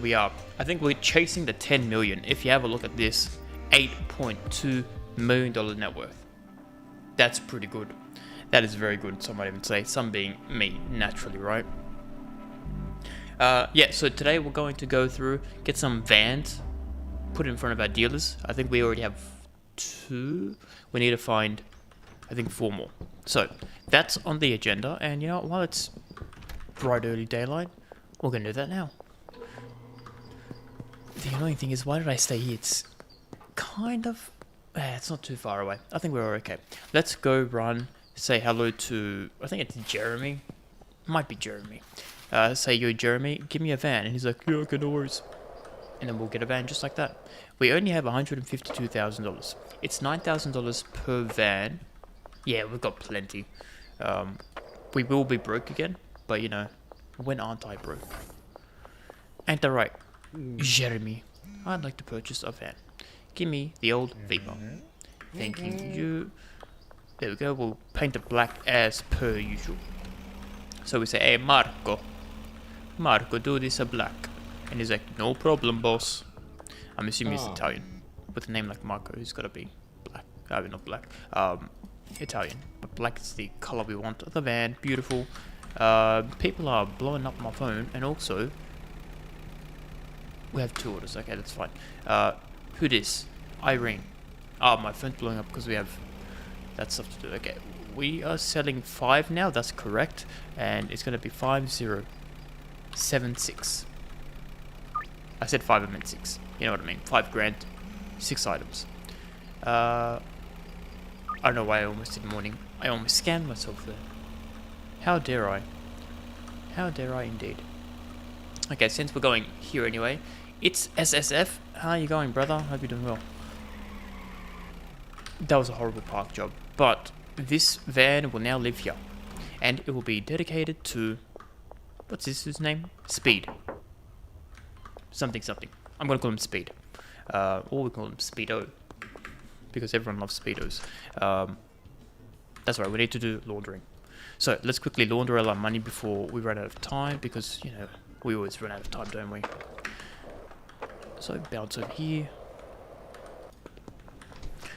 We are. I think we're chasing the 10 million. If you have a look at this, $8.2 million net worth. That's pretty good. That is very good, some might even say. Some being me, naturally, right? Yeah, so today we're going to go through, get some vans, put it in front of our dealers. I think we already have 2. We need to find, I think, 4 more. So, that's on the agenda. And, you know, while it's bright early daylight, we're going to do that now. The annoying thing is, why did I stay here? It's kind of... it's not too far away. I think we're okay. Let's go run, say hello to... I think it's Jeremy. Might be Jeremy. Say, yo, Jeremy, give me a van. And he's like, yeah, okay, no worries. And then we'll get a van just like that. We only have $152,000. It's $9,000 per van. Yeah, we've got plenty. We will be broke again. But, you know, when aren't I broke? Ain't that right? Jeremy, I'd like to purchase a van. Give me the old Viper. Thank you. There we go. We'll paint it black as per usual. So we say, hey, Marco, do this a black. And he's like, no problem, boss. I'm assuming he's Italian. With a name like Marco, he's got to be black. I mean, not black. Italian. But black is the color we want of the van. Beautiful. People are blowing up my phone. And also... we have 2 orders. Okay, that's fine. Who this? Irene. My phone's blowing up because we have that stuff to do. Okay, we are selling 5 now. That's correct, and it's gonna be 5076. I said 5. I meant 6. You know what I mean? 5 grand, 6 items. I don't know why I almost did morning. I almost scanned myself there. How dare I? How dare I indeed? Okay, since we're going here anyway, it's SSF. How are you going, brother? Hope you're doing well. That was a horrible park job, but this van will now live here, and it will be dedicated to, what's this his name? Speed. Something. I'm gonna call him Speed. Or we call him Speedo, because everyone loves Speedos. That's right. We need to do laundering. So let's quickly launder all our money before we run out of time, because you know. We always run out of time, don't we? So bounce over here.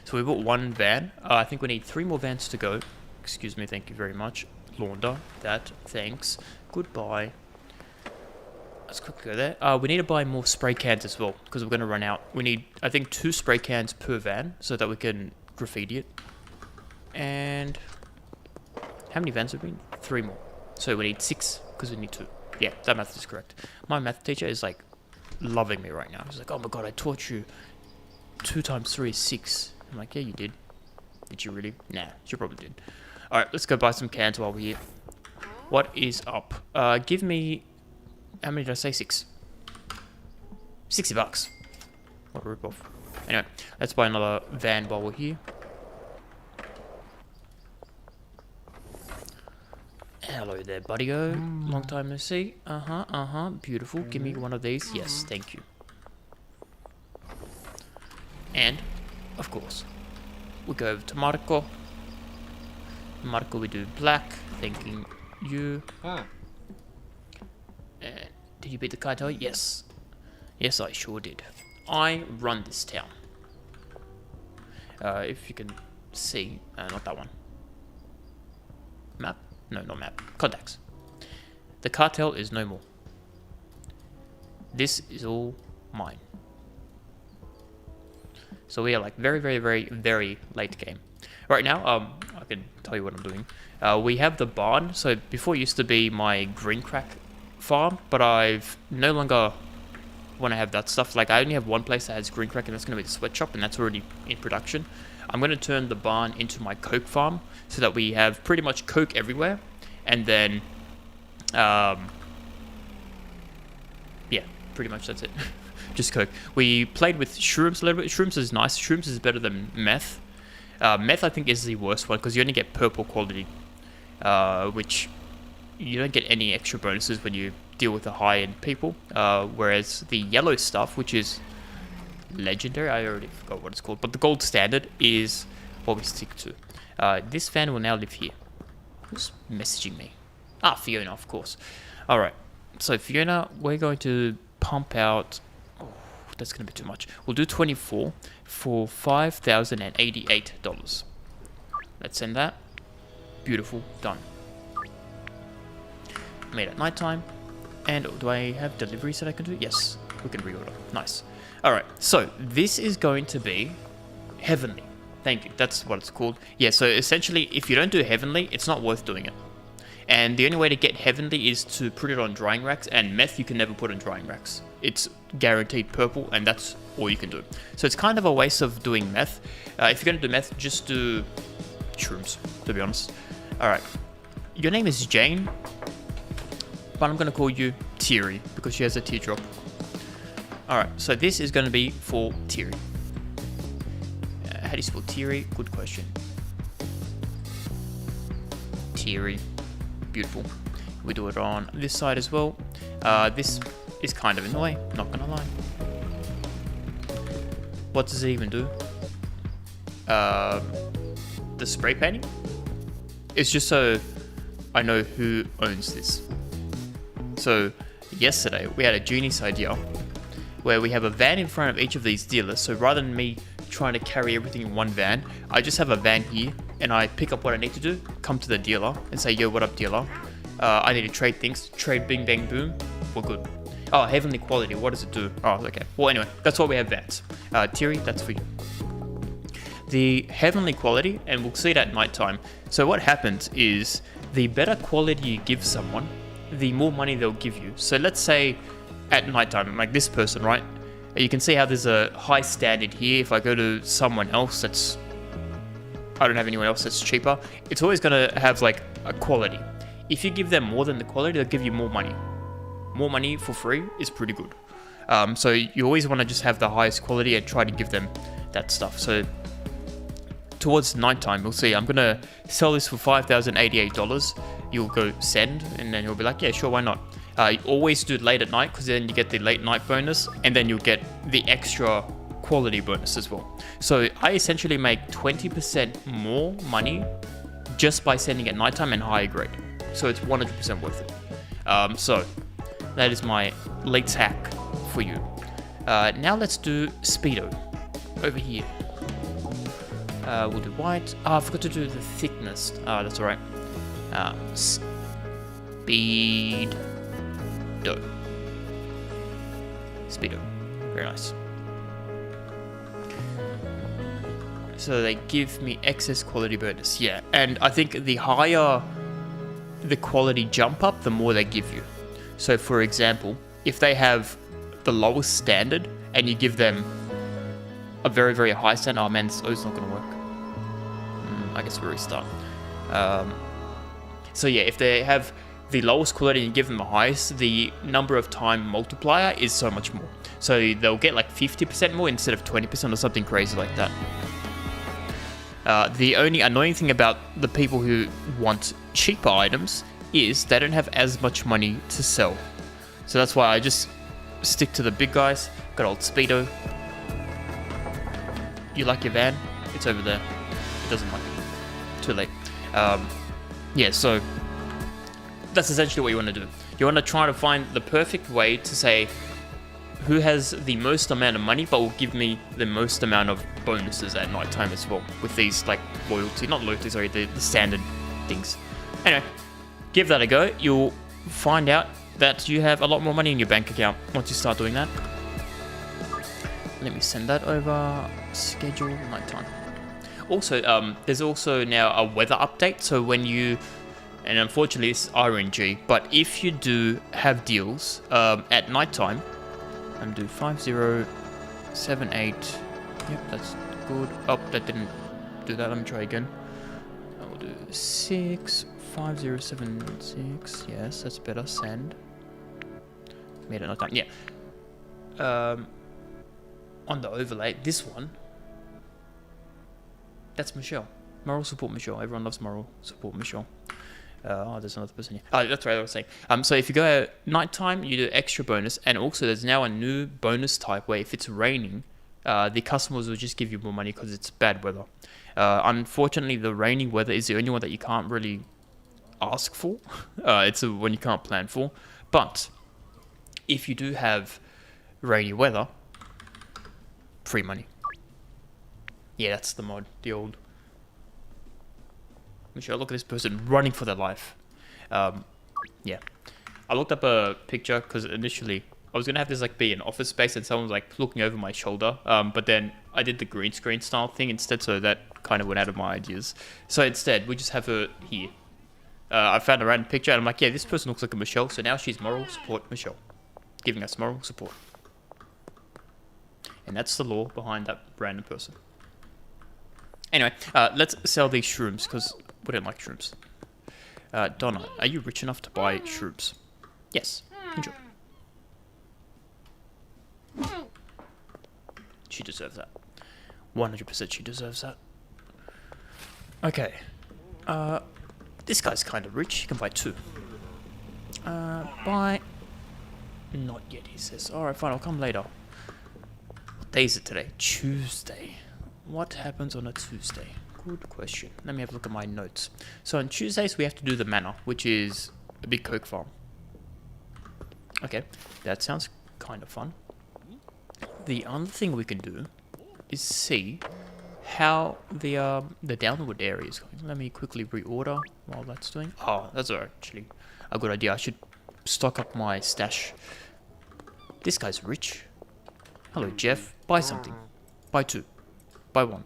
So we bought 1 van. I think we need 3 more vans to go. Excuse me, thank you very much. Launder that, thanks. Goodbye. Let's quickly go there. We need to buy more spray cans as well, because we're going to run out. We need, I think, 2 spray cans per van, so that we can graffiti it. And how many vans have we? 3 more. So we need 6, because we need 2. Yeah, that math is correct. My math teacher is like loving me right now. He's like, oh my god, I taught you 2 times 3 is 6. I'm like, yeah, you did. Did you really? Nah, you probably did. Alright, let's go buy some cans while we're here. What is up? Give me... how many did I say? 6. $60. What a ripoff. Anyway, let's buy another van while we're here. Hello there, buddy-o. Long time no see. Beautiful. Give me one of these. Yes, thank you. And, of course, we go over to Marco. Marco, we do black. Thanking you. Did you beat the cartel? Yes. Yes, I sure did. I run this town. If you can see. Not that one. Map? No, not map. Contacts. The cartel is no more. This is all mine. So we are like very, very, very, very late game. Right now, I can tell you what I'm doing. We have the barn. So before it used to be my green crack farm, but I've no longer want to have that stuff. Like I only have one place that has green crack, and that's going to be the sweatshop, and that's already in production. I'm going to turn the barn into my coke farm so that we have pretty much coke everywhere. And then, yeah, pretty much that's it. Just coke. We played with shrooms a little bit. Shrooms is nice. Shrooms is better than meth. Meth, I think, is the worst one because you only get purple quality, which you don't get any extra bonuses when you deal with the high-end people. Whereas the yellow stuff, which is legendary, I already forgot what it's called, but the gold standard is what we stick to. This fan will now live here. Who's messaging me? Ah, Fiona, of course. Alright, so Fiona, we're going to pump out. Oh, that's going to be too much. We'll do 24 for $5,088. Let's send that. Beautiful. Done. Made at nighttime. And do I have deliveries that I can do? Yes, we can reorder. Nice. Alright, so this is going to be Heavenly. Thank you, that's what it's called. Yeah, so essentially, if you don't do Heavenly, it's not worth doing it. And the only way to get Heavenly is to put it on drying racks, and Meth you can never put on drying racks. It's guaranteed purple, and that's all you can do. So it's kind of a waste of doing Meth. If you're going to do Meth, just do shrooms, to be honest. Alright, your name is Jane, but I'm going to call you Teary, because she has a teardrop. Alright, so this is going to be for Teary. How do you spell Teary? Good question. Teary. Beautiful. We do it on this side as well. This is kind of in the way, not gonna lie. What does it even do? The spray painting? It's just so I know who owns this. So yesterday we had a genius idea where we have a van in front of each of these dealers. So rather than me trying to carry everything in one van, I just have a van here and I pick up what I need to do, come to the dealer and say, yo, what up, dealer? I need to trade things, trade bing bang boom, we're good. Oh, Heavenly Quality, what does it do? Oh, okay. Well, anyway, that's why we have vans. Thierry, that's for you. The Heavenly Quality, and we'll see it at nighttime. So what happens is the better quality you give someone, the more money they'll give you. So let's say at nighttime, like this person, right? You can see how there's a high standard here. If I go to someone else that's, I don't have anyone else that's cheaper, it's always going to have like a quality. If you give them more than the quality, they'll give you more money. More money for free is pretty good. So you always want to just have the highest quality and try to give them that stuff. So towards nighttime, we'll see. I'm going to sell this for $5,088. You'll go send, and then you'll be like, yeah, sure, why not? You always do it late at night, because then you get the late night bonus, and then you'll get the extra quality bonus as well. So I essentially make 20% more money just by sending at nighttime and higher grade. So it's 100% worth it. So that is my late hack for you. Now let's do Speedo over here. We'll do white. I forgot to do the thickness. That's alright. Speedo. Speedo. Very nice. So they give me excess quality bonus. Yeah, and I think the higher the quality jump up, the more they give you. So for example, if they have the lowest standard and you give them a very, very high standard, oh man, it's not going to work. I guess we'll restart. So yeah, if they have the lowest quality and you give them the highest, the number of time multiplier is so much more. So they'll get like 50% more instead of 20% or something crazy like that. The only annoying thing about the people who want cheaper items is they don't have as much money to sell. So that's why I just stick to the big guys. Got old Speedo. You like your van? It's over there. It doesn't like it. Too late. Yeah, so that's essentially what you want to do. You want to try to find the perfect way to say who has the most amount of money but will give me the most amount of bonuses at night time as well, with these like loyalty, not loyalty, sorry, the standard things. Anyway, give that a go. You'll find out that you have a lot more money in your bank account once you start doing that. Let me send that over. Schedule nighttime. Also, there's also now a weather update. So when you, and unfortunately it's RNG, but if you do have deals at nighttime, I'm do 5078. Yep, that's good. Oh, that didn't do that. Let me try again. I will do 65076. Yes, that's better. Send. Made it nighttime. Yeah. On the overlay, this one. That's Michelle. Moral support Michelle. Everyone loves moral support Michelle. Oh, there's another person here. Oh, that's right, I was saying. So if you go at nighttime, you do extra bonus, and also there's now a new bonus type where if it's raining, the customers will just give you more money because it's bad weather. Unfortunately, the raining weather is the only one that you can't really ask for. It's one you can't plan for. But if you do have rainy weather, free money. Yeah, that's the mod. The old. Michelle, look at this person running for their life. Yeah. I looked up a picture because initially I was gonna have this like be an office space and someone was like looking over my shoulder. But then I did the green screen style thing instead, so that kind of went out of my ideas. So instead, we just have her here. I found a random picture and I'm like, yeah, this person looks like a Michelle, so now she's moral support Michelle, giving us moral support. And that's the law behind that random person. Anyway, let's sell these shrooms because we don't like shrooms. Donna, are you rich enough to buy shrooms? Yes. Enjoy. She deserves that. 100% she deserves that. Okay. This guy's kind of rich. He can buy 2. Buy... Not yet, he says. Alright, fine. I'll come later. What day is it today? Tuesday. What happens on a Tuesday? Good question. Let me have a look at my notes. So on Tuesdays, we have to do the manor, which is a big coke farm. Okay, that sounds kind of fun. The other thing we can do is see how the downward area is going. Let me quickly reorder while that's doing. Oh, that's actually a good idea. I should stock up my stash. This guy's rich. Hello, Jeff. Buy something. Buy 2. Buy 1.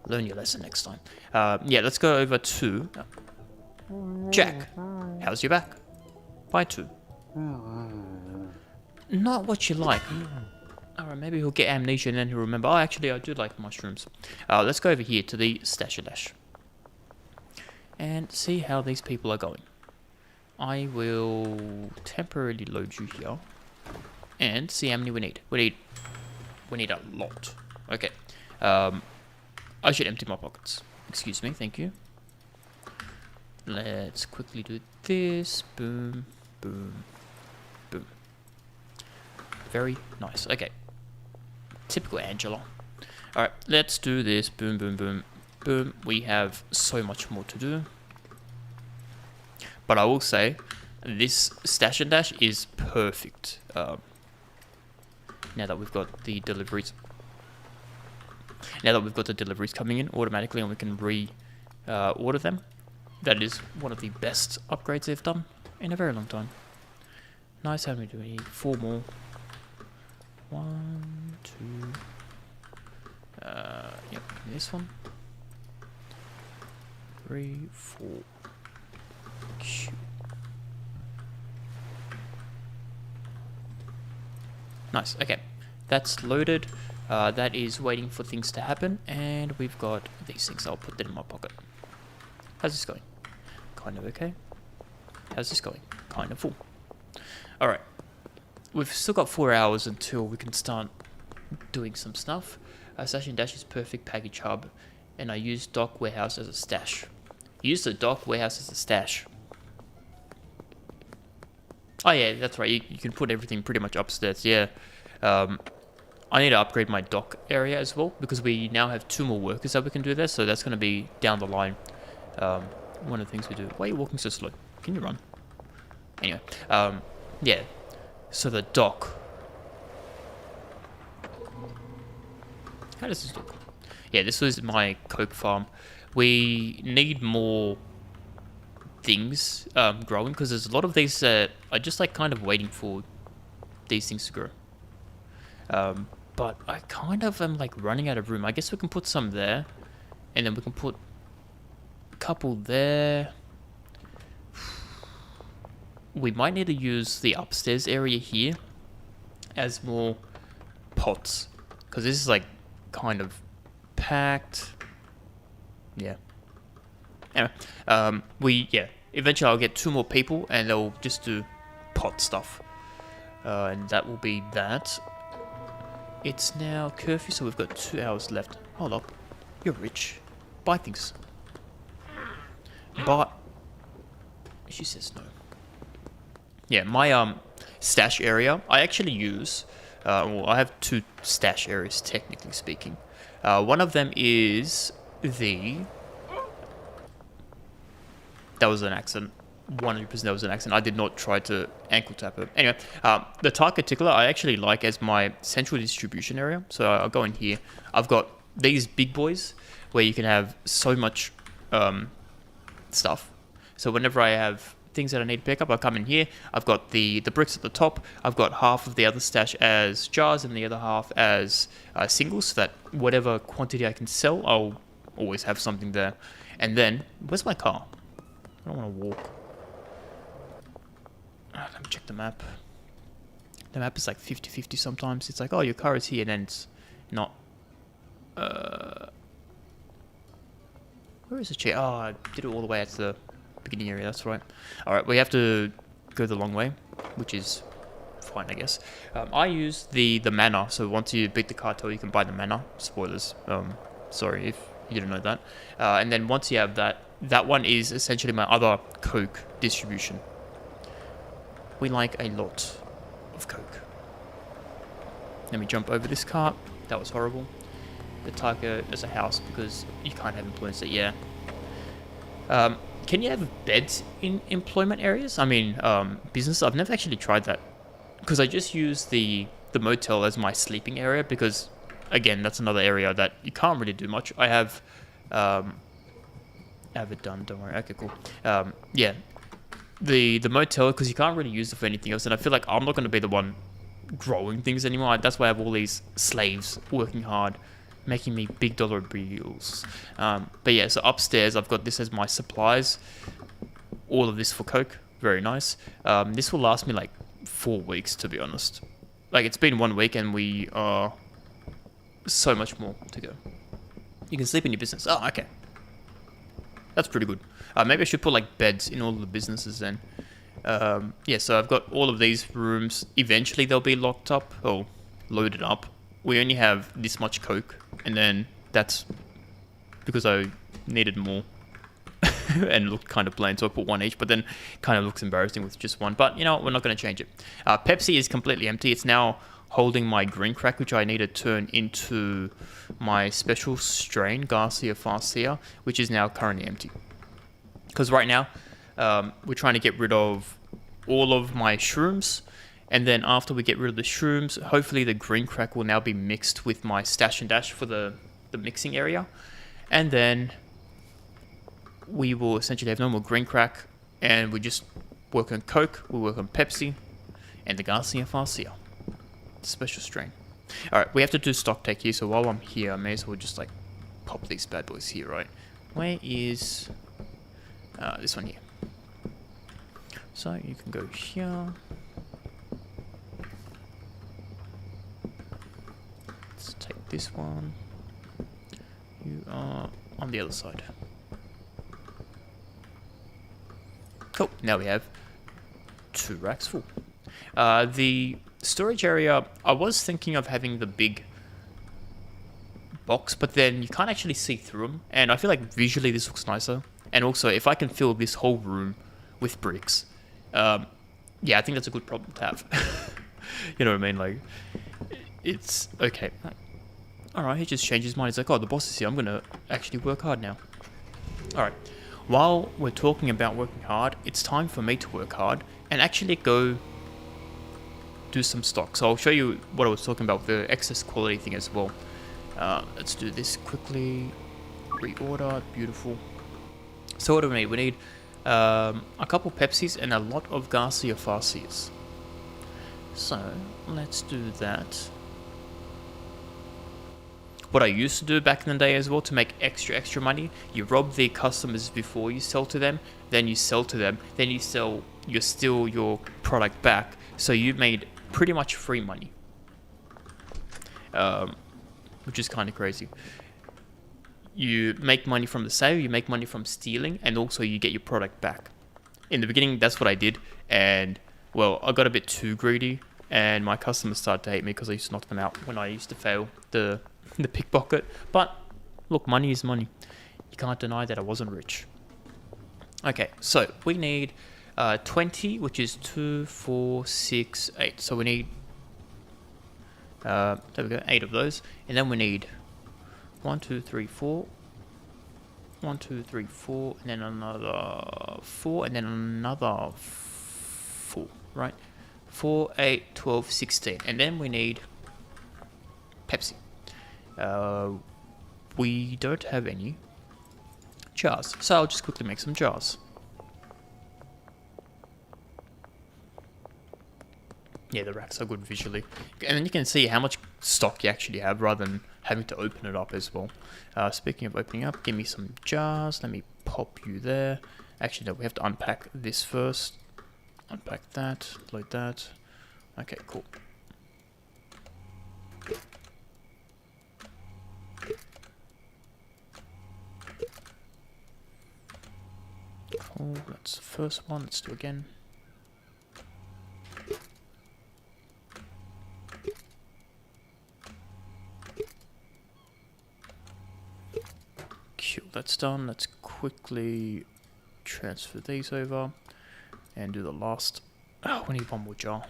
Learn your lesson next time. Yeah, let's go over to Jack. How's your back? Buy 2. Not what you like. Alright, maybe he'll get amnesia and then he'll remember. Oh, actually, I do like mushrooms. Let's go over here to the Stash and Dash. And see how these people are going. I will temporarily load you here. And see how many we need. We need a lot. Okay. I should empty my pockets. Excuse me, thank you. Let's quickly do this. Boom, boom, boom. Very nice. Okay. Typical Angela. Alright, let's do this. Boom, boom, boom, boom. We have so much more to do. But I will say, this Stash and Dash is perfect. Now that we've got the deliveries. Now that we've got the deliveries coming in automatically and we can order them. That is one of the best upgrades they've done in a very long time. Nice, how many do we need? 4 more. 1, 2. Yep, this one. 3, 4. Cute. Nice, okay. That's loaded. That is waiting for things to happen. And we've got these things. I'll put that in my pocket. How's this going? Kind of okay. How's this going? Kind of full. Alright. We've still got 4 hours until we can start doing some stuff. Stash and Dash is perfect package hub. And I use Dock Warehouse as a stash. Use the Dock Warehouse as a stash. Oh yeah, that's right. You can put everything pretty much upstairs. Yeah. I need to upgrade my dock area as well because we now have 2 more workers that we can do there. So that's going to be down the line. One of the things we do. Why are you walking so slow? Can you run? Anyway, yeah. So the dock. How does this look? Yeah, this was my coke farm. We need more things growing because there's a lot of these that are just like kind of waiting for these things to grow. But I kind of am like running out of room. I guess we can put some there, and then we can put a couple there. We might need to use the upstairs area here as more pots because this is like kind of packed. Yeah. Anyway, eventually I'll get 2 more people and they'll just do pot stuff. And that will be that. It's now curfew, so we've got 2 hours left. Hold up. You're rich. Buy things. But she says no. Yeah, my stash area, I actually use, well, I have 2 stash areas technically speaking. One of them is the... That was an accident. 100% that was an accident. I did not try to ankle tap her. Anyway, the target tickler I actually like as my central distribution area. So I'll go in here. I've got these big boys where you can have so much stuff. So whenever I have things that I need to pick up, I come in here. I've got the bricks at the top. I've got half of the other stash as jars and the other half as singles, so that whatever quantity I can sell, I'll always have something there. And then, where's my car? I don't want to walk. Let me check the map. The map is like 50-50 sometimes. It's like, oh, your car is here, and then it's not. Where is the chair? Oh, I did it all the way at the beginning area, that's right. Alright, we have to go the long way, which is fine, I guess. I use the mana, so once you beat the cartel, you can buy the mana. Spoilers. Sorry if you didn't know that. And then once you have that, that one is essentially my other coke distribution. We like a lot of coke. Let me jump over this cart. That was horrible. The target as a house because you can't have employees that, yeah. Can you have beds in employment areas? I mean, business. I've never actually tried that because I just use the motel as my sleeping area because, again, that's another area that you can't really do much. I have it done. Don't worry. Okay, cool. Yeah, the motel because you can't really use it for anything else, and I feel like I'm not going to be the one growing things anymore. That's why I have all these slaves working hard, making me big dollar bills. But yeah, so upstairs I've got this as my supplies. All of this for coke, very nice. This will last me like 4 weeks, to be honest. Like, it's been 1 week and we are so much more to go. You can sleep in your business. Oh, okay. That's pretty good. Maybe I should put like beds in all of the businesses then. Yeah, so I've got all of these rooms. Eventually they'll be locked up or loaded up. We only have this much coke, and then that's because I needed more and looked kind of plain, so I put one each, but then kind of looks embarrassing with just one. But you know, we're not going to change it. Pepsi is completely empty. It's now holding my green crack, which I need to turn into my special strain, Garcia Farcia, which is now currently empty. Because right now, we're trying to get rid of all of my shrooms. And then after we get rid of the shrooms, hopefully the green crack will now be mixed with my stash and dash for the mixing area. And then we will essentially have no more green crack. And we just work on Coke, we work on Pepsi, and the Garcia Farcia. Special strain. Alright, we have to do stock take here. So while I'm here, I may as well just like pop these bad boys here, right? Where is this one here? So you can go here. Let's take this one. You are on the other side. Cool. Now we have 2 racks full. The storage area, I was thinking of having the big box, but then you can't actually see through them. And I feel like visually this looks nicer. And also, if I can fill this whole room with bricks, yeah, I think that's a good problem to have. You know what I mean? Like, it's okay. Alright, he just changed his mind. He's like, oh, the boss is here. I'm going to actually work hard now. Alright, while we're talking about working hard, it's time for me to work hard and actually go do some stock. So I'll show you what I was talking about, the excess quality thing as well. Let's do this quickly. Reorder, beautiful. So what do we need? We need a couple Pepsis and a lot of Garcia Farcias. So let's do that. What I used to do back in the day as well to make extra money, you rob the customers before you sell to them, then you sell to them, then you steal your product back, so you made pretty much free money, which is kind of crazy. You make money from the sale, you make money from stealing, and also you get your product back. In the beginning, that's what I did, and well, I got a bit too greedy, and my customers started to hate me because I used to knock them out when I used to fail the pickpocket. But look, money is money. You can't deny that I wasn't rich. Okay, so we need 20, which is 2, 4, 6, 8. So we need there we go, 8 of those, and then we need 1, 2, 3, 4, 1, 2, 3, 4, and then another 4, and then another 4, right? 4, 8, 12, 16. And then we need Pepsi. We don't have any jars, so I'll just quickly make some jars. Yeah, the racks are good visually. And then you can see how much stock you actually have rather than having to open it up as well. Speaking of opening up, give me some jars. Let me pop you there. Actually, no, we have to unpack this first. Unpack that, load that. Okay, cool. Cool, that's the first one. Let's do again. Cool, that's done. Let's quickly transfer these over and do the last. Oh, we need one more jar.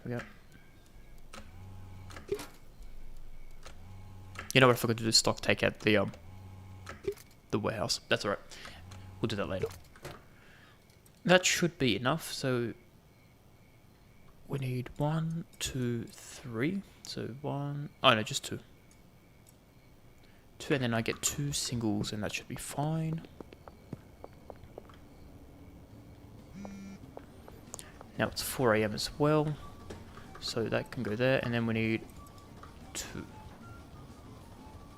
There we go. You know what? I forgot to do stock take out the warehouse. That's alright. We'll do that later. That should be enough. So we need 1, 2, 3. So 1. Oh no, just 2. 2, and then I get 2 singles, and that should be fine. Now it's 4 AM as well, so that can go there, and then we need 2.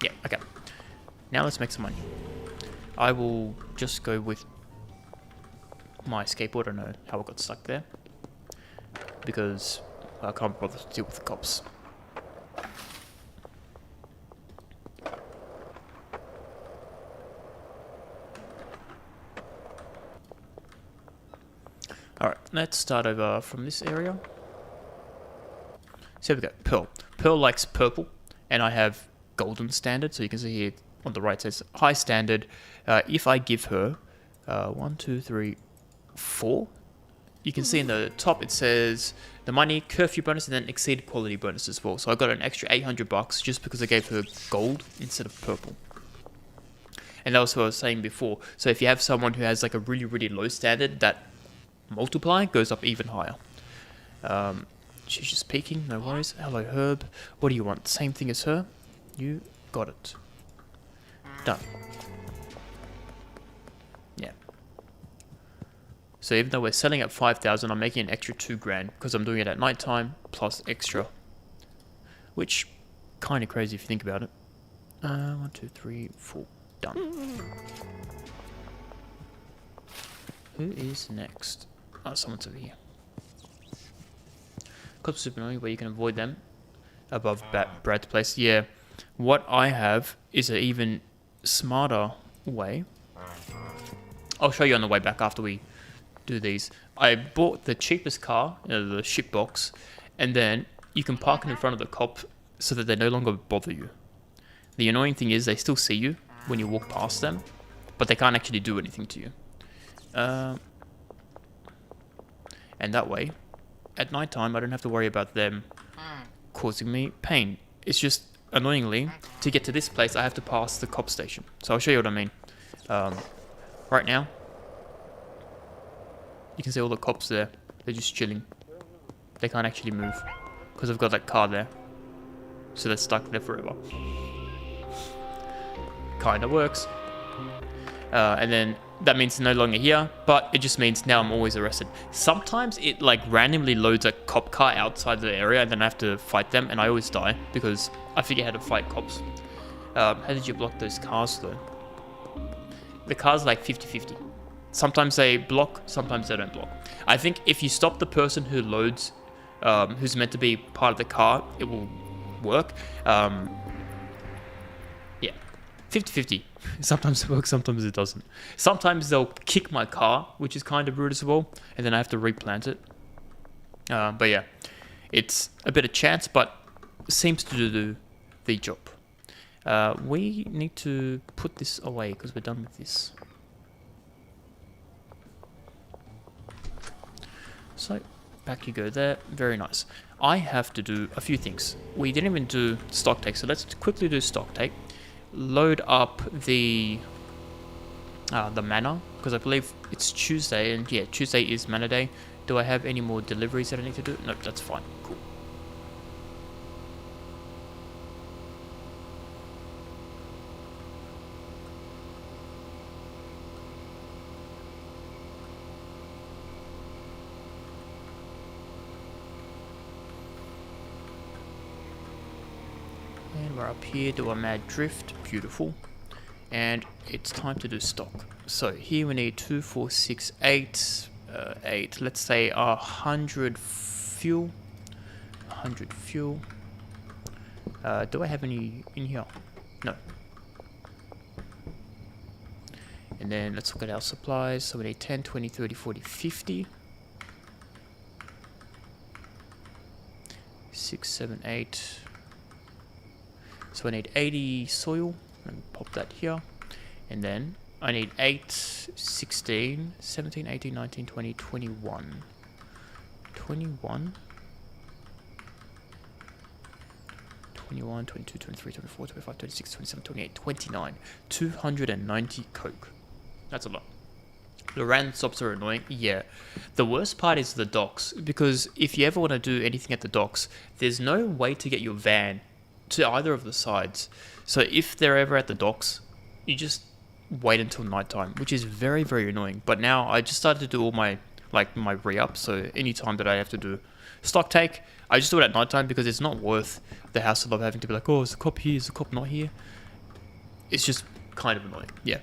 Yeah, okay. Now let's make some money. I will just go with my skateboard. I don't know how it got stuck there, because I can't bother to deal with the cops. Alright, let's start over from this area. So here we go, Pearl. Pearl likes purple, and I have golden standard, so you can see here on the right it says high standard. If I give her 1, 2, 3, 4, you can see in the top it says the money, curfew bonus, and then exceeded quality bonus as well. So I got an extra $800 just because I gave her gold instead of purple. And that was what I was saying before. So if you have someone who has like a really, really low standard, that multiply goes up even higher. She's just peeking, no worries. Hello, Herb. What do you want? Same thing as her? You got it. Done. Yeah. So even though we're selling at 5,000, I'm making an extra 2 grand because I'm doing it at night time plus extra, which kind of crazy if you think about it. 1, 2, 3, 4. Done. Who is next? Oh, someone's over here. Cops super annoying, where you can avoid them above Brad's place. Yeah, what I have is an even smarter way. I'll show you on the way back after we do these. I bought the cheapest car, the ship box, and then you can park it in front of the cop so that they no longer bother you. The annoying thing is they still see you when you walk past them, but they can't actually do anything to you. And that way, at night time, I don't have to worry about them causing me pain. It's just, annoyingly, to get to this place, I have to pass the cop station. So I'll show you what I mean. Right now, you can see all the cops there. They're just chilling. They can't actually move because I've got that car there. So they're stuck there forever. Kinda works. And then that means they're no longer here, but it just means now I'm always arrested. Sometimes it like randomly loads a cop car outside the area and then I have to fight them, and I always die because I forget how to fight cops. How did you block those cars though? The cars like 50-50. Sometimes they block, sometimes they don't block. I think if you stop the person who loads, who's meant to be part of the car, it will work. Yeah, 50-50. Sometimes it works, sometimes it doesn't. Sometimes they'll kick my car, which is kind of rude as well, and then I have to replant it. But yeah, it's a bit of chance, but seems to do the job. We need to put this away because we're done with this. So Back you go there. Very nice. I have to do a few things. We didn't even do stock take, so let's quickly do stock take. Load up the manor, because I believe it's Tuesday, and yeah, Tuesday is manor day. Do I have any more deliveries that I need to do? Nope, that's fine. Cool. And we're up here, do a mad drift. Beautiful. And it's time to do stock. So here we need 2, 4, 6, 8, 8. Let's say 100 fuel. 100 fuel. Do I have any in here? No. And then let's look at our supplies. So we need 10, 20, 30, 40, 50. 6, 7, 8. So I need 80 soil. Let me pop that here. And then I need 8, 16, 17, 18, 19, 20, 21. 21. 21, 22, 23, 24, 25, 26, 27, 28, 29. 290 coke. That's a lot. The random stops are annoying. Yeah. The worst part is the docks. Because if you ever want to do anything at the docks, there's no way to get your van to either of the sides. So if they're ever at the docks, you just wait until nighttime, which is very, very annoying. But now I just started to do all my re-up, so anytime that I have to do stock take, I just do it at nighttime because it's not worth the hassle of having to be like, oh, is the cop here, is the cop not here? It's just kind of annoying. Yeah.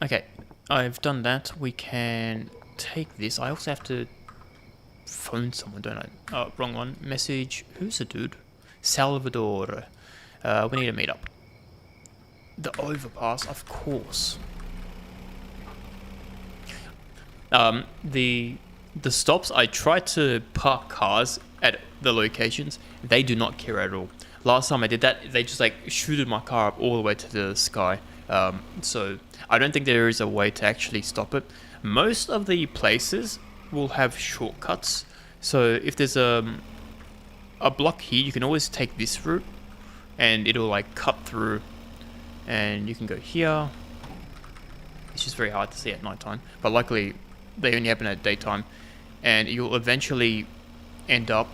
Okay, I've done that. We can take this. I also have to phone someone, don't I? Oh, wrong one. Message. Who's the dude? Salvador. We need to meet up. The overpass, of course. The stops, I try to park cars at the locations. They do not care at all. Last time I did that, they just like shooted my car up all the way to the sky. So I don't think there is a way to actually stop it. Most of the places will have shortcuts. So if there's a block here, you can always take this route and it'll like cut through and you can go here. It's just very hard to see at nighttime, but luckily they only happen at daytime, and you'll eventually end up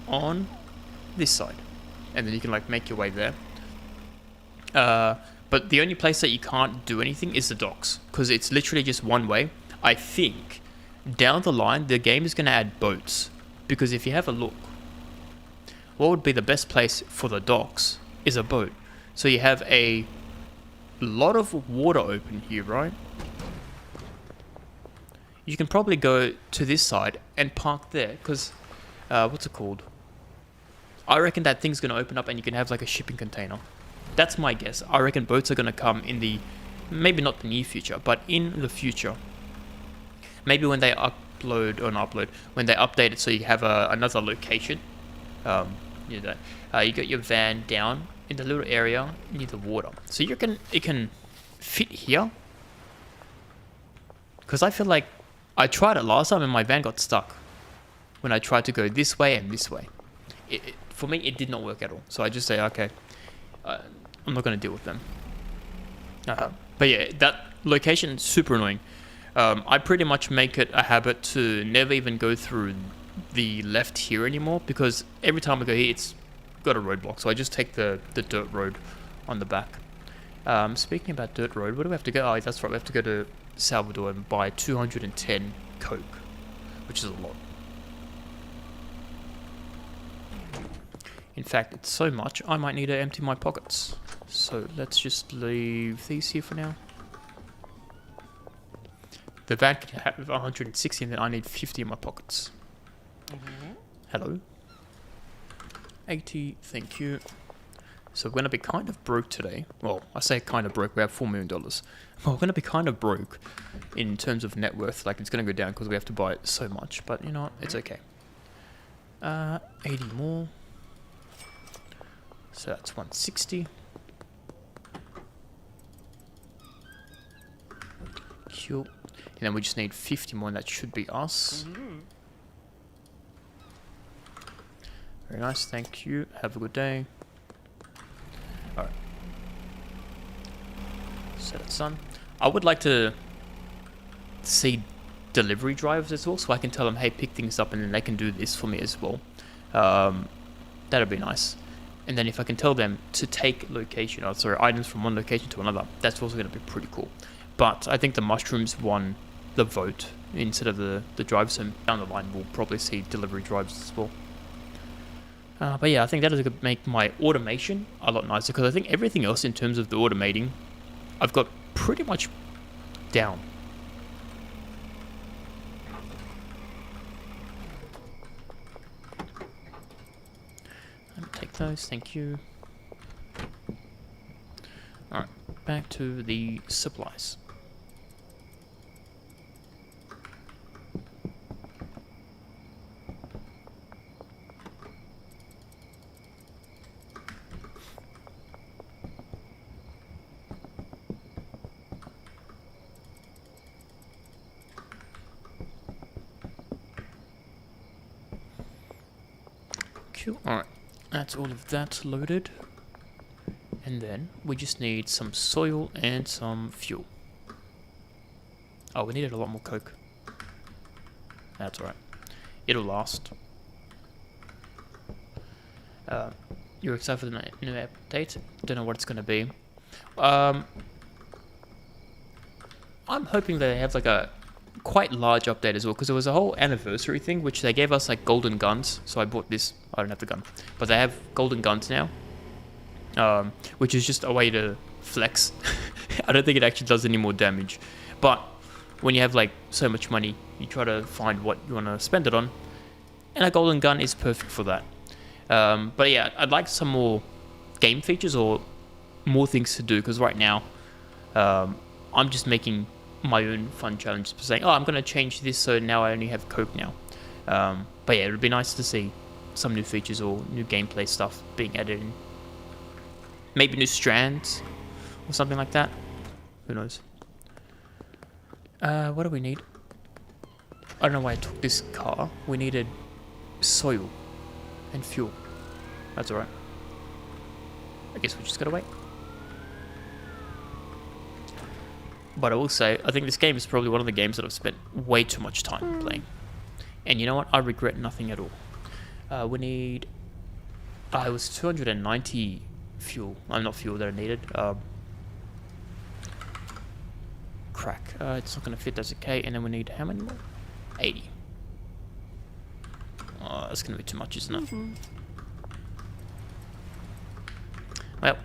on this side, and then you can like make your way there. But the only place that you can't do anything is the docks, because it's literally just one way. I think down the line the game is going to add boats, because if you have a look, what would be the best place for the docks is a boat. So you have a lot of water open here, right? You can probably go to this side and park there, because what's it called? I reckon that thing's going to open up and you can have like a shipping container. That's my guess. I reckon boats are going to come in the, maybe not the near future, but in the future. Maybe when they when they update it so you have another location. You got your van down in the little area near the water. So it can fit here. Because I feel like I tried it last time and my van got stuck when I tried to go this way and this way. For me, it did not work at all. So I just say, okay, I'm not going to deal with them. But yeah, that location is super annoying. I pretty much make it a habit to never even go through the left here anymore, because every time I go here, it's got a roadblock. So I just take the dirt road on the back. Speaking about dirt road, where do we have to go? Oh, that's right, we have to go to Salvador and buy 210 coke, which is a lot. In fact, it's so much, I might need to empty my pockets. So let's just leave these here for now. The van can have 160 and then I need 50 in my pockets. Hello. 80, thank you. So we're going to be kind of broke today. Well, I say kind of broke, we have $4 million. Well, we're going to be kind of broke in terms of net worth. Like, it's going to go down because we have to buy it so much. But, you know what, it's okay. 80 more. So that's 160. Cool. And then we just need 50 more, and that should be us. Very nice, thank you. Have a good day. Alright. Set it sun. I would like to see delivery drivers as well, so I can tell them, hey, pick things up, and then they can do this for me as well. That'd be nice. And then if I can tell them to take items from one location to another, that's also going to be pretty cool. But I think the mushrooms won the vote instead of the drives, so down the line we'll probably see delivery drives as well. But yeah, I think that is going to make my automation a lot nicer, because I think everything else in terms of the automating, I've got pretty much down. Let me take those, thank you. Alright, back to the supplies. Alright, that's all of that loaded. And then we just need some soil and some fuel. Oh, we needed a lot more coke. That's alright. It'll last. You're excited for the new update? Don't know what it's going to be. I'm hoping they have like a quite large update as well, because there was a whole anniversary thing which they gave us like golden guns, so I bought this. I don't have the gun, but they have golden guns now, which is just a way to flex. I don't think it actually does any more damage, but when you have like so much money, you try to find what you want to spend it on, and a golden gun is perfect for that. But yeah, I'd like some more game features or more things to do, because right now I'm just making my own fun challenges, saying, oh, I'm going to change this so now I only have coke now. But yeah, it would be nice to see some new features or new gameplay stuff being added in. Maybe new strands or something like that. Who knows? What do we need? I don't know why I took this car. We needed soil and fuel. That's alright. I guess we just gotta wait. But I will say, I think this game is probably one of the games that I've spent way too much time playing. And you know what? I regret nothing at all. We need... it was 290 fuel. Not fuel that I needed. Crack. It's not going to fit, that's okay. And then we need how many more? 80. Oh, that's going to be too much, isn't it? Well,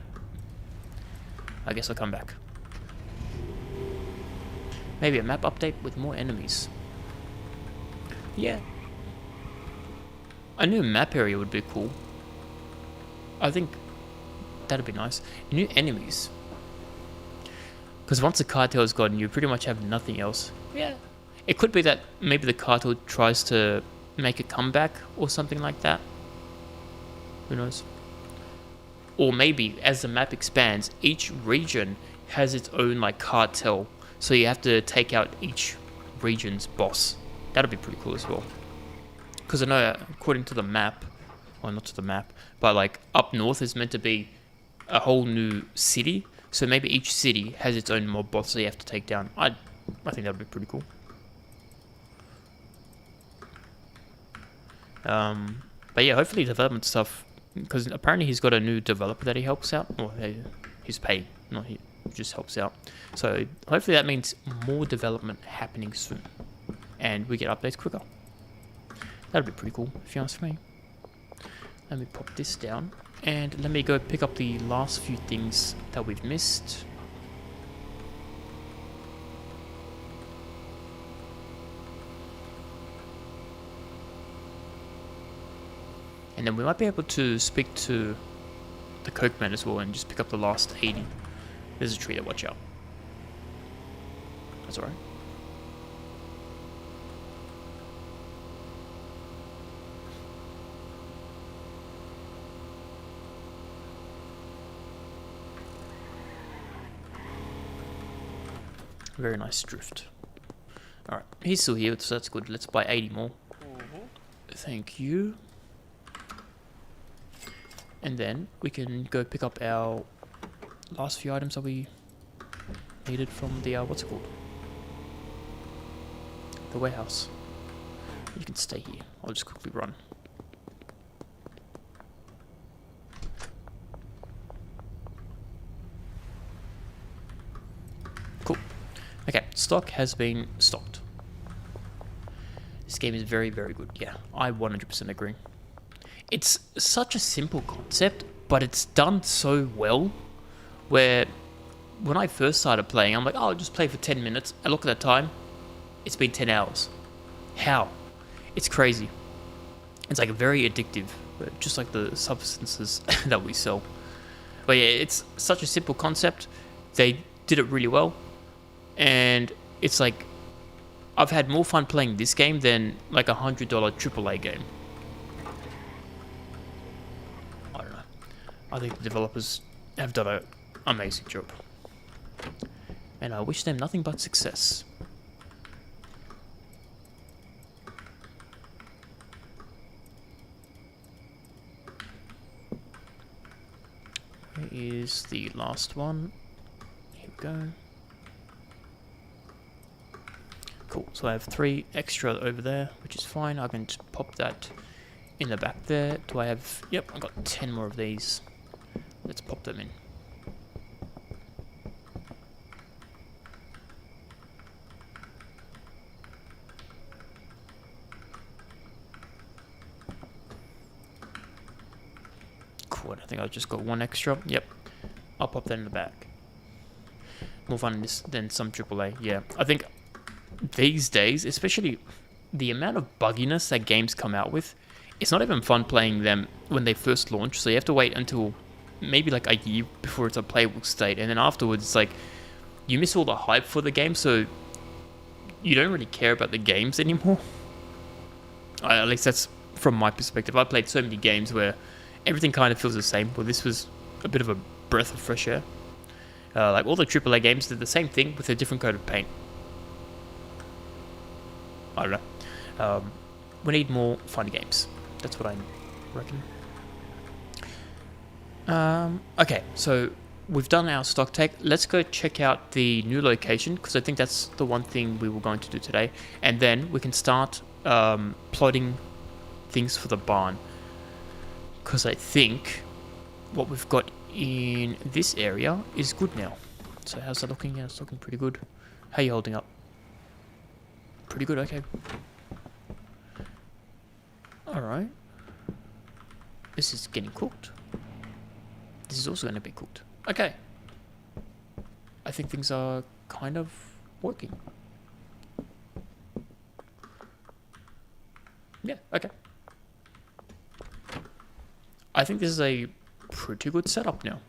I guess I'll come back. Maybe a map update with more enemies. Yeah. A new map area would be cool. I think that'd be nice. New enemies. Because once the cartel is gone, you pretty much have nothing else. Yeah. It could be that maybe the cartel tries to make a comeback or something like that. Who knows? Or maybe as the map expands, each region has its own like cartel. So you have to take out each region's boss. That'd be pretty cool as well. Because I know according to the map, well not to the map, but like up north is meant to be a whole new city. So maybe each city has its own mob boss that you have to take down. I think that'd be pretty cool. But yeah, hopefully development stuff, because apparently he's got a new developer that he helps out. Or he's paid, not he just helps out. So hopefully that means more development happening soon, and we get updates quicker. That'd be pretty cool if you ask me. Let me pop this down, and let me go pick up the last few things that we've missed. And then we might be able to speak to the Coke Man as well and just pick up the last 80. There's a tree to watch out. That's alright. Very nice drift. Alright, he's still here, so that's good. Let's buy 80 more. Thank you. And then we can go pick up our last few items that we needed from the, what's it called? The warehouse. You can stay here. I'll just quickly run. Cool. Okay, stock has been stocked. This game is very, very good. Yeah, I 100% agree. It's such a simple concept, but it's done so well, where when I first started playing, I'm like, oh, I'll just play for 10 minutes. I look at that time, it's been 10 hours. How? It's crazy. It's like very addictive, just like the substances that we sell. But yeah, it's such a simple concept. They did it really well. And it's like, I've had more fun playing this game than like a $100 AAA game. I don't know. I think the developers have done an amazing job. And I wish them nothing but success. Where is the last one? Here we go. Cool, so I have 3 extra over there, which is fine. I can just pop that in the back there. Do I have... Yep, I've got 10 more of these. Let's pop them in. Cool, I think I've just got 1 extra. Yep, I'll pop that in the back. More fun than some AAA, yeah. I think... These days, especially the amount of bugginess that games come out with, it's not even fun playing them when they first launch, so you have to wait until maybe like a year before it's a playable state, and then afterwards it's like you miss all the hype for the game, so you don't really care about the games anymore. At least that's from my perspective. I played so many games where everything kind of feels the same, but this was a bit of a breath of fresh air. Like all the AAA games did the same thing with a different coat of paint. I don't know. We need more fun games. That's what I reckon. Okay, so we've done our stock take. Let's go check out the new location, because I think that's the one thing we were going to do today. And then we can start plotting things for the barn. Because I think what we've got in this area is good now. So how's that looking? Yeah, it's looking pretty good. How are you holding up? Pretty good, okay. Alright. This is getting cooked. This is also going to be cooked. Okay. I think things are kind of working. Yeah, okay. I think this is a pretty good setup now.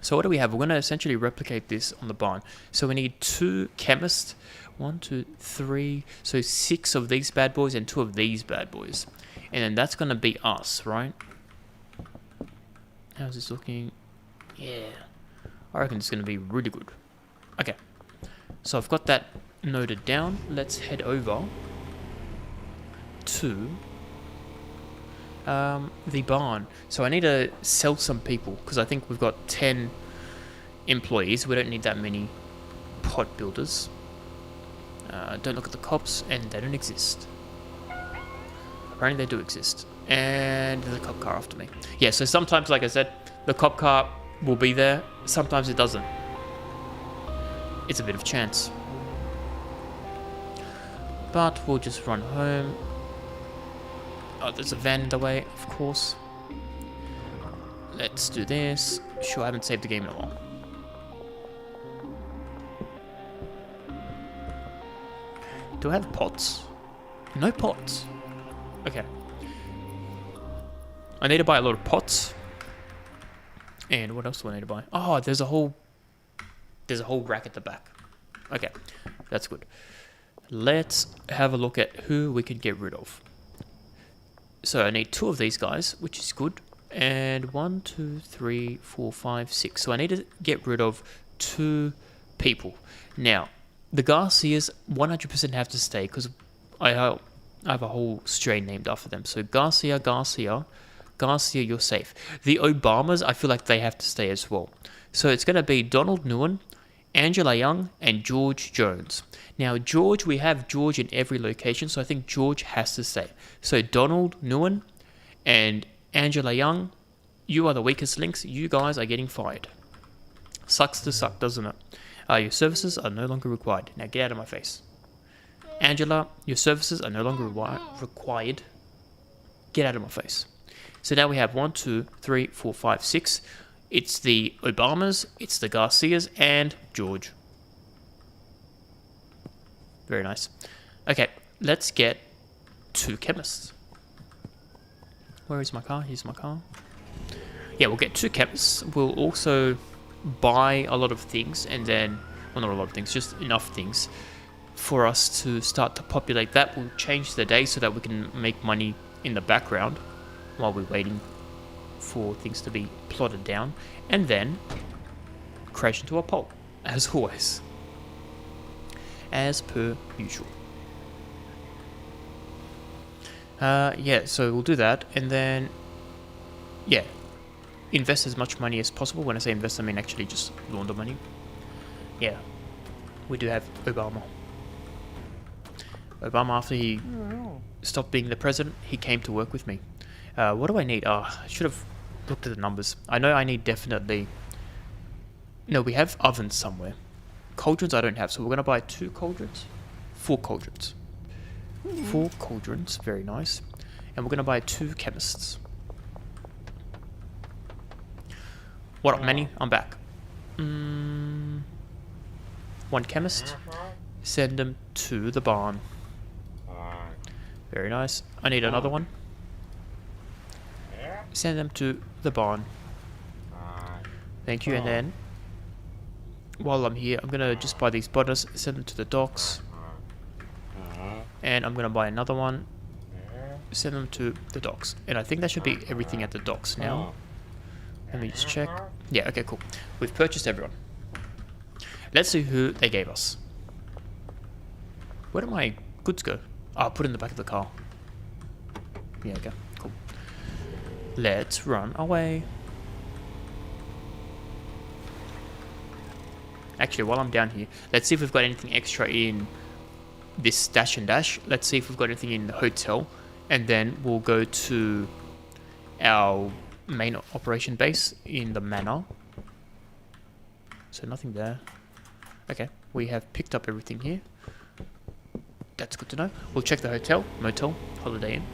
So what do we have? We're going to essentially replicate this on the barn. So we need 2 chemists. 1, 2, 3. So 6 of these bad boys and 2 of these bad boys. And then that's going to be us, right? How's this looking? Yeah. I reckon it's going to be really good. Okay. So I've got that noted down. Let's head over to the barn. So I need to sell some people, because I think we've got 10 employees. We don't need that many pot builders. Don't look at the cops, and they don't exist. Apparently they do exist. And there's a cop car after me. Yeah, so sometimes, like I said, the cop car will be there. Sometimes it doesn't. It's a bit of chance. But we'll just run home. Oh, there's a van in the way, of course. Let's do this. Sure, I haven't saved the game in a while. Do I have pots? No pots. Okay. I need to buy a lot of pots. And what else do I need to buy? Oh, there's a whole rack at the back. Okay, that's good. Let's have a look at who we can get rid of. So I need 2 of these guys, which is good. And 1, 2, 3, 4, 5, 6. So I need to get rid of 2 people. Now, The Garcias 100% have to stay because I have a whole strain named after them. So Garcia, you're safe. The Obamas, I feel like they have to stay as well. So it's going to be Donald Nguyen, Angela Young, and George Jones. Now, George, we have George in every location, so I think George has to stay. So Donald Nguyen and Angela Young, you are the weakest links. You guys are getting fired. Sucks to suck, doesn't it? Your services are no longer required. Now get out of my face. Angela, your services are no longer required. Get out of my face. So now we have 1, 2, 3, 4, 5, 6. It's the Obamas, it's the Garcias, and George. Very nice. Okay, let's get 2 chemists. Where is my car? Here's my car. Yeah, we'll get 2 chemists. We'll also buy a lot of things, and then, well, not a lot of things, just enough things for us to start to populate that. We'll change the day so that we can make money in the background while we're waiting for things to be plotted down, and then crash into a pole, as always, as per usual. Yeah, so we'll do that, and then, yeah, invest as much money as possible. When I say invest, I mean actually just launder money. Yeah, we do have Obama. Obama, after he stopped being the president, he came to work with me. What do I need? I should have looked at the numbers. I know I need definitely... No, we have ovens somewhere. Cauldrons I don't have, so we're going to buy 2 cauldrons. 4 cauldrons. 4 cauldrons, very nice. And we're going to buy 2 chemists. What up, Manny? I'm back. 1 chemist. Send them to the barn. Very nice. I need another one. Send them to the barn. Thank you. And then, while I'm here, I'm going to just buy these butters, send them to the docks. And I'm going to buy another one, send them to the docks. And I think that should be everything at the docks now. Let me just check. Yeah, okay, cool. We've purchased everyone. Let's see who they gave us. Where did my goods go? Oh, I'll put it in the back of the car. Yeah, okay, cool. Let's run away. Actually, while I'm down here, let's see if we've got anything extra in this dash and dash. Let's see if we've got anything in the hotel. And then we'll go to our main operation base in the manor. So nothing there. Okay, we have picked up everything here. That's good to know. We'll check the hotel, motel, Holiday Inn.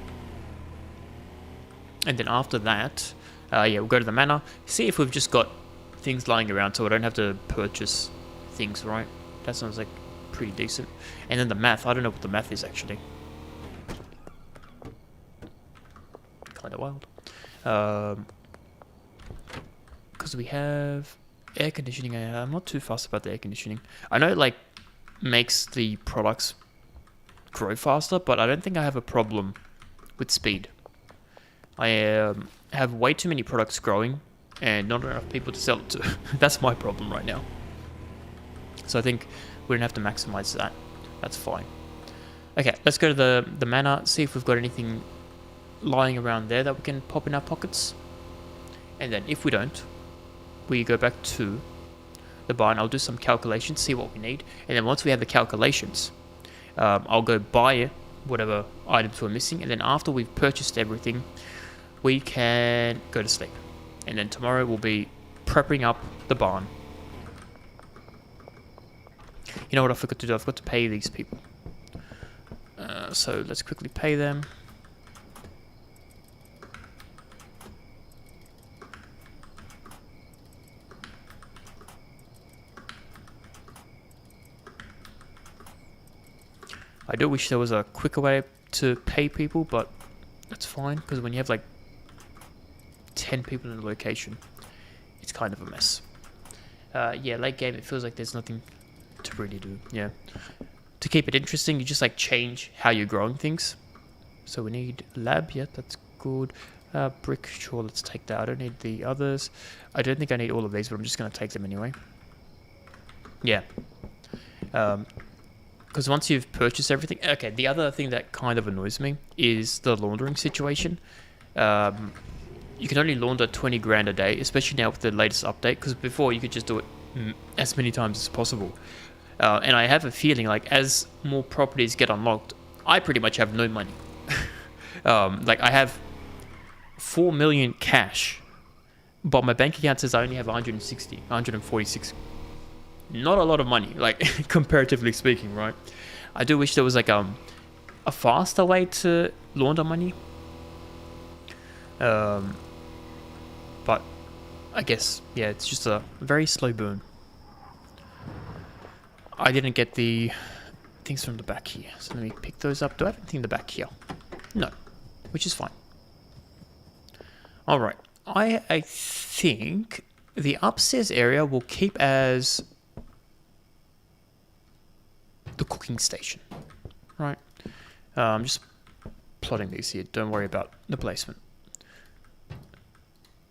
And then after that, yeah, we'll go to the manor, see if we've just got things lying around so I don't have to purchase things, right? That sounds like pretty decent. And then the math, I don't know what the math is actually. Kind of wild. Because we have air conditioning. I'm not too fussed about the air conditioning. I know it like makes the products grow faster, but I don't think I have a problem with speed. I have way too many products growing and not enough people to sell it to. That's my problem right now. So I think we're gonna have to maximize that. That's fine. Okay, let's go to the manor, see if we've got anything lying around there that we can pop in our pockets. And then if we don't, we go back to the barn. I'll do some calculations, see what we need. And then once we have the calculations, I'll go buy whatever items we're missing. And then after we've purchased everything, we can go to sleep. And then tomorrow we'll be prepping up the barn. You know what I forgot to do? I forgot to pay these people. So let's quickly pay them. I do wish there was a quicker way to pay people, but that's fine, because when you have like 10 people in a location, it's kind of a mess. Yeah, late game, it feels like there's nothing to really do. Yeah. To keep it interesting, you just like change how you're growing things. So we need lab, yeah, that's good. Brick, sure, let's take that. I don't need the others. I don't think I need all of these, but I'm just going to take them anyway. Yeah. because once you've purchased everything, okay. The other thing that kind of annoys me is the laundering situation. You can only launder 20 grand a day, especially now with the latest update. Because before you could just do it as many times as possible. And I have a feeling like as more properties get unlocked, I pretty much have no money. Like I have 4 million cash, but my bank account says I only have 146. Not a lot of money, like comparatively speaking, right? I do wish there was like a faster way to launder money. But I guess, yeah, it's just a very slow burn. I didn't get the things from the back here, so let me pick those up. Do I have anything in the back here? No, which is fine. All right, I think the upstairs area will keep as the cooking station, right? I'm just plotting these here. Don't worry about the placement.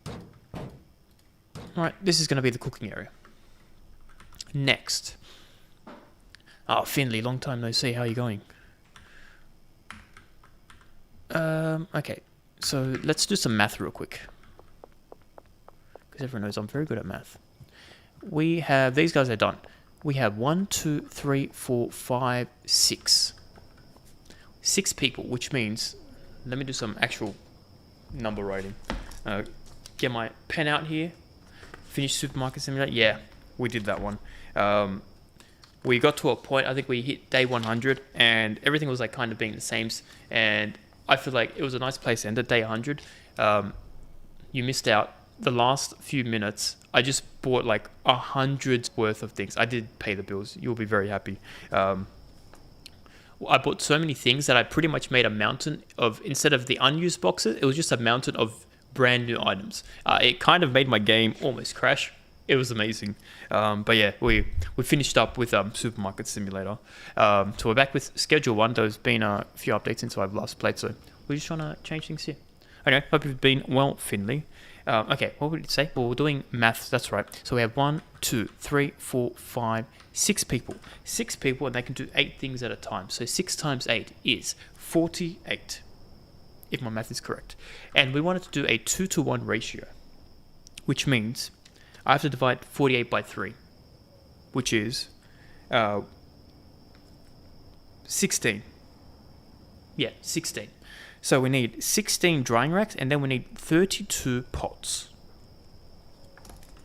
All right, this is going to be the cooking area. Next. Oh, Finley, long time no see. How are you going? Okay, so let's do some math real quick. Because everyone knows I'm very good at math. We have, these guys are done. We have 1, 2, 3, 4, 5, 6. 6 people, which means, let me do some actual number writing. Get my pen out here. Finish Supermarket Simulator. Yeah, we did that one. We got to a point, I think we hit day 100, and everything was like kind of being the same. And I feel like it was a nice place to end at day 100. You missed out the last few minutes. I just bought like 100 worth of things. I did pay the bills. You'll be very happy. I bought so many things that I pretty much made a mountain of, instead of the unused boxes, it was just a mountain of brand new items. It kind of made my game almost crash. It was amazing. But yeah, we finished up with Supermarket Simulator. So we're back with Schedule 1. There's been a few updates since I've last played, so we're just trying to change things here. Okay, hope you've been well, Finley. Okay, what would it say? Well, we're doing maths, that's right. So we have 1, 2, 3, 4, 5, 6 people. 6 people, and they can do 8 things at a time. So 6 times 8 is 48, if my math is correct. And we wanted to do a 2-to-1 ratio, which means I have to divide 48 by 3, which is 16. Yeah, 16. So we need 16 drying racks, and then we need 32 pots.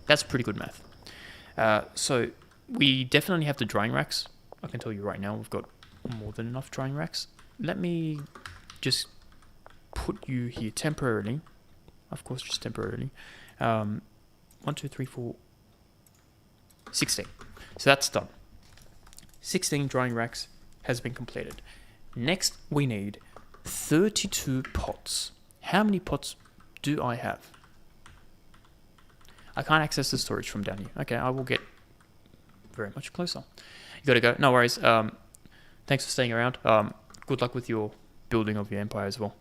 That's pretty good math. So we definitely have the drying racks. I can tell you right now, we've got more than enough drying racks. Let me just put you here temporarily. Of course, just temporarily. 1, 2, 3, 4, 16. So that's done. 16 drying racks has been completed. Next, we need 32 pots. How many pots do I have? I can't access the storage from down here. Okay, I will get very much closer. You gotta go. No worries. Thanks for staying around. Good luck with your building of your empire as well.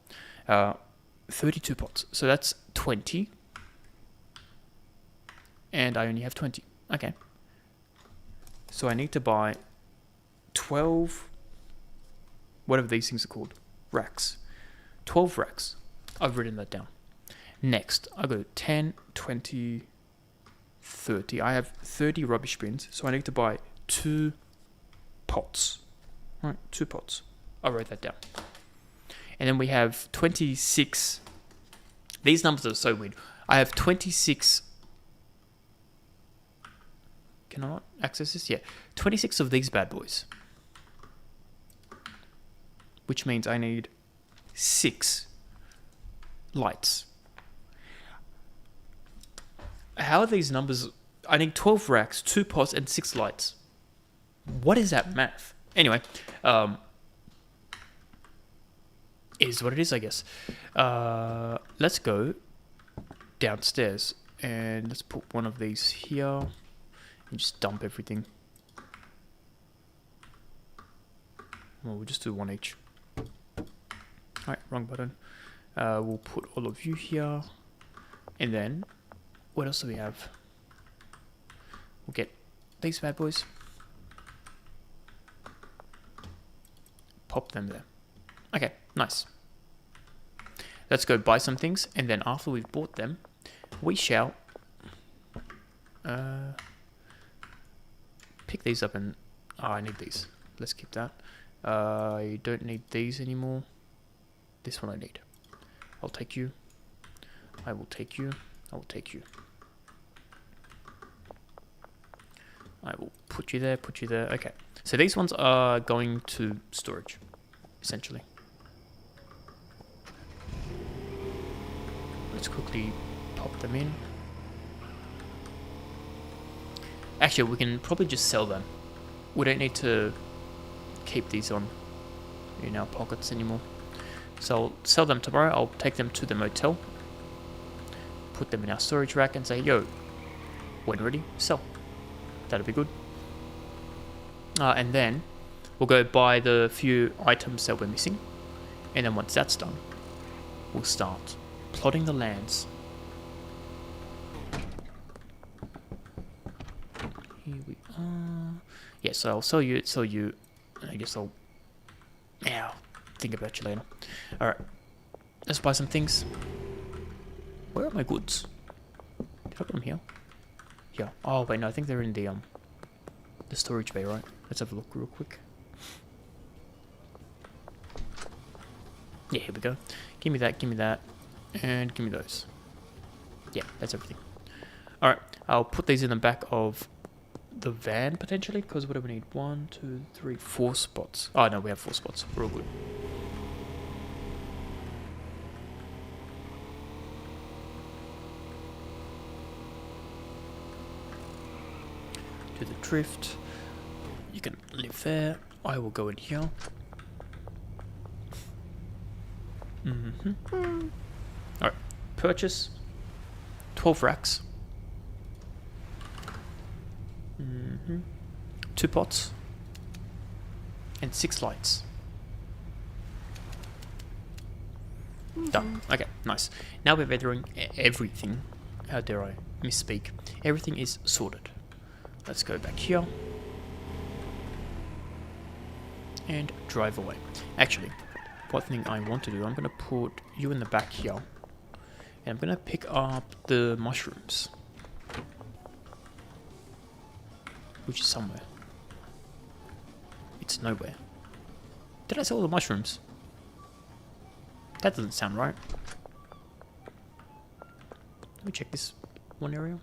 32 pots. So that's 20. And I only have 20. Okay. So I need to buy 12, whatever these things are called, racks. 12 racks. I've written that down. Next, I go 10, 20, 30. I have 30 rubbish bins, so I need to buy 2 pots. Right, 2 pots. I wrote that down. And then we have 26. These numbers are so weird. I have 26. Can I not access this? Yeah. 26 of these bad boys. Which means I need 6 lights. How are these numbers? I need 12 racks, 2 pots, and 6 lights. What is that math? Anyway, it is what it is, I guess. Let's go downstairs and let's put one of these here and just dump everything. Well, we'll just do 1 each. Alright, wrong button. We'll put all of you here. And then, what else do we have? We'll get these bad boys. pop them there. Okay, nice. Let's go buy some things, and then after we've bought them, we shall pick these up and... Oh, I need these. Let's keep that. I don't need these anymore. This one I need. I'll take you. I will take you. I will take you. I will put you there, put you there. Okay. So these ones are going to storage, essentially. Let's quickly pop them in. Actually, we can probably just sell them. We don't need to keep these on in our pockets anymore. So I'll sell them tomorrow. I'll take them to the motel, put them in our storage rack and say, yo, when ready, sell. That'll be good. And then we'll go buy the few items that we're missing. And then once that's done, we'll start plotting the lands. Here we are. Yeah, so I'll sell you, I guess I'll think about you later. Alright, let's buy some things. Where are my goods? Did I put them here? Yeah. Oh wait, no, I think they're in the storage bay, right? Let's have a look real quick. Yeah, here we go. Give me that, and give me those. Yeah, that's everything. Alright, I'll put these in the back of the van, potentially, because what do we need? 1, 2, 3, 4 spots. Oh, no, we have 4 spots. We're all good. Do the drift. You can live there. I will go in here. Alright, purchase 12 racks. 2 pots and 6 lights. Done. Okay, nice. Now we're weathering everything. How dare I misspeak? Everything is sorted. Let's go back here and drive away. Actually, one thing I want to do, I'm going to put you in the back here, and I'm going to pick up the mushrooms, which is somewhere. It's nowhere. Did I sell all the mushrooms? That doesn't sound right. Let me check this one area.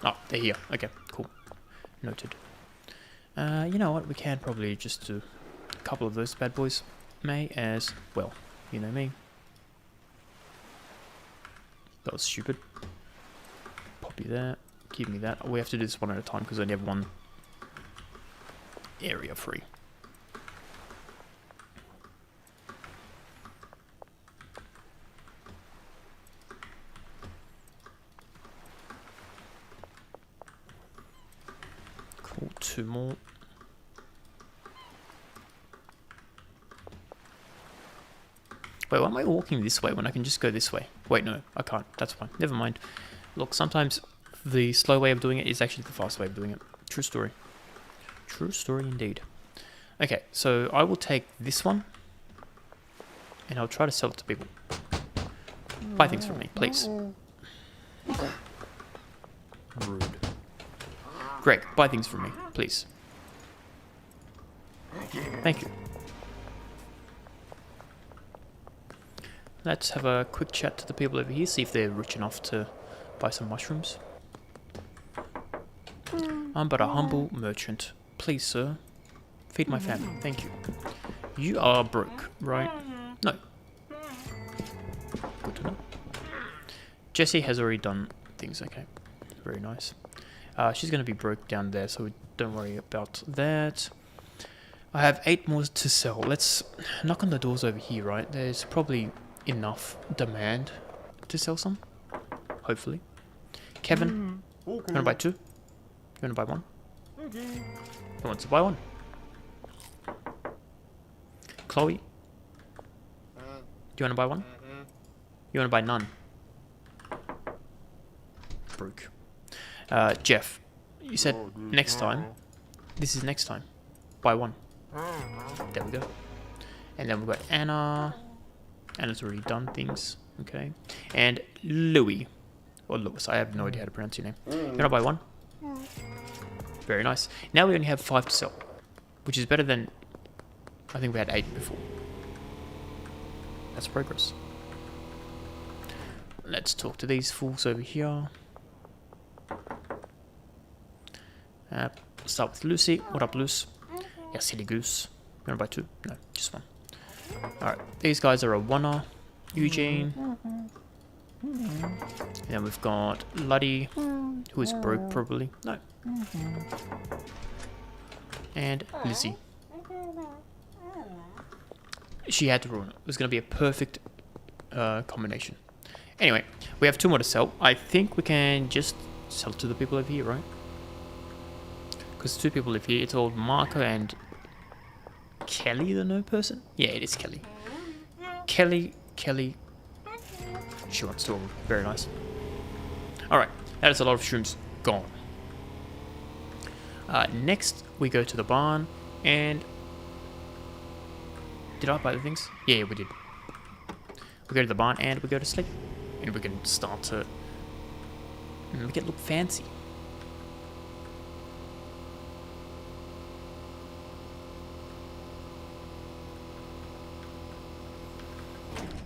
Oh, they're here. Okay, cool. Noted. You know what? We can probably just do a couple of those bad boys. May as well. You know me. That was stupid. Pop you there. Give me that. We have to do this one at a time because I only have one area free. Cool. 2 more. Wait, why am I walking this way when I can just go this way? Wait, no, I can't. That's fine. Never mind. Look, sometimes the slow way of doing it is actually the fast way of doing it. True story. True story indeed. Okay, so I will take this one and I'll try to sell it to people. Buy things from me, please. Rude. Greg, buy things from me, please. Thank you. Let's have a quick chat to the people over here, see if they're rich enough to buy some mushrooms. I'm but a humble merchant. Please, sir, feed my family. Thank you. You are broke, right? No. Good to know. Jessie has already done things. Okay. Very nice. She's going to be broke down there, so don't worry about that. I have 8 more to sell. Let's knock on the doors over here, right? There's probably enough demand to sell some. Hopefully. Kevin, you want to buy 2? You want to buy 1? Who wants to buy 1? Chloe, do you want to buy 1? You want to buy none? Broke. Jeff, you said next time This is next time. Buy one. There we go. And then we've got Anna. Anna's already done things. Okay. And Louis. Or Lewis. I have no idea how to pronounce your name. Can I buy one? Very nice. Now we only have 5 to sell. Which is better than... I think we had 8 before. That's progress. Let's talk to these fools over here. Start with Lucy. What up, Luce? Yeah, silly goose. You want to buy 2? No, just 1. Alright, these guys are a 1er. Eugene. And then we've got Luddy, who is broke probably. No. And Lizzie. She had to ruin it. It was going to be a perfect combination. Anyway, we have 2 more to sell. I think we can just sell to the people over here, right? Because 2 people live here. It's old Marco and Kelly, the no person? Yeah, it is Kelly. Kelly. She wants to. Very nice. Alright, that is a lot of shrooms gone. Next, we go to the barn and... Did I buy the things? Yeah, we did. We go to the barn and we go to sleep. And we can start to make it look fancy.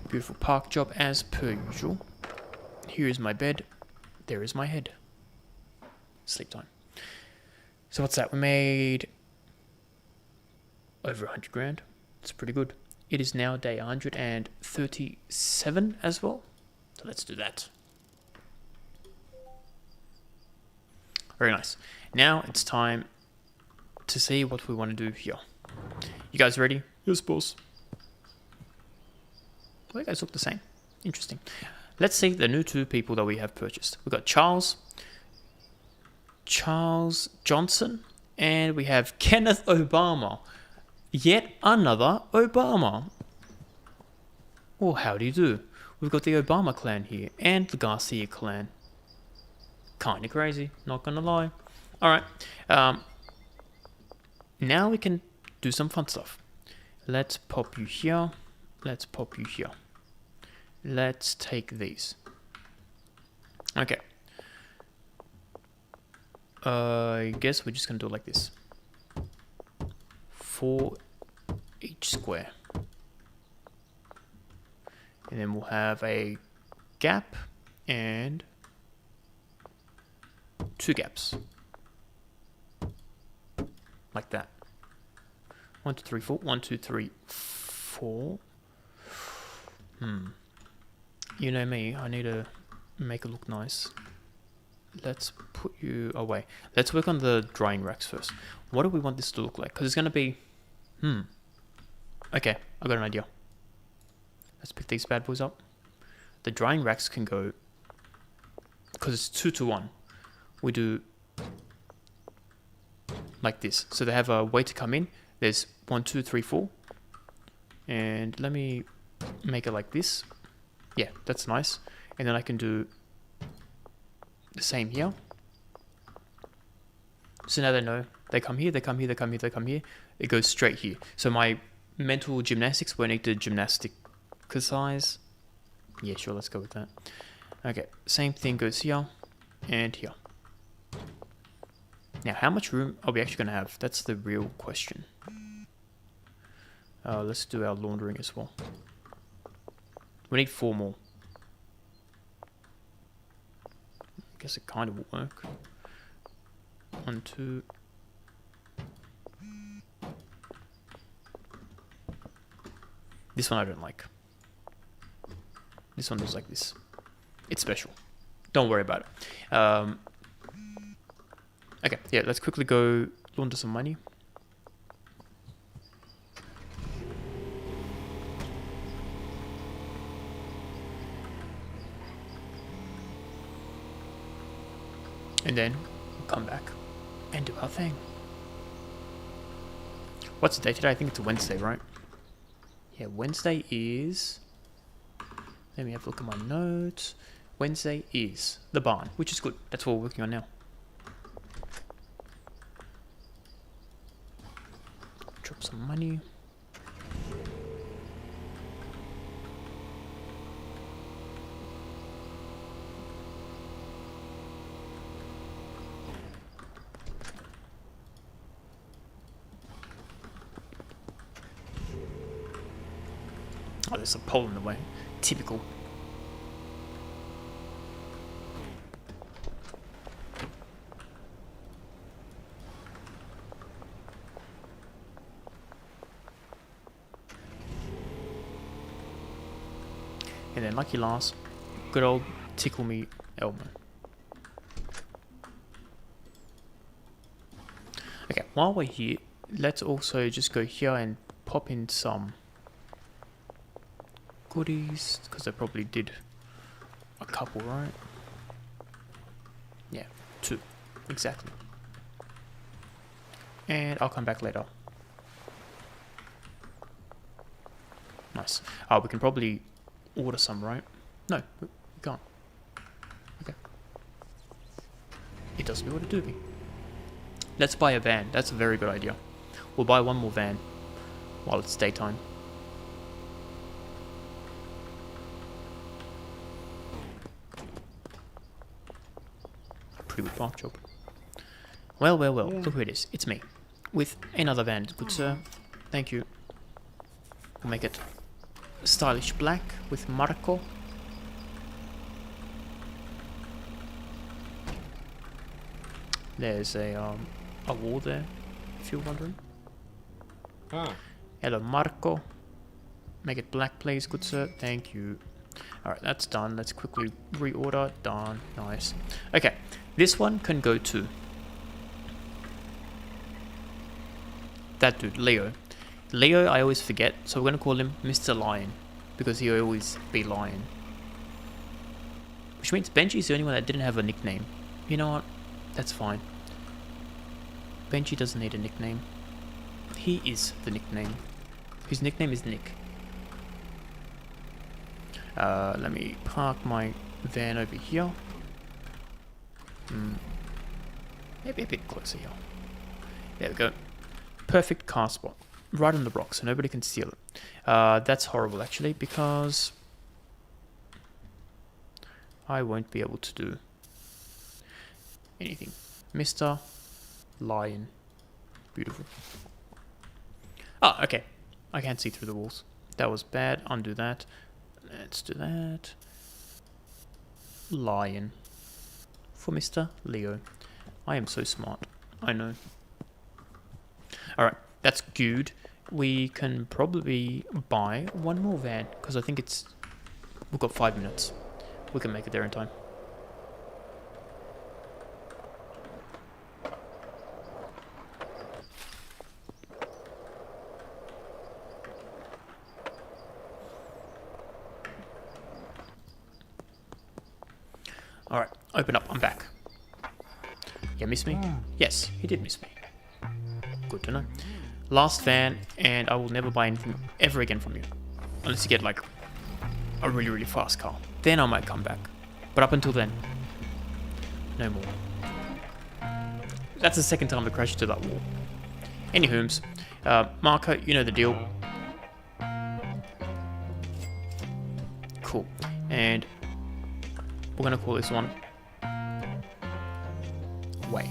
Beautiful park job as per usual. Here is my bed. There is my head. Sleep time. So what's that? We made over 100 grand. It's pretty good. It is now day 137 as well. So let's do that. Very nice. Now it's time to see what we want to do here. You guys ready? Yes, boss. Well, you guys look the same. Interesting. Let's see the new 2 people that we have purchased. We've got Charles Johnson, and we have Kenneth Obama. Yet another Obama. Well, how do you do? We've got the Obama clan here, and the Garcia clan. Kinda crazy, not gonna lie. Alright, now we can do some fun stuff. Let's pop you here. Let's pop you here. Let's take these. Okay. I guess we're just gonna do it like this. 4 each square. And then we'll have a gap and 2 gaps. Like that. 1, 2, 3, 4. 1, 2, 3, 4. You know me, I need to make it look nice. Let's put you away. Let's work on the drying racks first. What do we want this to look like? Because it's going to be... Okay, I got an idea. Let's pick these bad boys up. The drying racks can go... Because it's 2 to 1. We do... like this. So they have a way to come in. There's 1, 2, 3, 4. And let me make it like this. Yeah, that's nice. And then I can do the same here. So now they know. They come here, they come here, they come here, they come here. It goes straight here. So my mental gymnastics won't need to gymnasticize. Yeah, sure, let's go with that. Okay, same thing goes here and here. Now, how much room are we actually going to have? That's the real question. Let's do our laundering as well. We need 4 more. I guess it kind of will work. 1, 2. This one I don't like. This one looks like this. It's special. Don't worry about it. Okay, yeah, let's quickly go launder some money. And then we'll come back and do our thing. What's the day today? I think it's Wednesday, right? Yeah, Wednesday is... Let me have a look at my notes. Wednesday is the barn, which is good. That's what we're working on now. drop some money. Oh, there's a pole in the way. Typical. And then lucky last, good old Tickle Me Elmo. Okay, while we're here, let's also just go here and pop in some goodies, because I probably did a couple, right? Yeah, 2, exactly. And I'll come back later. Nice. We can probably order some, right? No, we can't. Okay. It doesn't order, do we? Let's buy a van. That's a very good idea. We'll buy one more van while it's daytime. Pretty good park job. Well, well, well. Yeah. Look who it is. It's me. With another van. Good sir. Thank you. We'll make it stylish black with Marco. There's a wall there, if you're wondering. Ah. Hello, Marco. Make it black, please, good sir. Thank you. Alright, that's done. Let's quickly reorder. Done. Nice. Okay, this one can go to that dude, Leo. Leo, I always forget, so we're going to call him Mr. Lion, because he'll always be Lion. Which means Benji's the only one that didn't have a nickname. You know what? That's fine. Benji doesn't need a nickname. He is the nickname. His nickname is Nick. Let me park my van over here. Maybe a bit closer here. There we go. Perfect car spot. Right on the rock, so nobody can steal it. That's horrible, actually, because I won't be able to do anything. Mr. Lion. Beautiful. Oh, okay. I can't see through the walls. That was bad. Undo that. Let's do that. Lion. For Mr. Leo. I am so smart. I know. Alright, that's good. We can probably buy one more van, because I think it's... We've got 5 minutes. We can make it there in time. Alright, open up. I'm back. You miss me? Yes, he did miss me. Good to know. Last van, and I will never buy anything ever again from you. Unless you get, like, a really, really fast car. Then I might come back. But up until then, no more. That's the second time I crashed into that wall. Anywhooms, Marco, you know the deal. Cool. And we're going to call this one Way.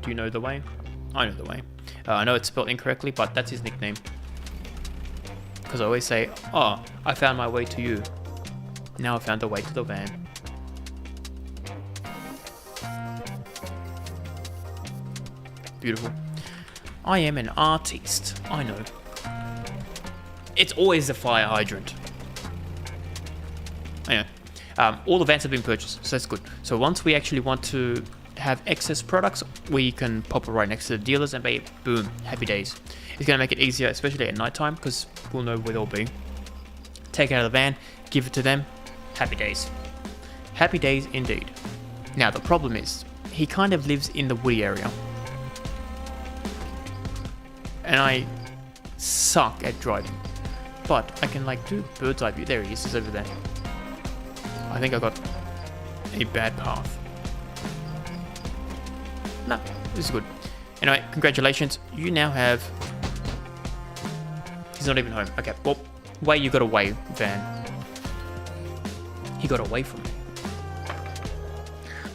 Do you know the way? I know the way. I know it's spelled incorrectly, but that's his nickname. Because I always say, oh, I found my way to you. Now I found the way to the van. Beautiful. I am an artist. I know. It's always the fire hydrant. Anyway, all the vans have been purchased, so that's good. So once we actually want to have excess products, we can pop it right next to the dealers and boom, happy days. It's going to make it easier, especially at night time, because we'll know where they'll be. Take it out of the van, give it to them, happy days. Happy days indeed. Now the problem is, he kind of lives in the woody area. And I suck at driving. But I can like do bird's eye view. There he is, he's over there. I think I got a bad path. No, this is good. Anyway, congratulations. You now have... He's not even home. Okay, well, way you got away, Van. He got away from me.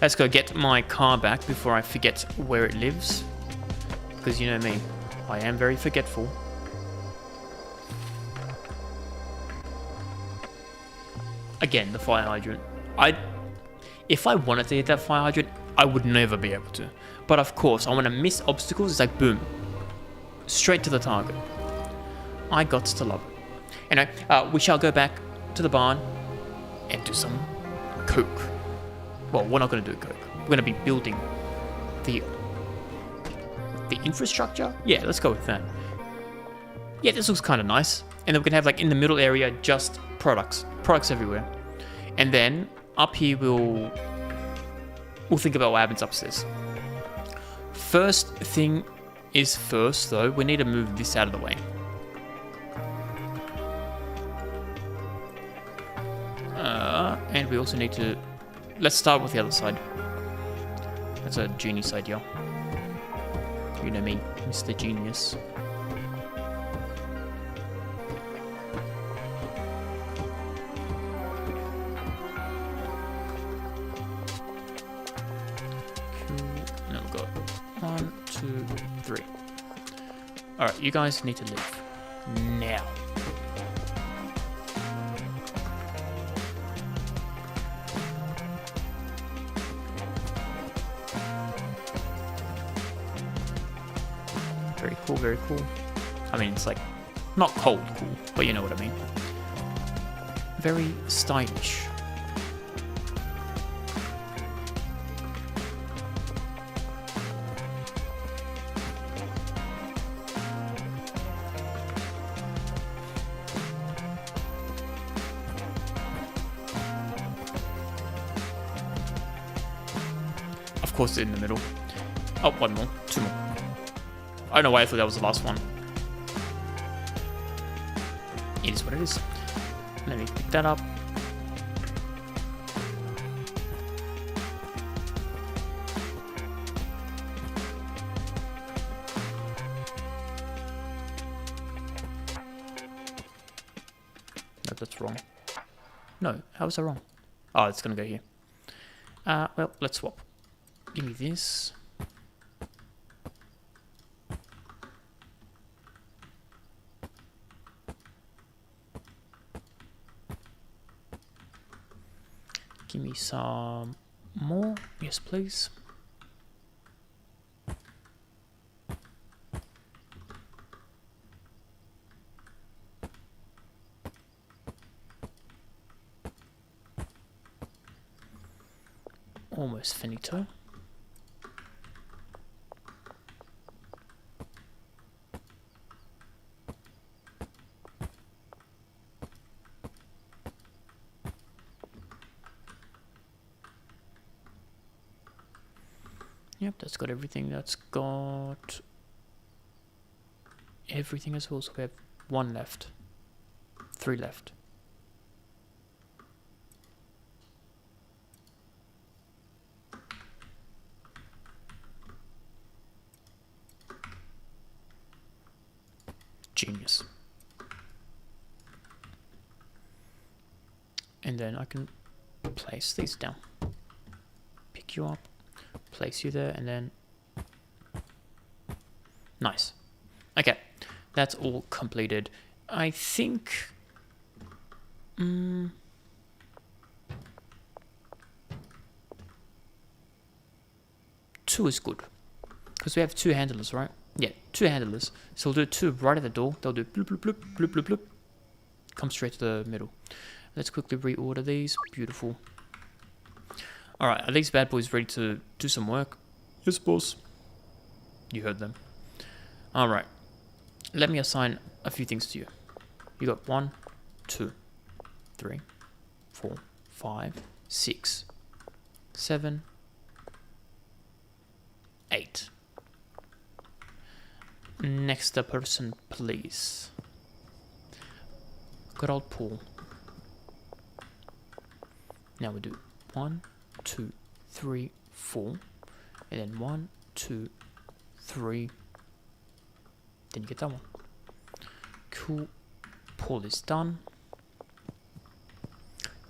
Let's go get my car back before I forget where it lives. Because you know me, I am very forgetful. Again, the fire hydrant. If I wanted to hit that fire hydrant, I would never be able to. But of course, I want to miss obstacles. It's like boom, straight to the target. I got to love it. Anyway, we shall go back to the barn and do some coke. Well, we're not going to do coke. We're going to be building the infrastructure. Yeah, let's go with that. Yeah, this looks kind of nice. And then we can have like in the middle area just products everywhere. And then up here we'll think about what happens upstairs. First thing is first though, we need to move this out of the way. And we also need to... Let's start with the other side. That's a genie side, yeah. You know me, Mr. Genius. Cool. Now we've got 1, 2, 3. Alright, you guys need to leave. Now. Very cool, very cool. I mean, it's like, not cold cool, but you know what I mean. Very stylish. Of course, in the middle. Oh, one more, 2 more. I don't know why I thought that was the last one. It is what it is. Let me pick that up. No, that's wrong. No, how is that wrong? Oh, it's gonna go here. Well, let's swap. Give me this. Give me some more. Yes, please. Almost finito. Yep, that's got everything. That's got everything as well. So we have 1 left. 3 left. Genius. And then I can place these down. Pick you up. Place you there, and then nice. Okay, that's all completed. I think 2 is good because we have 2 handlers, right? Yeah, 2 handlers. So we'll do 2 right at the door. They'll do bloop bloop bloop bloop bloop bloop. Come straight to the middle. Let's quickly reorder these. Beautiful. Alright, are these bad boys ready to do some work? Yes, boss. You heard them. Alright. Let me assign a few things to you. You got 1, 2, 3, 4, 5, 6, 7, 8. Next person, please. Good old Paul. Now we do 1, 2, 3, 4, and then 1, 2, 3. Then you get that one. Cool. Paul is done.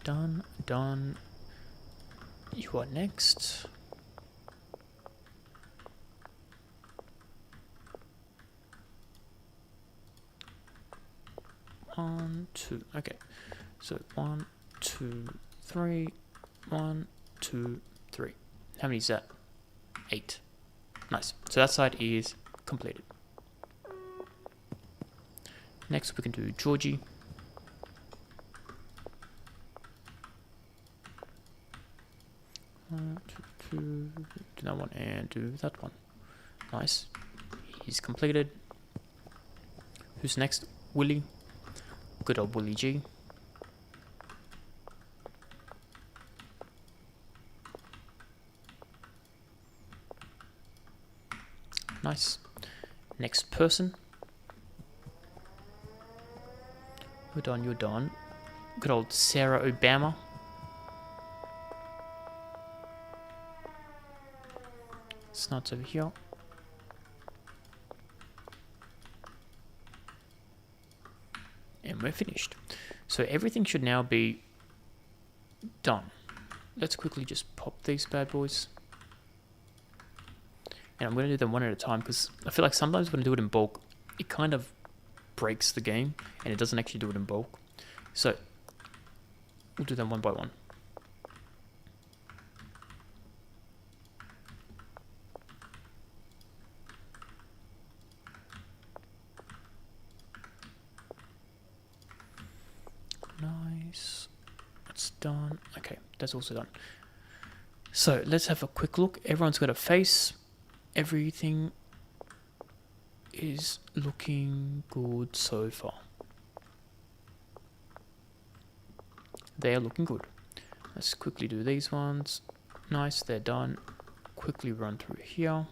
Done. You are next. One, two. Okay. So 1, 2, 3. 1, 2, 3. How many is that? 8. Nice. So that side is completed. Next we can do Georgie. Do that one and do that one. Nice. He's completed. Who's next? Willie. Good old Willie G. Nice. Next person. You're done. Good old Sarah Obama. Snot's over here. And we're finished. So everything should now be done. Let's quickly just pop these bad boys. And I'm going to do them one at a time because I feel like sometimes when I do it in bulk, it kind of breaks the game and it doesn't actually do it in bulk. So we'll do them one by one. Nice. That's done. Okay, that's also done. So let's have a quick look. Everyone's got a face. Everything is looking good so far. They are looking good. Let's quickly do these ones. Nice, they're done. Quickly run through here.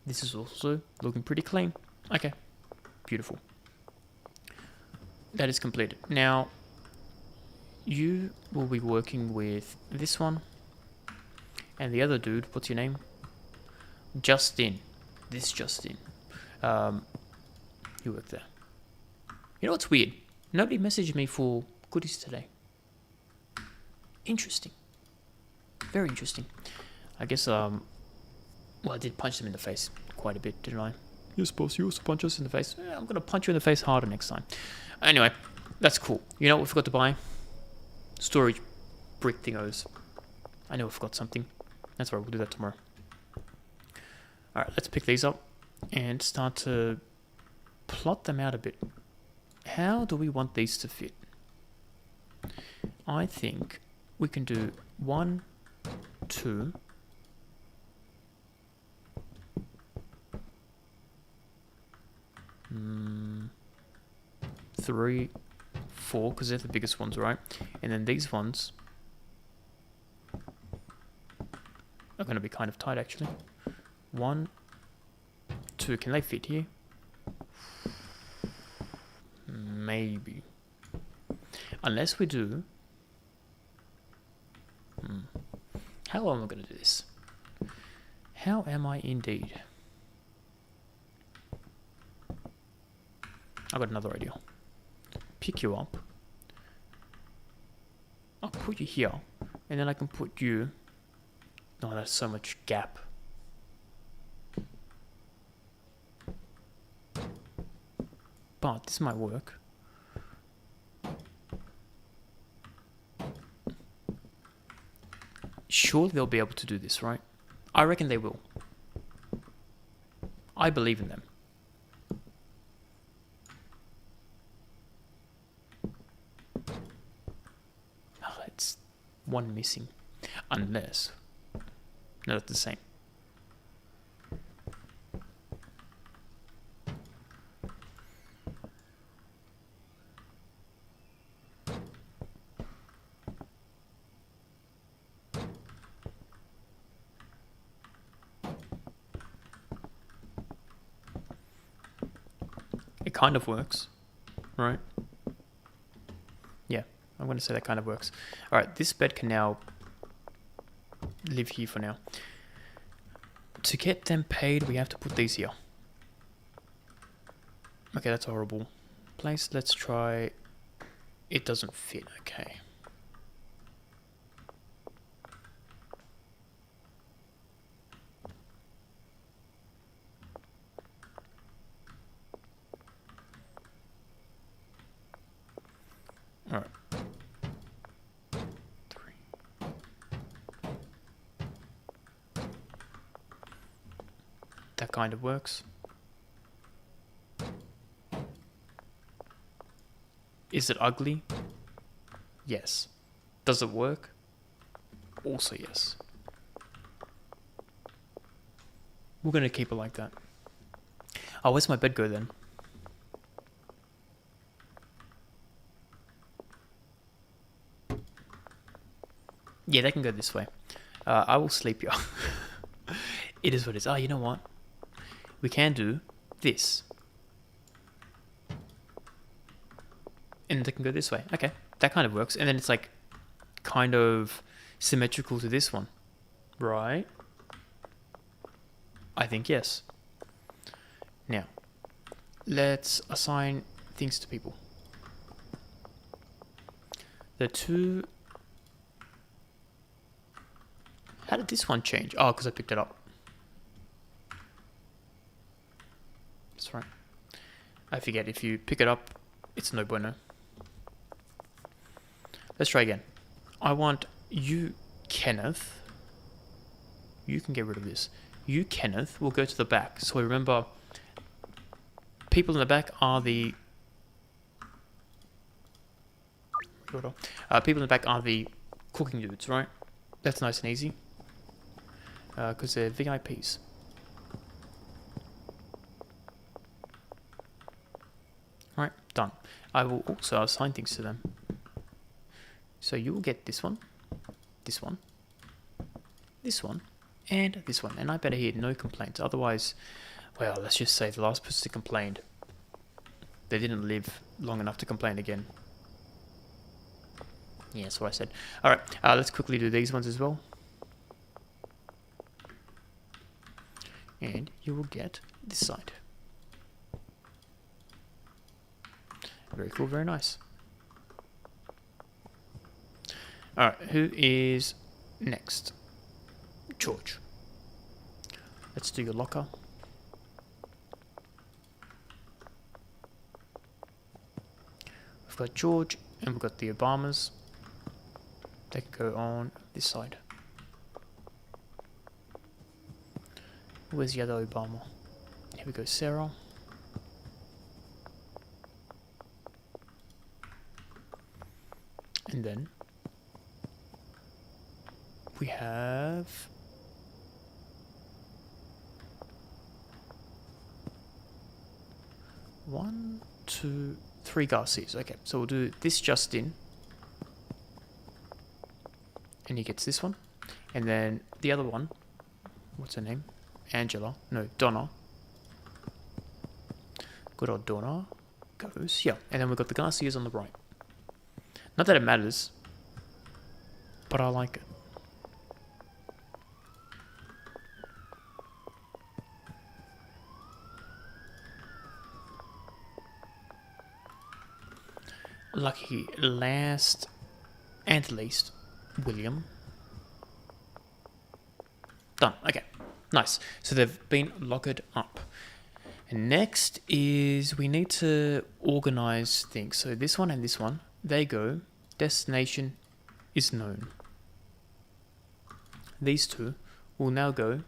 This is also looking pretty clean. Okay, beautiful. That is completed. Now, you will be working with this one. And the other dude, what's your name? Justin. This Justin. You work there. You know what's weird? Nobody messaged me for goodies today. Interesting. Very interesting. I guess, well, I did punch them in the face quite a bit, didn't I? You're supposed to punch us in the face. I'm going to punch you in the face harder next time. Anyway, that's cool. You know what we forgot to buy? Storage brick thingos. I know I forgot something. That's right, we'll do that tomorrow. Alright, let's pick these up and start to plot them out a bit. How do we want these to fit? I think we can do 1, 2, 3, 4, because they're the biggest ones, right? And then these ones are going to be kind of tight, actually. 1, 2. Can they fit here? Maybe. Unless we do... How am I going to do this? How am I indeed? I've got another idea. Pick you up. I'll put you here. And then I can put you... Oh, that's so much gap. But this might work. Surely they'll be able to do this, right? I reckon they will. I believe in them. Oh, it's one missing. Unless... No, that's the same. It kind of works, right? Yeah, I'm going to say that kind of works. All right, this bed can now live here for now. to get them paid, we have to put these here. Okay, that's a horrible place. Let's try... It doesn't fit, okay. Alright. 3. That kind of works. Is it ugly? Yes. Does it work? Also yes. We're gonna keep it like that. Oh, where's my bed go then? Yeah, they can go this way. I will sleep here. It is what it is. Oh, you know what? We can do this. And they can go this way. Okay, that kind of works. And then it's like kind of symmetrical to this one. Right? I think yes. Now, let's assign things to people. The two... How did this one change? Oh, because I picked it up. That's right. I forget, if you pick it up, it's no bueno. Let's try again. I want you, Kenneth. You can get rid of this. You, Kenneth, will go to the back. So remember, people in the back are the... people in the back are the cooking dudes, right? That's nice and easy. Because they're VIPs. Right, done. I will also assign things to them. So you will get this one, this one, this one, and this one. And I better hear no complaints. Otherwise, well, let's just say the last person complained. They didn't live long enough to complain again. Yeah, that's what I said. Alright, let's quickly do these ones as well. And you will get this side. Very cool, very nice. Alright, who is next? George. Let's do your locker. We've got George and we've got the Obamas. They can go on this side. Where's the other Obama? Here we go, Sarah. And then we have one, two, three Garcias. Okay, so we'll do this Justin. And he gets this one. And then the other one, what's her name? Angela. No, Donna. Good old Donna goes here. And then we've got the Garcias on the right. Not that it matters, but I like it. Lucky last and least, William. Done. Okay. Nice. So they've been locked up. And next is we need to organize things. So this one and this one, they go. Destination is known. These two will now go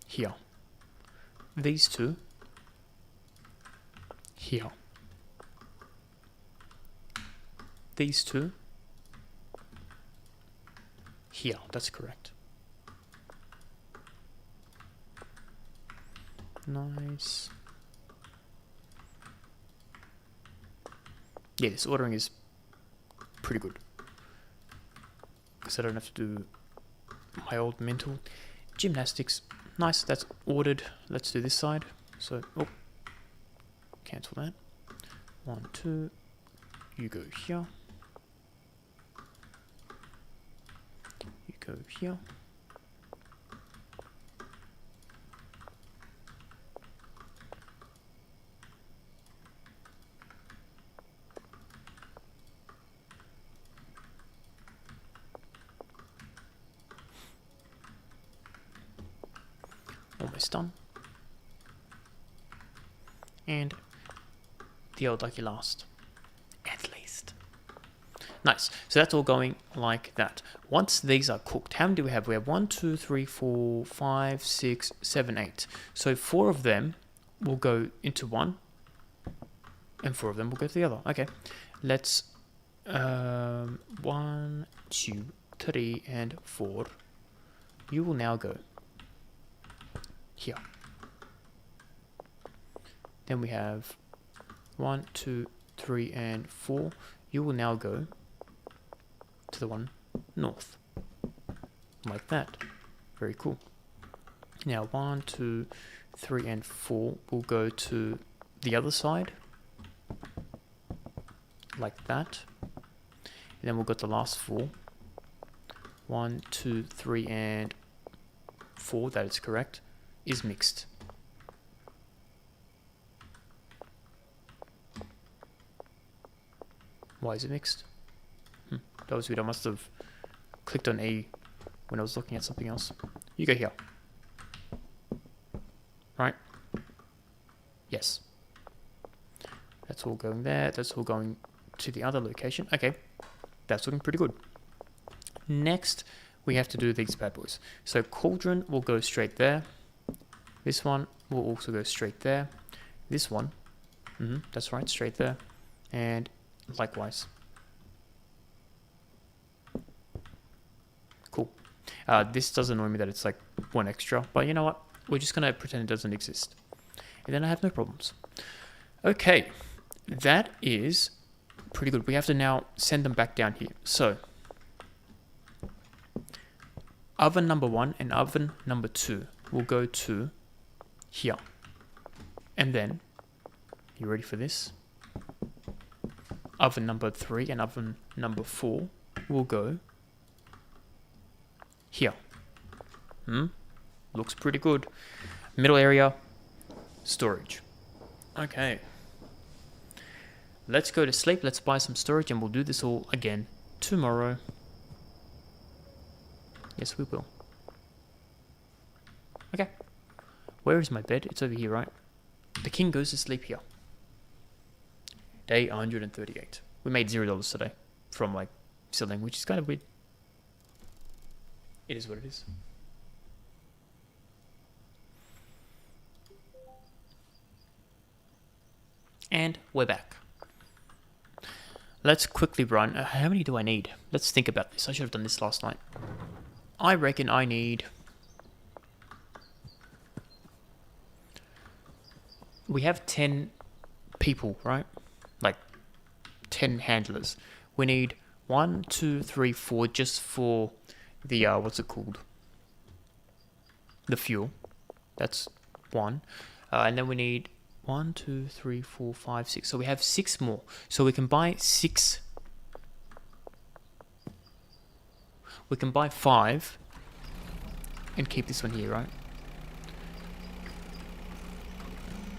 here. These two here. These two here. That's correct. Nice. Yeah, this ordering is pretty good. Because I don't have to do my old mental. Gymnastics. Nice, that's ordered. Let's do this side. So, oh. Cancel that. 1, 2. You go here. You go here. almost done. And the old lucky last. At least. Nice. So that's all going like that. Once these are cooked, how many do we have? We have 1, 2, 3, 4, 5, 6, 7, 8. So 4 of them will go into one, and 4 of them will go to the other. Okay. Let's 1, 2, 3, and 4. You will now go here. Then we have 1, 2, 3, and 4. You will now go to the one north. Like that. Very cool. Now 1, 2, 3, and 4 will go to the other side. Like that. And then we'll go to the last 4. 1, 2, 3, and 4, that is correct, is mixed. Why is it mixed? That was weird. I must have clicked on E when I was looking at something else. You go here. Right? Yes. That's all going there. That's all going to the other location. Okay. That's looking pretty good. Next, we have to do these bad boys. So cauldron will go straight there. This one will also go straight there. This one, that's right, straight there. And likewise. Cool. This does annoy me that it's like 1 extra, but you know what? We're just gonna pretend it doesn't exist. And then I have no problems. Okay, that is pretty good. We have to now send them back down here. So, oven number 1 and oven number 2 will go to here. And then, you ready for this? Oven number 3 and oven number 4 will go here. Looks pretty good. Middle area, storage. Okay. Let's go to sleep. Let's buy some storage and we'll do this all again tomorrow. Yes, we will. Okay. Where is my bed? It's over here, right? The king goes to sleep here. Day 138. We made $0 today from like selling, which is kind of weird. It is what it is. And we're back. Let's quickly run. How many do I need? Let's think about this. I should have done this last night. I reckon I need... We have 10 people, right? Like 10 handlers. We need 1, 2, 3, 4 just for the, what's it called? The fuel. That's 1. And then we need 1, 2, 3, 4, 5, 6. So we have 6 more. So we can buy 6. We can buy 5 and keep this one here, right?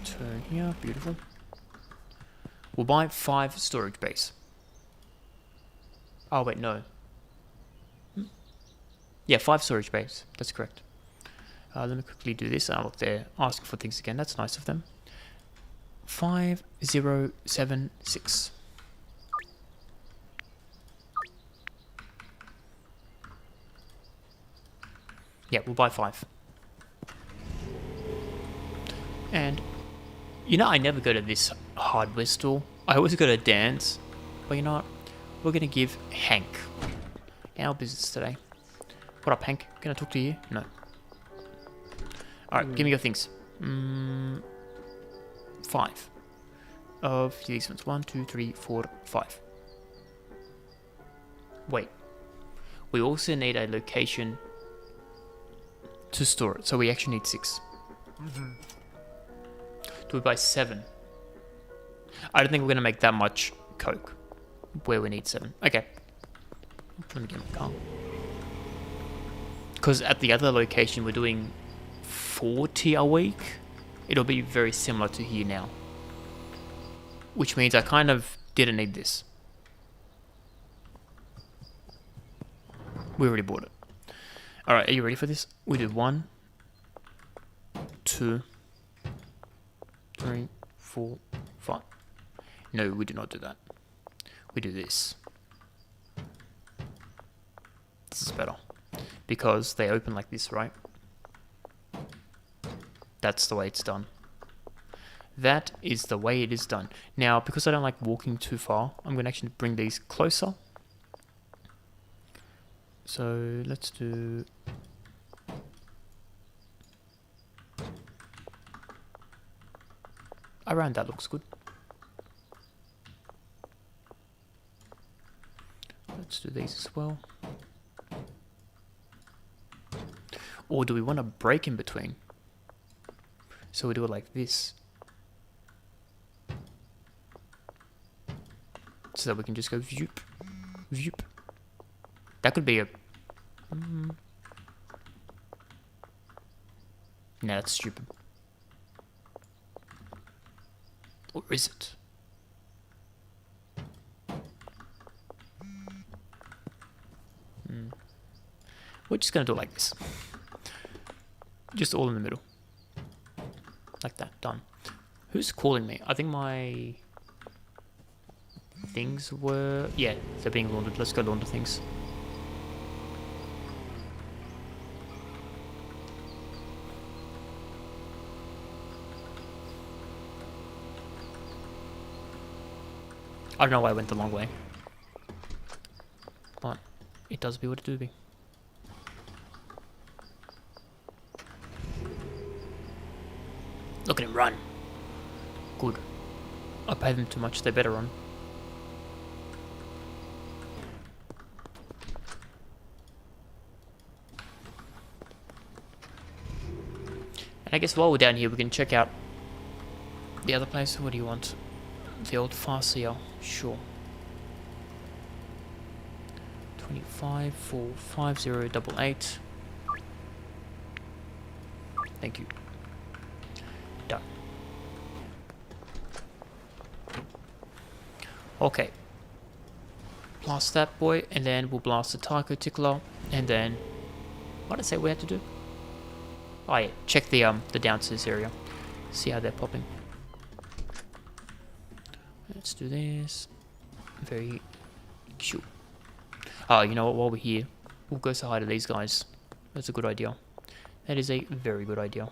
Turn here, beautiful. We'll buy 5 storage base. Oh wait, no. Yeah, 5 storage base. That's correct. Let me quickly do this. I'll look there, ask for things again. That's nice of them. 5076. Yeah, we'll buy 5. And you know, I never go to this hardware store. I always go to Dan's. But you know what? We're gonna give Hank our business today. What up, Hank? Can I talk to you? No. Alright, give me your things. 5 of these ones. 1, 2, 3, 4, 5. Wait. We also need a location to store it. So we actually need 6. Do we buy 7? I don't think we're going to make that much coke where we need 7. Okay. Let me get my car. Because at the other location we're doing 40 a week. It'll be very similar to here now. Which means I kind of didn't need this. We already bought it. Alright, are you ready for this? We do 1, 2, 3, 4, 5. No, we do not do that. We do this. This is better. Because they open like this, right? That's the way it's done. That is the way it is done. Now, because I don't like walking too far, I'm going to actually bring these closer. So, let's do... Around that looks good. Let's do these as well. Or do we want to break in between? So we do it like this. So that we can just go zoop, zoop. That could be a... No, that's stupid. Or is it? We're just gonna do it like this. Just all in the middle. Like that, done. Who's calling me? I think my things were... Yeah, they're being laundered. Let's go launder things. I don't know why I went the long way. But it does be what it do be. Look at him run. Good. I pay them too much, they better run. And I guess while we're down here, we can check out the other place. What do you want? The old Farseer. Sure. 25 for 5088. Thank you. Done. Okay. Blast that boy, and then we'll blast the Taco Tickler, and then... What did I say we had to do? Oh yeah, check the downstairs area. See how they're popping. Let's do this. Very cute. Oh, you know what, while we're here, we'll go say hi to these guys. That's a good idea. That is a very good idea.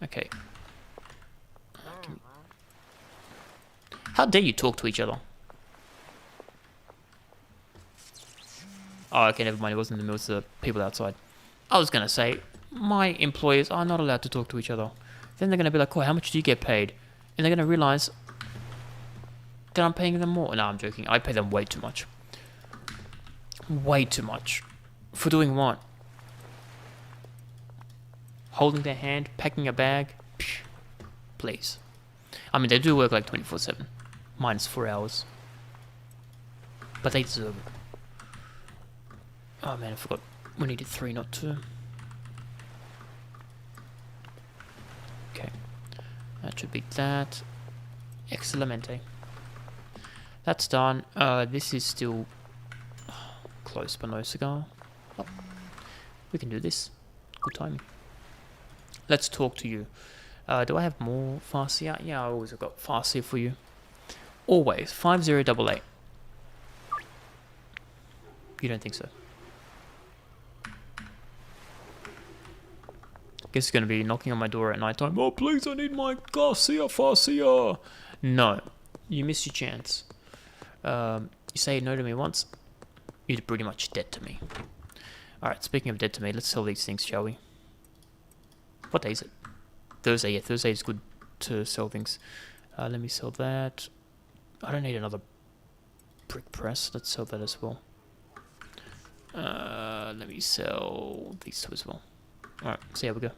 Okay. How dare you talk to each other? Oh, okay, never mind. It wasn't the mill, it's the people outside. I was going to say, my employers are not allowed to talk to each other. Then they're going to be like, oh, how much do you get paid? And they're going to realize that I'm paying them more. No, I'm joking. I pay them way too much. Way too much. For doing what? Holding their hand, packing a bag. Psh, please. I mean, they do work like 24/7. Minus 4 hours. But they deserve it. Oh man, I forgot. We needed 3, not 2. Okay. That should be that. Excellente. That's done. This is still close, but no cigar. Oh, we can do this. Good timing. Let's talk to you. Do I have more Farseer? Yeah, I always have got Farseer for you. Always. 5088. You don't think so? Guess it's going to be knocking on my door at night time. Oh, please, I need my Farseer. No. You missed your chance. You say no to me once, you're pretty much dead to me. Alright, speaking of dead to me, let's sell these things, shall we? What day is it? Thursday, yeah, Thursday is good to sell things. Let me sell that. I don't need another brick press, let's sell that as well. Let me sell these two as well. Alright, see how we go.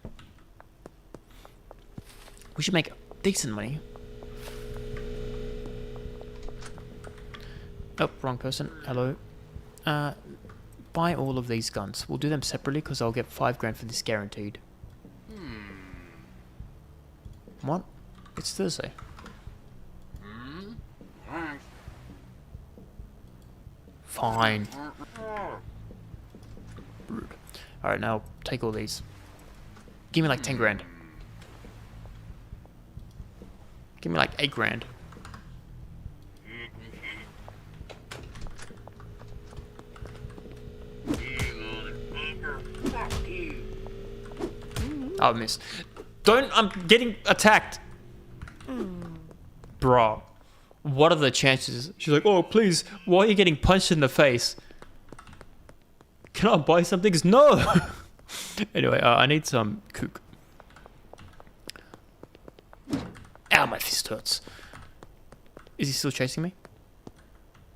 We should make decent money. Oh, wrong person. Hello. Buy all of these guns. We'll do them separately because I'll get 5 grand for this guaranteed. What? It's Thursday. Fine. Rude. Alright, now take all these. Give me like 10 grand. Give me like 8 grand. Oh, I missed. Don't, I'm getting attacked. Bro, what are the chances? She's like, oh, please, why are you getting punched in the face? Can I buy some things? No! Anyway, I need some cook. Ow, my fist hurts. Is he still chasing me?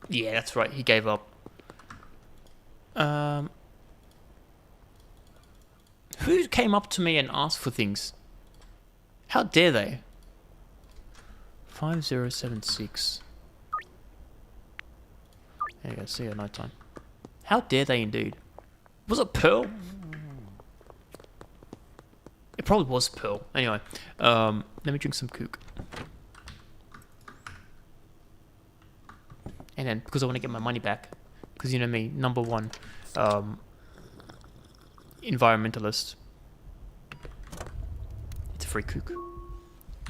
Yeah, that's right, he gave up. Who came up to me and asked for things? How dare they? 5076. There you go, see you at night time. How dare they indeed? Was it Pearl? It probably was Pearl. Anyway, let me drink some kook. And then, because I want to get my money back, because you know me, number one environmentalist. It's a free kook.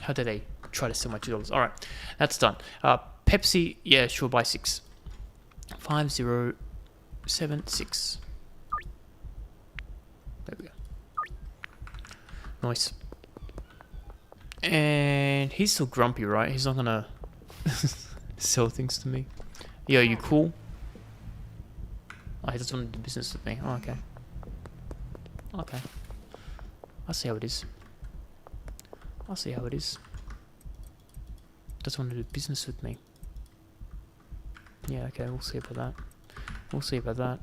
How dare they try to steal my $2? Alright, that's done. Pepsi, yeah, sure, buy 6. 5076. There we go. Nice. And he's still grumpy, right? He's not gonna sell things to me. Yo, you cool? Oh, he doesn't want to do business with me. Oh, okay. Okay. I'll see how it is. I'll see how it is. Doesn't want to do business with me. Yeah, okay, we'll see about that. We'll see about that.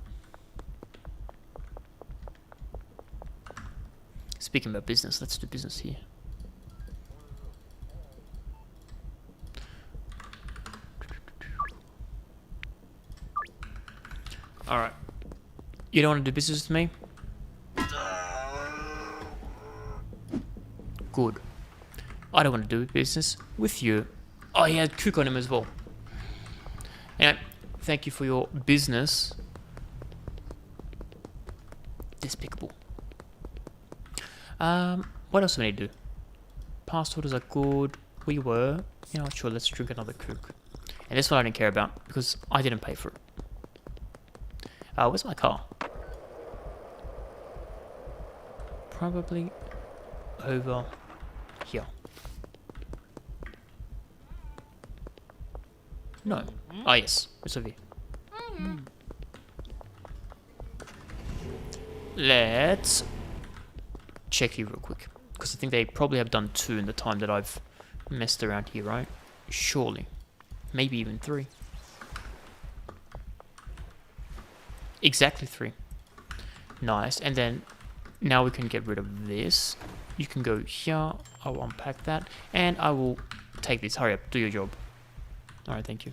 Speaking about business, let's do business here. Alright. You don't want to do business with me? Good. I don't want to do business with you. Oh, he had kook on him as well. Anyway, thank you for your business. Despicable. What else do we need to do? Past orders are good. We were. You know what, sure, let's drink another kook. And this one I didn't care about because I didn't pay for it. Where's my car? Probably over here. No. Ah, yes. It's over here. Let's check here real quick. Because I think they probably have done 2 in the time that I've messed around here, right? Surely. Maybe even 3. Exactly 3. Nice. And then now we can get rid of this. You can go here. I'll unpack that. And I will take this. Hurry up. Do your job. Alright, thank you.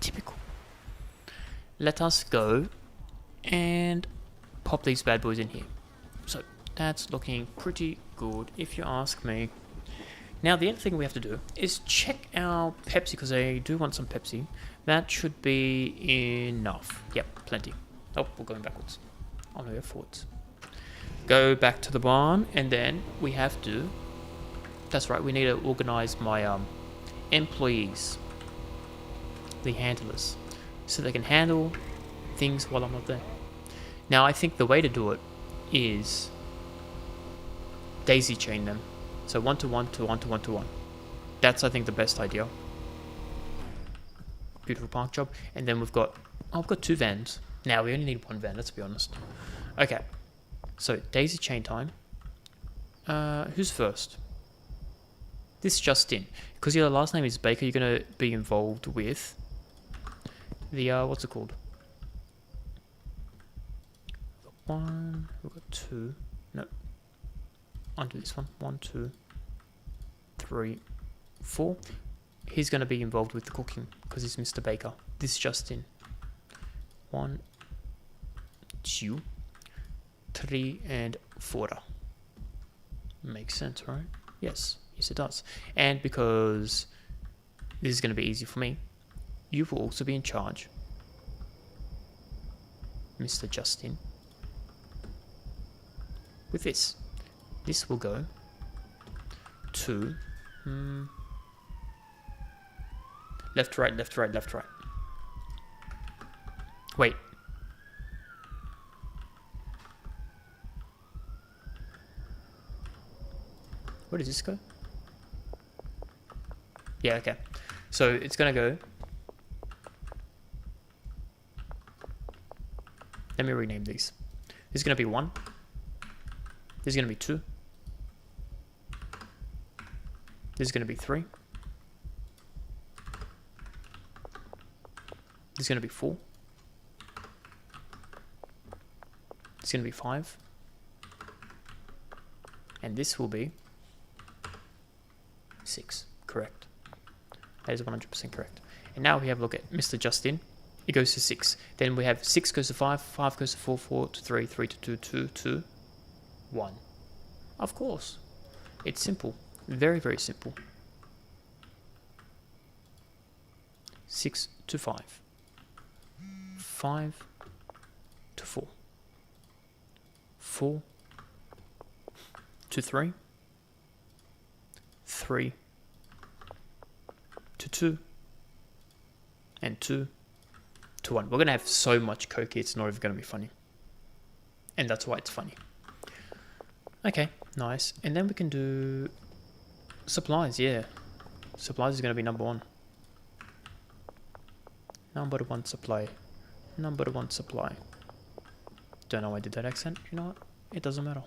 Typical. Let us go and pop these bad boys in here. So that's looking pretty good if you ask me. Now the other thing we have to do is check our Pepsi because I do want some Pepsi. That should be enough. Yep, plenty. Oh, we're going backwards. Oh no, go forwards. Go back to the barn and then we have to... That's right, we need to organize my employees. The handlers. So they can handle things while I'm not there. Now I think the way to do it is daisy chain them. So 1 to 1 to 1 to 1 to 1. That's I think the best idea. Beautiful park job. And then we've got 2 vans. Now we only need 1 van, let's be honest. Okay. So daisy chain time. Who's first? This just in. Because your last name is Baker, you're gonna be involved with the what's it called? 1, we've got 2. No. Undo this one. 1, 2, 3, 4. He's going to be involved with the cooking because he's Mr. Baker. This is Justin. 1, 2, 3, and 4. Makes sense, right? Yes. Yes, it does. And because this is going to be easy for me, you will also be in charge, Mr. Justin. with this. This will go to left, right, left, right, left, right. Wait. Where does this go? Yeah, okay. So it's gonna go. Let me rename these. This is gonna be 1. This is gonna be 2. This is gonna be 3. This is gonna be 4. This is gonna be 5. And this will be 6. Correct. That is 100% correct. And now we have a look at Mr. Justin. It goes to 6. Then we have 6 goes to 5, 5 goes to 4, 4 to 3, 3 to 2, 2 to 1. Of course. It's simple. Very, very simple. 6 to 5. 5 to 4. 4 to 3. 3 to 2. And 2 to 1. We're going to have so much Cokie, it's not even going to be funny. And that's why it's funny. Okay, nice. And then we can do supplies, yeah. Supplies is going to be number 1. Number 1 supply. Number 1 supply. Don't know why I did that accent. You know what? It doesn't matter.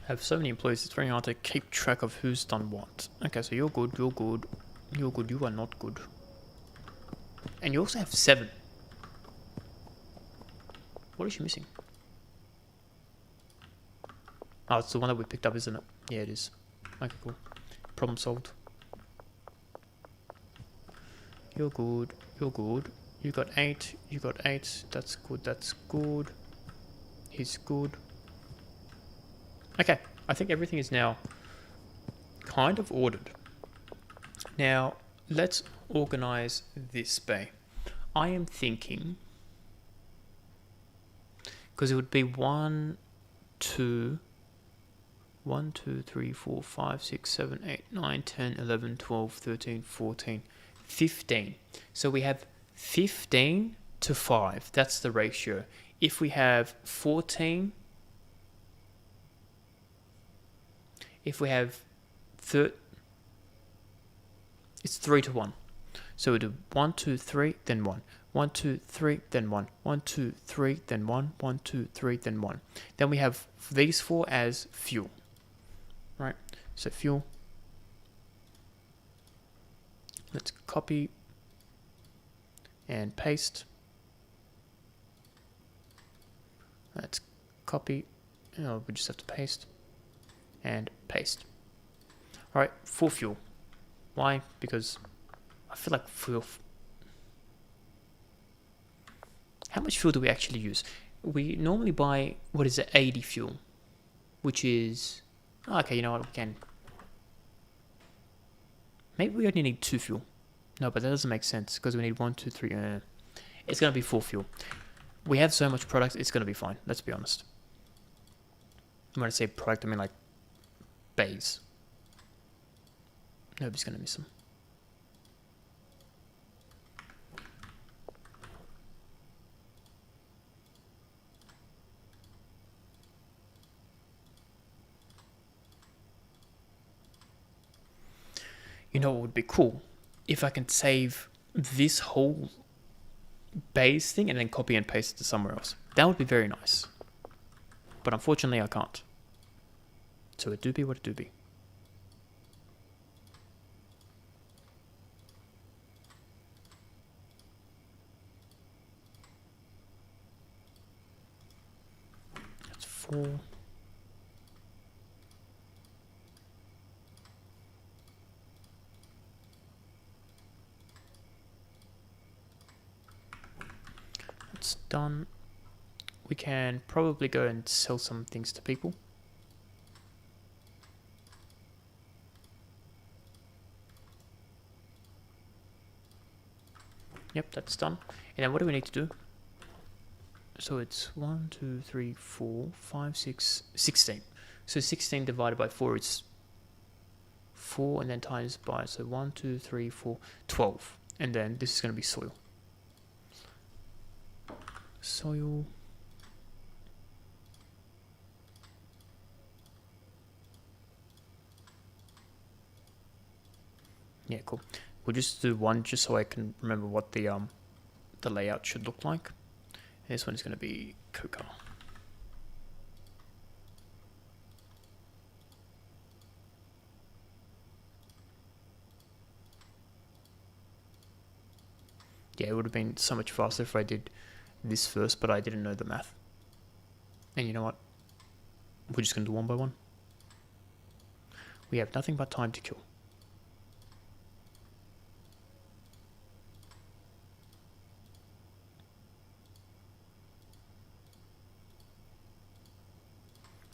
I have so many employees, it's very hard to keep track of who's done what. Okay, so you're good, you're good, you're good, you are not good. And you also have 7. What is she missing? Oh, it's the one that we picked up, isn't it? Yeah, it is. Okay, cool. Problem solved. You're good, you're good. You got 8, you got 8. That's good, that's good. He's good. Okay, I think everything is now kind of ordered. Now, let's organize this bay. I am thinking, because it would be 1, 2, 1, 2, 3, 4, 5, 6, 7, 8, 9, 10, 11, 12, 13, 14, 15. So we have 15 to 5. That's the ratio. If we have 14, if we have it's 3 to 1. So we do 1, 2, 3, then 1. 1, 2, 3, then 1. 1, 2, 3, then 1. 1, 2, 3, then 1. Then we have these 4 as fuel. Right? So fuel. Let's copy and paste. Let's copy. Oh, we just have to paste. And paste. Alright, for fuel. Why? Because I feel like fuel. How much fuel do we actually use? We normally buy, what is it, 80 fuel. Which is, okay, you know what, we can. Maybe we only need 2 fuel. No, but that doesn't make sense because we need 1, 2, 3. It's going to be 4 fuel. We have so much product, it's going to be fine. Let's be honest. When I say product, I mean like bays. Nobody's going to miss them. You know what would be cool? If I can save this whole base thing and then copy and paste it to somewhere else. That would be very nice. But unfortunately I can't. So it do be what it do be. That's 4. that's done. We can probably go and sell some things to people. Yep, that's done. And then what do we need to do? So it's 1, 2, 3, 4, 5, 6, 16. So 16 divided by 4 is 4, and then times by, so 1, 2, 3, 4, 12. And then this is going to be soil. Soil. Yeah, cool. We'll just do one just so I can remember what the layout should look like. And this one is going to be coca. Yeah, it would have been so much faster if I did this first, but I didn't know the math. And you know what? We're just going to do one by one. We have nothing but time to kill.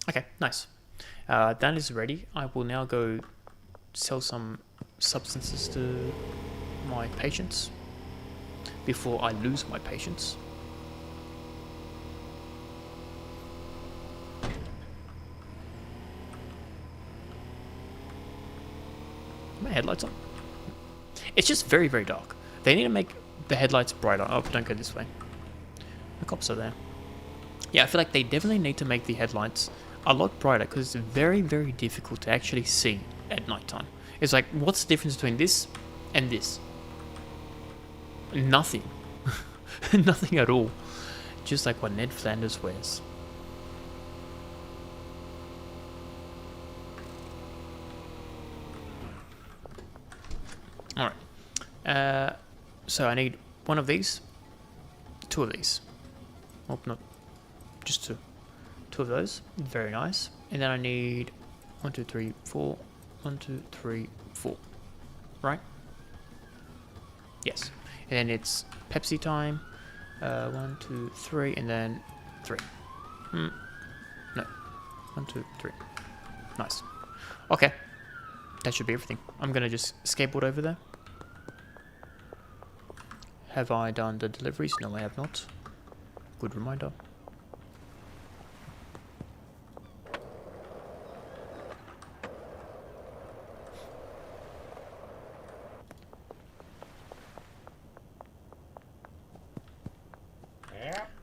Okay, nice. That is ready. I will now go sell some substances to my patients before I lose my patients. My headlights on. It's just very, very dark. They need to make the headlights brighter. Oh, don't go this way. The cops are there. Yeah, I feel like they definitely need to make the headlights a lot brighter because it's very, very difficult to actually see at nighttime. It's like, what's the difference between this and this? Nothing. Nothing at all. Just like what Ned Flanders wears. Alright. So I need one of these. 2 of these. Oh, not just 2. 2 of those. Very nice. And then I need 1, 2, 3, 4. 1, 2, 3, 4. Right? Yes. And then it's Pepsi time. 1, 2, 3, and then 3. No. 1, 2, 3. Nice. Okay. That should be everything. I'm gonna just skateboard over there. Have I done the deliveries? No, I have not. Good reminder.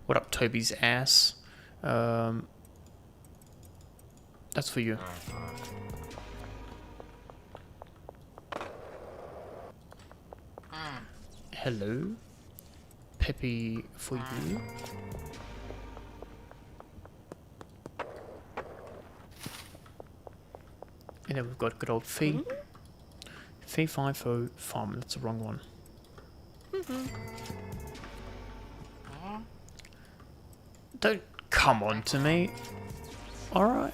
What up, Toby's ass? That's for you. Hello. Peppy for you. And then we've got good old Fee. Fee FIFO Farm. That's the wrong one. Don't come on to me. Alright.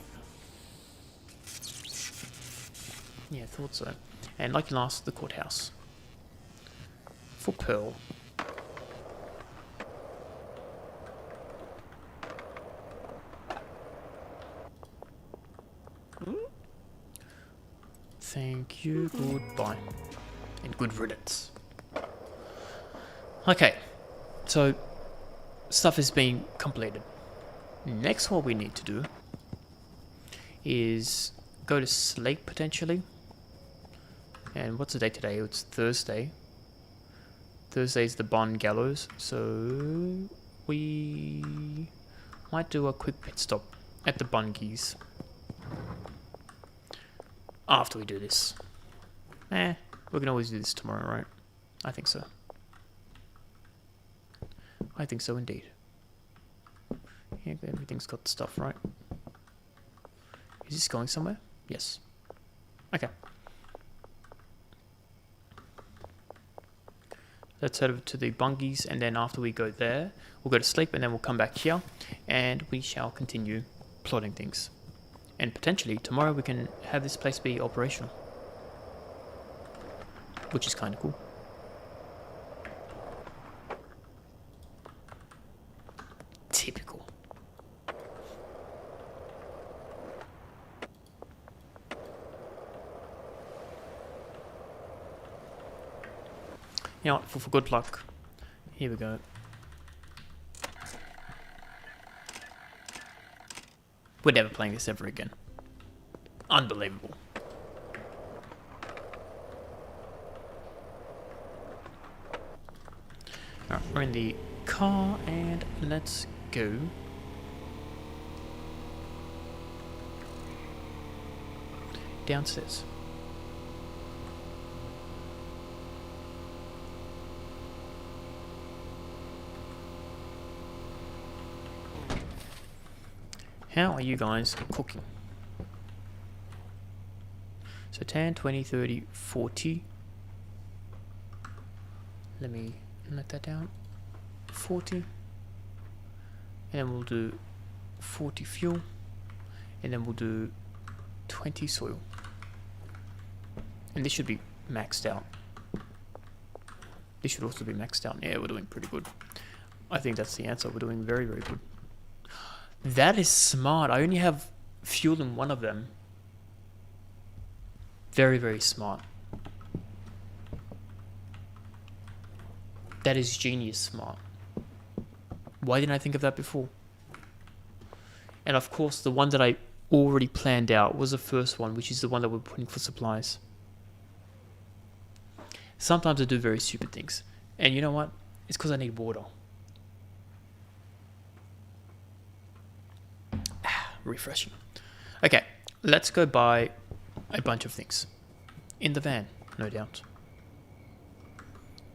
Yeah, thought so. And like last, the courthouse. For Pearl. Thank you, goodbye. And good riddance. Okay, so stuff is being completed. Next, what we need to do is go to sleep potentially. And what's the day today? It's Thursday. Thursday is the Bond Gallows, so we might do a quick pit stop at the Bungies after we do this. We can always do this tomorrow, right? I think so. I think so indeed. Yeah, everything's got stuff, right? Is this going somewhere? Yes. Okay. Let's head over to the Bungies, and then after we go there, we'll go to sleep, and then we'll come back here, and we shall continue plotting things. And potentially, tomorrow we can have this place be operational. Which is kind of cool. You know what, for good luck. Here we go. We're never playing this ever again. Unbelievable. Alright, we're in the car and let's go. Downstairs. How are you guys cooking? So 10, 20, 30, 40. Let me note that down. 40. And then we'll do 40 fuel. And then we'll do 20 soil. And this should be maxed out. This should also be maxed out. Yeah, we're doing pretty good. I think that's the answer. We're doing very, very good. That is smart. I only have fuel in one of them. Very, very smart. That is genius smart. Why didn't I think of that before? And of course, the one that I already planned out was the first one, which is the one that we're putting for supplies. Sometimes I do very stupid things. And you know what? It's because I need water. Refreshing. Okay, let's go buy a bunch of things. In the van, no doubt.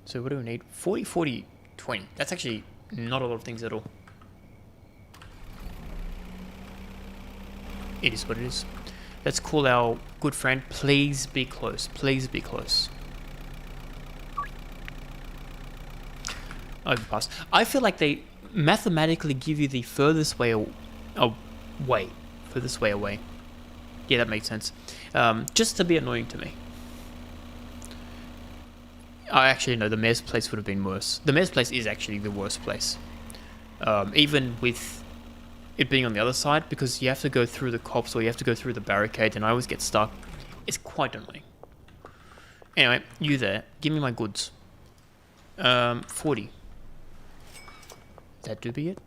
So what do we need? 40, 40, 20. That's actually not a lot of things at all. It is what it is. Let's call our good friend. Please be close. Please be close. Overpass. I feel like they mathematically give you the furthest way away. Furthest way away. Yeah, that makes sense. Just to be annoying to me. I actually know the mayor's place would have been worse. The mayor's place is actually the worst place. Even with it being on the other side, because you have to go through the cops or you have to go through the barricade, and I always get stuck. It's quite annoying. Anyway, you there. Give me my goods. 40. That do be it?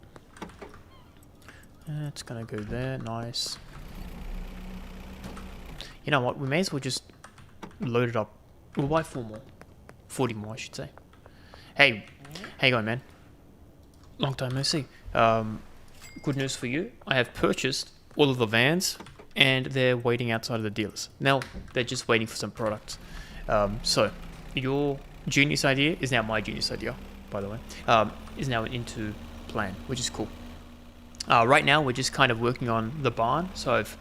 It's gonna go there. Nice. You know what? We may as well just load it up. We'll buy 4 more. 40 more, I should say. Hey, how you going, man? Long time no see. Good news for you. I have purchased all of the vans, and they're waiting outside of the dealers. Now, they're just waiting for some products. So, your genius idea is now my genius idea, by the way. Is now into plan, which is cool. Right now, we're just kind of working on the barn. So, I've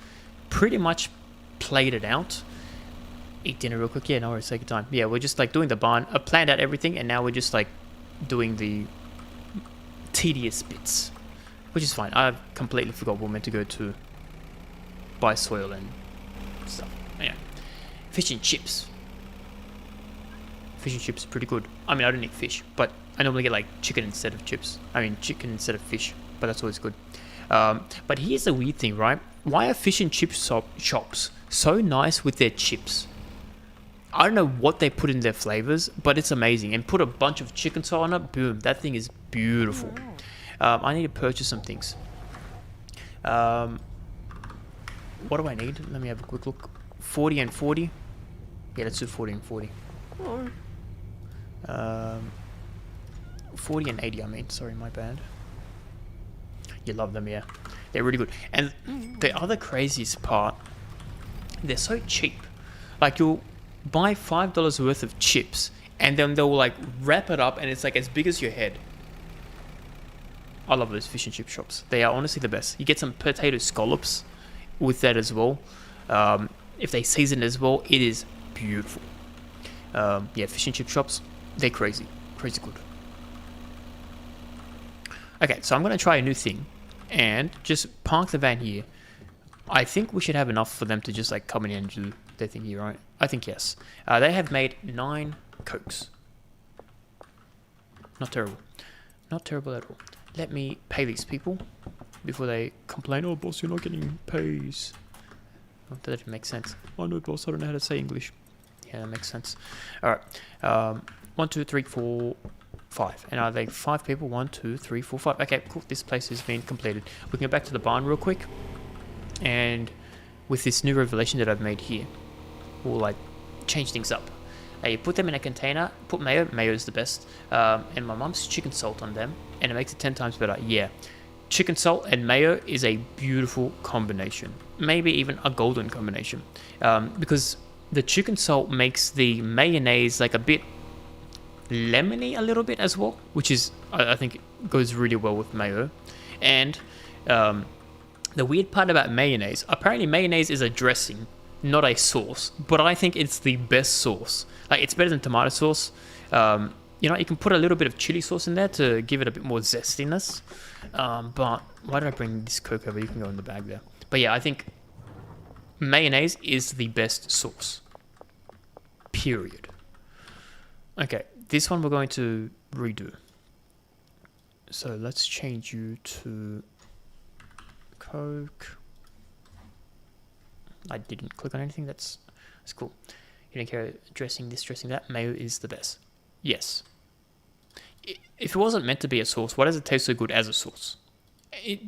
pretty much played it out. Eat dinner real quick. Yeah, no worries. Take your time. Yeah, we're just like doing the barn. I planned out everything, and now we're just like doing the tedious bits, which is fine. I completely forgot we're meant to go to buy soil and stuff. Yeah, fish and chips. Fish and chips is pretty good. I mean, I don't eat fish, but I normally get like chicken instead of chips. I mean, chicken instead of fish, but that's always good. But here's the weird thing, right? Why are fish and chip shops so nice with their chips? I don't know what they put in their flavors, but it's amazing. And put a bunch of chicken sauce on it, boom, that thing is beautiful. I need to purchase some things. What do I need? Let me have a quick look. 40 and 40. Yeah, let's do 40 and 40. 40 and 80, I mean. Sorry, my bad. You love them, yeah. They're really good. And the other craziest part, they're so cheap. Like, you'll buy $5 worth of chips, and then they'll like wrap it up, and it's like as big as your head. I love those fish and chip shops. They are honestly the best. You get some potato scallops with that as well. If they season it as well, it is beautiful. Yeah, fish and chip shops, they're crazy. Crazy good. Okay, so I'm going to try a new thing and just park the van here. I think we should have enough for them to just like come in and do their thing here, right? I think yes. They have made 9 Cokes. Not terrible. Not terrible at all. Let me pay these people before they complain, oh boss, you're not getting pays. Oh, that didn't make sense. Oh no boss, I don't know how to say English. Yeah, that makes sense. Alright. 1, 2, 3, 4, 5. And are they 5 people? 1, 2, 3, 4, 5. Okay, cool. This place has been completed. We can go back to the barn real quick. And with this new revelation that I've made here, we'll like change things up. You put them in a container, put mayo. Mayo is the best. And my mom's chicken salt on them. And it makes it 10 times better. Yeah. Chicken salt and mayo is a beautiful combination. Maybe even a golden combination. Because the chicken salt makes the mayonnaise like a bit lemony a little bit as well, which is, I think, goes really well with mayo. And the weird part about mayonnaise, apparently mayonnaise is a dressing, not a sauce, but I think it's the best sauce. Like, it's better than tomato sauce. You know, you can put a little bit of chili sauce in there to give it a bit more zestiness. But why did I bring this Coke over? You can go in the bag there. But yeah, I think mayonnaise is the best sauce. Period. Okay, this one we're going to redo. So let's change you to Coke. I didn't click on anything. That's cool. You don't care dressing this, dressing that. Mayo is the best. Yes. If it wasn't meant to be a sauce, why does it taste so good as a sauce?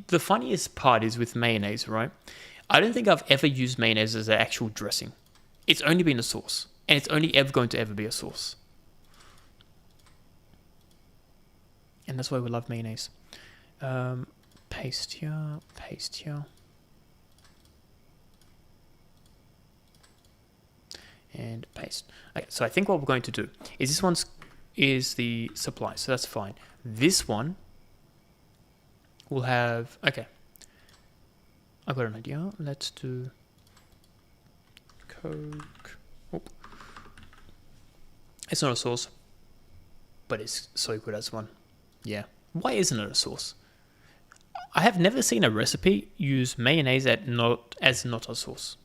The funniest part is with mayonnaise, right? I don't think I've ever used mayonnaise as an actual dressing. It's only been a sauce. And it's only ever going to ever be a sauce. And that's why we love mayonnaise. Paste here, paste here. And paste. Okay, so I think what we're going to do is this one's is the supply, so that's fine. This one will have, okay, I've got an idea. Let's do Coke. Oh. It's not a sauce, but it's so good as one. Yeah. Why isn't it a sauce? I have never seen a recipe use mayonnaise as not a sauce.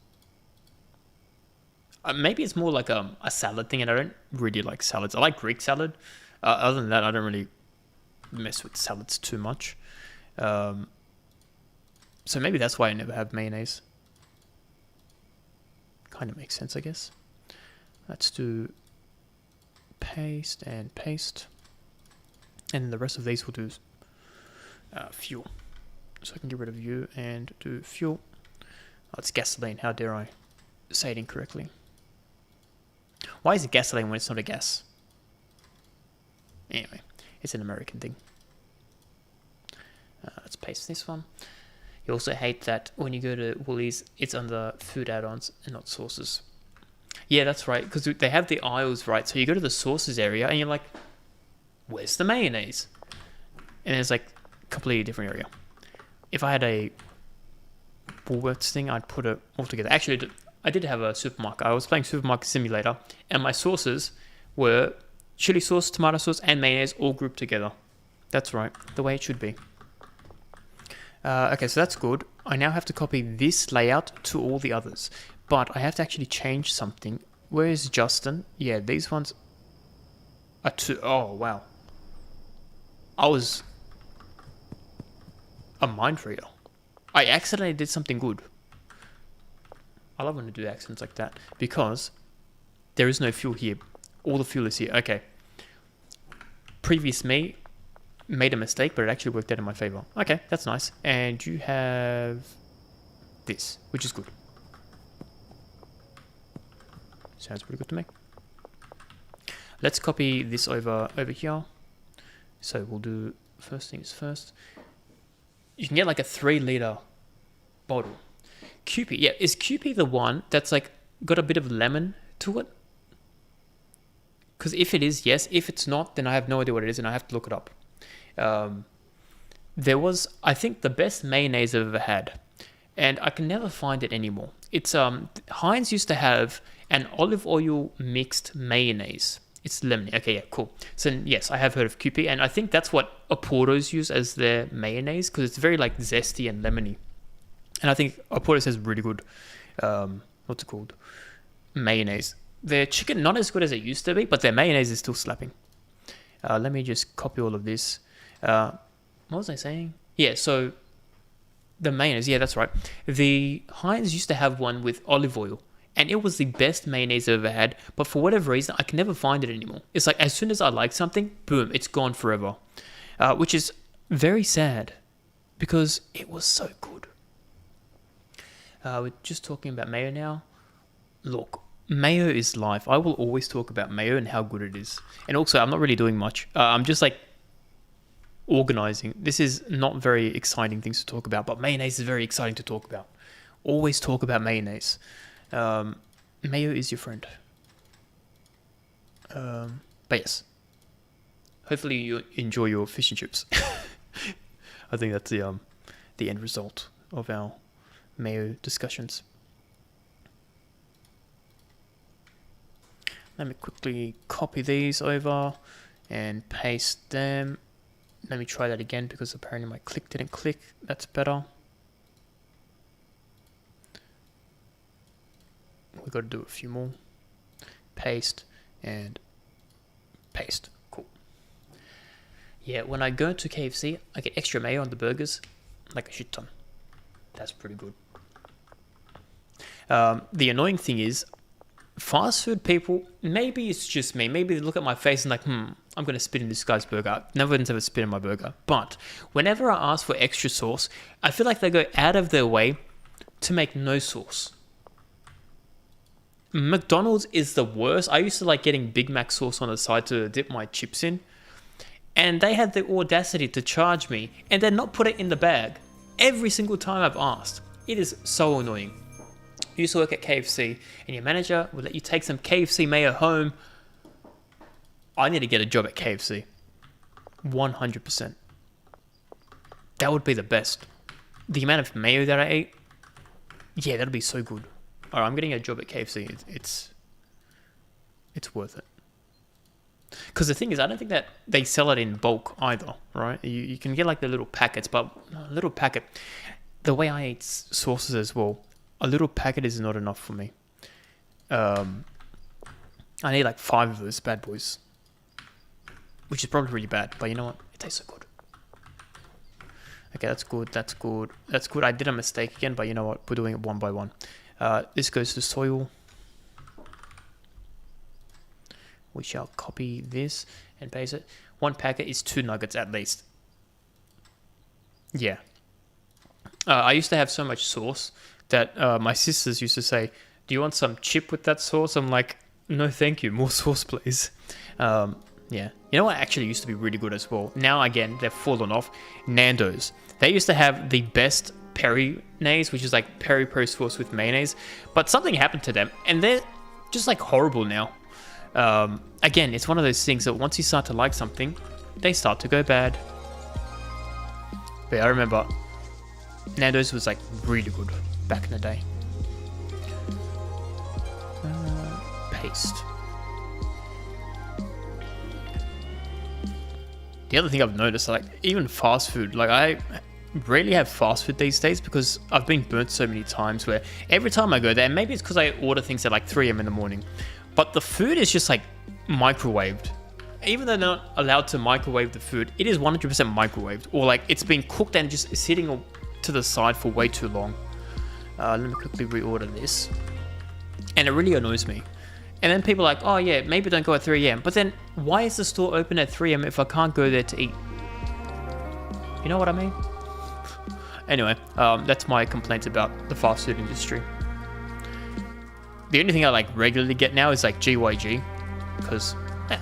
Maybe it's more like a salad thing, and I don't really like salads. I like Greek salad. Other than that, I don't really mess with salads too much. So maybe that's why I never have mayonnaise. Kind of makes sense, I guess. Let's do paste and paste. And the rest of these we'll do fuel. So I can get rid of you and do fuel. Oh, it's gasoline. How dare I say it incorrectly? Why is it gasoline when it's not a gas? Anyway, it's an American thing. Let's paste this one. You also hate that when you go to Woolies, it's under food add-ons and not sauces. Yeah, that's right, because they have the aisles, right? So you go to the sauces area and you're like, where's the mayonnaise? And it's like a completely different area. If I had a Woolworths thing, I'd put it all together. Actually, I did have a supermarket. I was playing Supermarket Simulator, and my sauces were chili sauce, tomato sauce, and mayonnaise all grouped together. That's right, the way it should be. Okay, so that's good. I now have to copy this layout to all the others, but I have to actually change something. Where is Justin? Yeah, these ones are too... Oh, wow. I was a mind reader. I accidentally did something good. I love when I do accidents like that, because there is no fuel here. All the fuel is here. Okay. Previous me made a mistake, but it actually worked out in my favor. Okay, that's nice. And you have this, which is good. Sounds pretty good to me. Let's copy this over here. So we'll do, first things first. You can get like a 3-liter bottle. Kewpie, yeah, is Kewpie the one that's like got a bit of lemon to it? Because if it is, yes. If it's not, then I have no idea what it is, and I have to look it up. There was, I think, the best mayonnaise I've ever had, and I can never find it anymore. It's Heinz used to have an olive oil mixed mayonnaise. It's lemony. Okay, yeah, cool. So yes, I have heard of Kewpie, and I think that's what Oporto's use as their mayonnaise, because it's very like zesty and lemony. And I think Oporto's has really good, what's it called, mayonnaise. Their chicken, not as good as it used to be, but their mayonnaise is still slapping. Let me just copy all of this. What was I saying? Yeah, so the mayonnaise, yeah, that's right. The Heinz used to have one with olive oil, and it was the best mayonnaise I've ever had. But for whatever reason, I can never find it anymore. It's like as soon as I like something, boom, it's gone forever, which is very sad because it was so good. We're just talking about mayo now. Look, mayo is life. I will always talk about mayo and how good it is. And also, I'm not really doing much. I'm just like organizing. This is not very exciting things to talk about, but mayonnaise is very exciting to talk about. Always talk about mayonnaise. Mayo is your friend. But yes, hopefully you enjoy your fish and chips. I think that's the end result of our mayo discussions. Let me quickly copy these over and paste them. Let me try that again because apparently my click didn't click. That's better. We got to do a few more. Paste and paste. Cool. Yeah, when I go to KFC, I get extra mayo on the burgers, like a shit ton. That's pretty good. The annoying thing is, fast food people, maybe it's just me, maybe they look at my face and like, I'm going to spit in this guy's burger. No one's ever spit in my burger. But whenever I ask for extra sauce, I feel like they go out of their way to make no sauce. McDonald's is the worst. I used to like getting Big Mac sauce on the side to dip my chips in. And they had the audacity to charge me and then not put it in the bag. Every single time I've asked. It is so annoying. You used to work at KFC and your manager would let you take some KFC mayo home. I need to get a job at KFC. 100%. That would be the best. The amount of mayo that I ate, yeah, that'd be so good. Alright, I'm getting a job at KFC. It's worth it. Because the thing is, I don't think that they sell it in bulk either, right? You can get like the little packets, but a little packet, the way I eat sauces as well, a little packet is not enough for me. I need like 5 of those bad boys, which is probably really bad, but you know what? It tastes so good. Okay, that's good, that's good, that's good. I did a mistake again, but you know what? We're doing it one by one. This goes to soil. We shall copy this and paste it. 1 packet is 2 nuggets at least. Yeah. I used to have so much sauce that my sisters used to say, do you want some chip with that sauce? I'm like, no thank you, more sauce please. Yeah. You know what actually used to be really good as well? Now again, they've fallen off. Nando's. They used to have the best peri-naise, which is like peri-peri sauce with mayonnaise. But something happened to them and they're just like horrible now. Again, it's one of those things that once you start to like something, they start to go bad. But I remember Nando's was like really good back in the day. Paste. The other thing I've noticed, like even fast food, like I rarely have fast food these days because I've been burnt so many times where every time I go there, maybe it's because I order things at like 3 a.m. in the morning, but the food is just like microwaved. Even though they're not allowed to microwave the food, it is 100% microwaved, or like it's been cooked and just sitting to the side for way too long. Let me quickly reorder this. And it really annoys me. And then people are like, oh yeah, maybe don't go at 3 a.m. But then why is the store open at 3 a.m. if I can't go there to eat? You know what I mean? Anyway, that's my complaints about the fast food industry. The only thing I like regularly get now is like GYG, because yeah,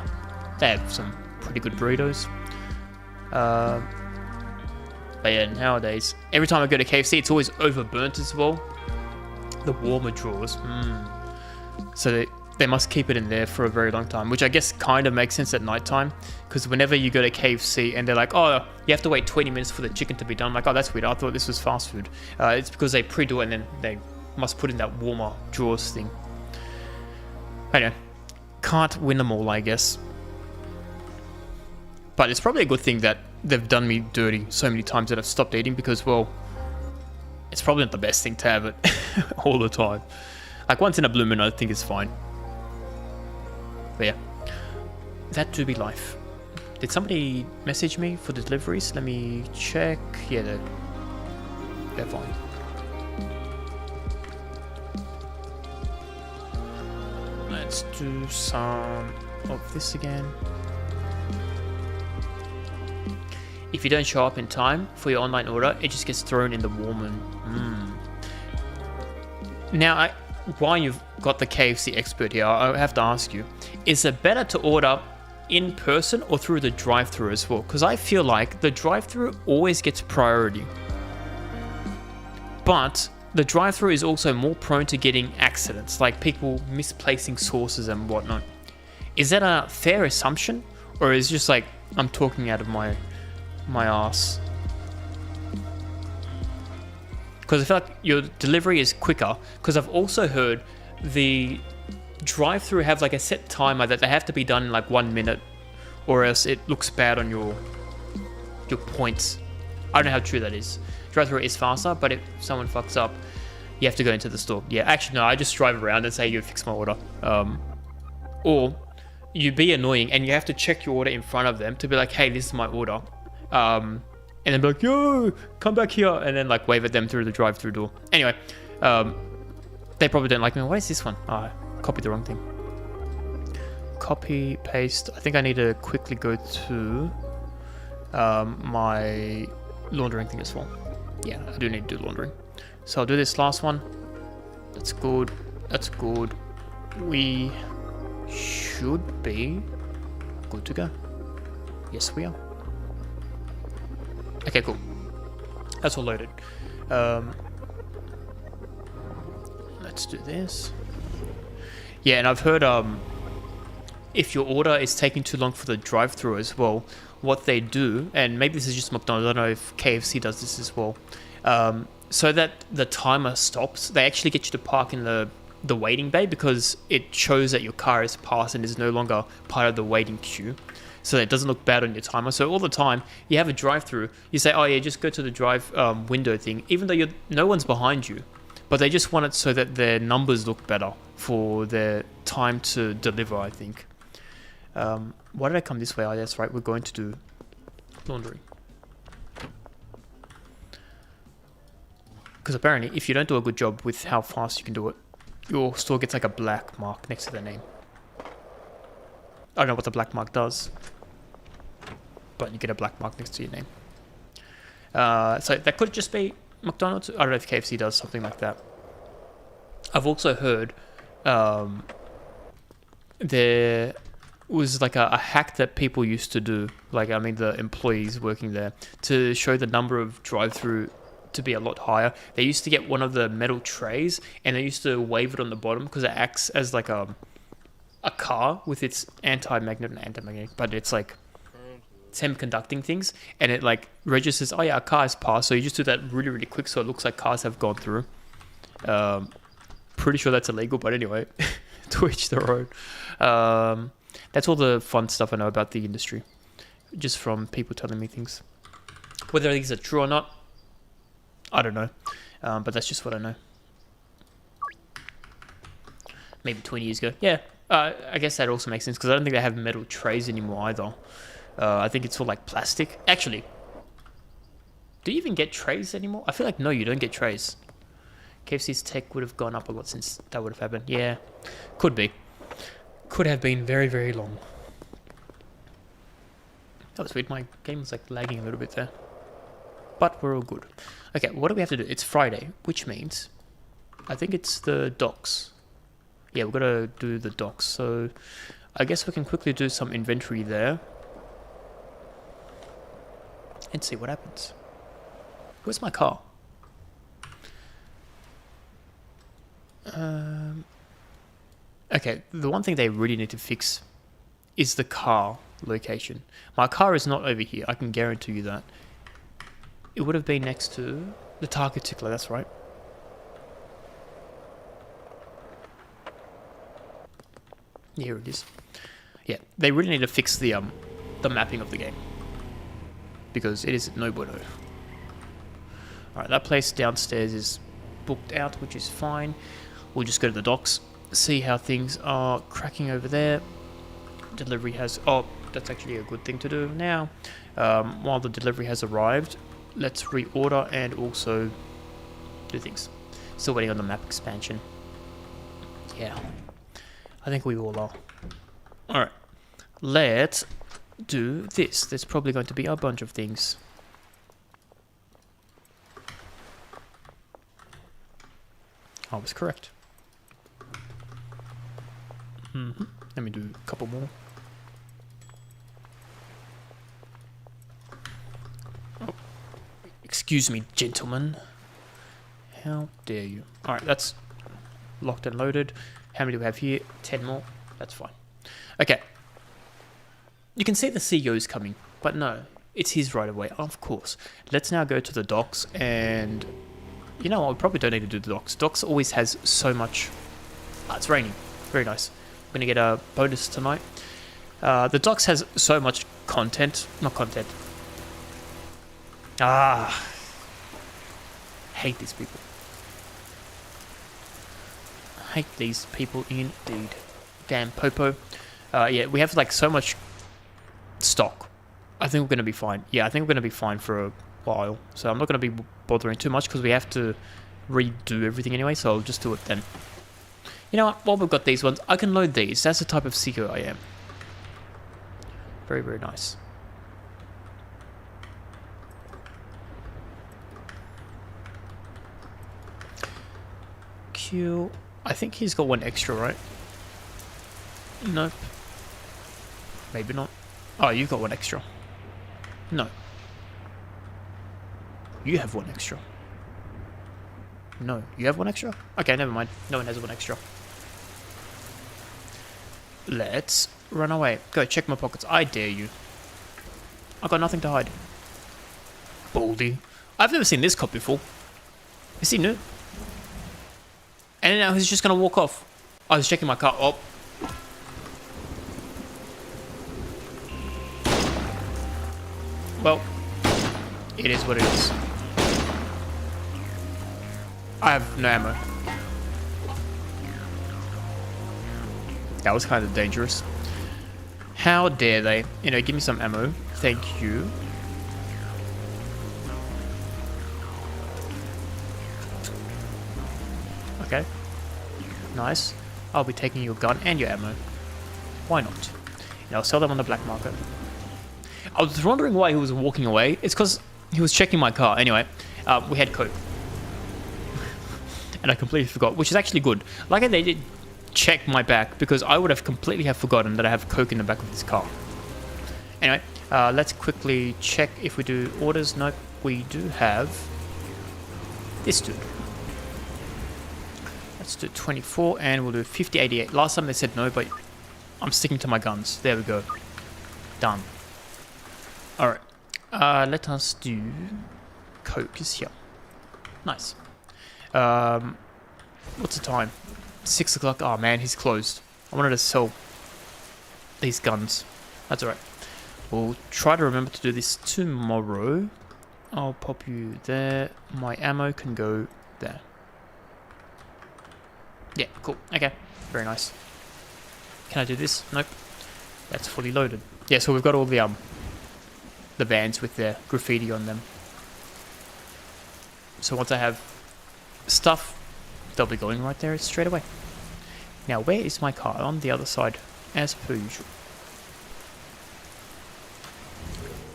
they have some pretty good burritos. But yeah, nowadays, every time I go to KFC, it's always overburnt as well. The warmer drawers. So they must keep it in there for a very long time, which I guess kind of makes sense at nighttime, because whenever you go to KFC and they're like, oh, you have to wait 20 minutes for the chicken to be done. I'm like, oh, that's weird. I thought this was fast food. It's because they pre-do it and then they must put in that warmer drawers thing. Anyway, can't win them all, I guess. But it's probably a good thing that they've done me dirty so many times that I've stopped eating, because, well, it's probably not the best thing to have it all the time. Like once in a blue moon, I think it's fine. But yeah, that do be life. Did somebody message me for the deliveries? Let me check. Yeah, they're fine. let's do some of this again. If you don't show up in time for your online order, it just gets thrown in the Warman. Now, while you've got the KFC expert here, I have to ask you, is it better to order in person or through the drive-thru as well? Because I feel like the drive-thru always gets priority. But the drive-thru is also more prone to getting accidents, like people misplacing sauces and whatnot. Is that a fair assumption? Or is it just like, I'm talking out of my ass? Because I feel like your delivery is quicker. Because I've also heard the drive-thru have like a set timer that they have to be done in like 1 minute, or else it looks bad on your points. I don't know how true that is. Drive-thru is faster, but if someone fucks up, you have to go into the store. Yeah, actually no, I just drive around and say you fix my order. Or you be annoying and you have to check your order in front of them to be like, hey, this is my order. And then be like, yo, come back here, and then like wave at them through the drive-thru door. Anyway, they probably don't like me. What is this one? I copied the wrong thing. Copy, paste. I think I need to quickly go to my laundering thing as well. Yeah, I do need to do laundering. So I'll do this last one. That's good. That's good. We should be good to go. Yes, we are. Okay, cool. That's all loaded. Let's do this. Yeah, and I've heard if your order is taking too long for the drive-thru as well, what they do, and maybe this is just McDonald's, I don't know if KFC does this as well, so that the timer stops, they actually get you to park in the waiting bay, because it shows that your car is passed and is no longer part of the waiting queue, so that it doesn't look bad on your timer. So all the time you have a drive-through, you say, oh yeah, just go to the drive window thing, even though no one's behind you, but they just want it so that their numbers look better for their time to deliver, I think. Why did I come this way? Oh, that's right, we're going to do laundry. Because apparently, if you don't do a good job with how fast you can do it, your store gets like a black mark next to their name. I don't know what the black mark does, but you get a black mark next to your name. So that could just be McDonald's. I don't know if KFC does something like that. I've also heard there was like a hack that people used to do, like I mean the employees working there, to show the number of drive-through to be a lot higher. They used to get one of the metal trays and they used to wave it on the bottom because it acts as like a car with its anti-magnetic, but it's like semiconducting things, and it like registers, oh yeah, a car has passed. So you just do that really, really quick so it looks like cars have gone through. Pretty sure that's illegal, but anyway, to each their own. That's all the fun stuff I know about the industry, just from people telling me things. Whether these are true or not, I don't know, but that's just what I know. Maybe 20 years ago. Yeah, I guess that also makes sense, because I don't think they have metal trays anymore either. I think it's all like plastic. Actually, do you even get trays anymore? I feel like no, you don't get trays. KFC's tech would have gone up a lot since that would have happened. Yeah, could be. Could have been very, very long. That was weird. My game was like lagging a little bit there. But we're all good. Okay, what do we have to do? It's Friday, which means I think it's the docks. Yeah, we've got to do the docks. So I guess we can quickly do some inventory there and see what happens. Where's my car? Okay, the one thing they really need to fix is the car location. My car is not over here, I can guarantee you that. It would have been next to the Target tickler, that's right. Here it is. Yeah, they really need to fix the mapping of the game, because it is no bueno. Alright, that place downstairs is booked out, which is fine. We'll just go to the docks, see how things are cracking over there. Delivery has... Oh, that's actually a good thing to do now. While the delivery has arrived, let's reorder and also do things. Still waiting on the map expansion. Yeah. I think we all are. Alright. Let's do this. There's probably going to be a bunch of things. I was correct. Let me do a couple more. Oh. Excuse me, gentlemen. How dare you? Alright, that's locked and loaded. How many do we have here? 10 more. That's fine. Okay. You can see the CEO's coming, but no, it's his right away, of course. Let's now go to the docks, and you know what, we probably don't need to do the docks. Docks always has so much. Ah, it's raining. Very nice. We're gonna get a bonus tonight. The docks has so much content. Not content. Ah. Hate these people. Hate these people indeed. Damn Popo. Yeah, we have like so much stock. I think we're going to be fine. Yeah, I think we're going to be fine for a while. So I'm not going to be bothering too much because we have to redo everything anyway. So I'll just do it then. You know what? While we've got these ones, I can load these. That's the type of seeker I am. Very, very nice. Q. I think he's got one extra, right? Nope. Maybe not. Oh, you got one extra. No. You have one extra. No. You have one extra? Okay, never mind. No one has one extra. Let's run away. Go, check my pockets. I dare you. I got nothing to hide. Baldy. I've never seen this cop before. Is he new? And now he's just gonna walk off. I was checking my car. Oh. Well, it is what it is. I have no ammo. That was kind of dangerous. How dare they? You know, give me some ammo. Thank you. Okay. Nice. I'll be taking your gun and your ammo. Why not? And I'll sell them on the black market. I was wondering why he was walking away. It's because he was checking my car. Anyway, we had coke. And I completely forgot, which is actually good. Like they did check my back because I would have completely have forgotten that I have coke in the back of this car. Anyway, let's quickly check if we do orders. Nope, we do have this dude. Let's do 24 and we'll do 5088. Last time they said no, but I'm sticking to my guns. There we go. Done. Alright. Let us do coke is here. Nice. What's the time? 6 o'clock. Oh man, he's closed. I wanted to sell these guns. That's alright. We'll try to remember to do this tomorrow. I'll pop you there. My ammo can go there. Yeah, cool. Okay. Very nice. Can I do this? Nope. That's fully loaded. Yeah, so we've got all the vans with their graffiti on them. So once I have stuff, they'll be going right there straight away. Now, where is my car? On the other side, as per usual.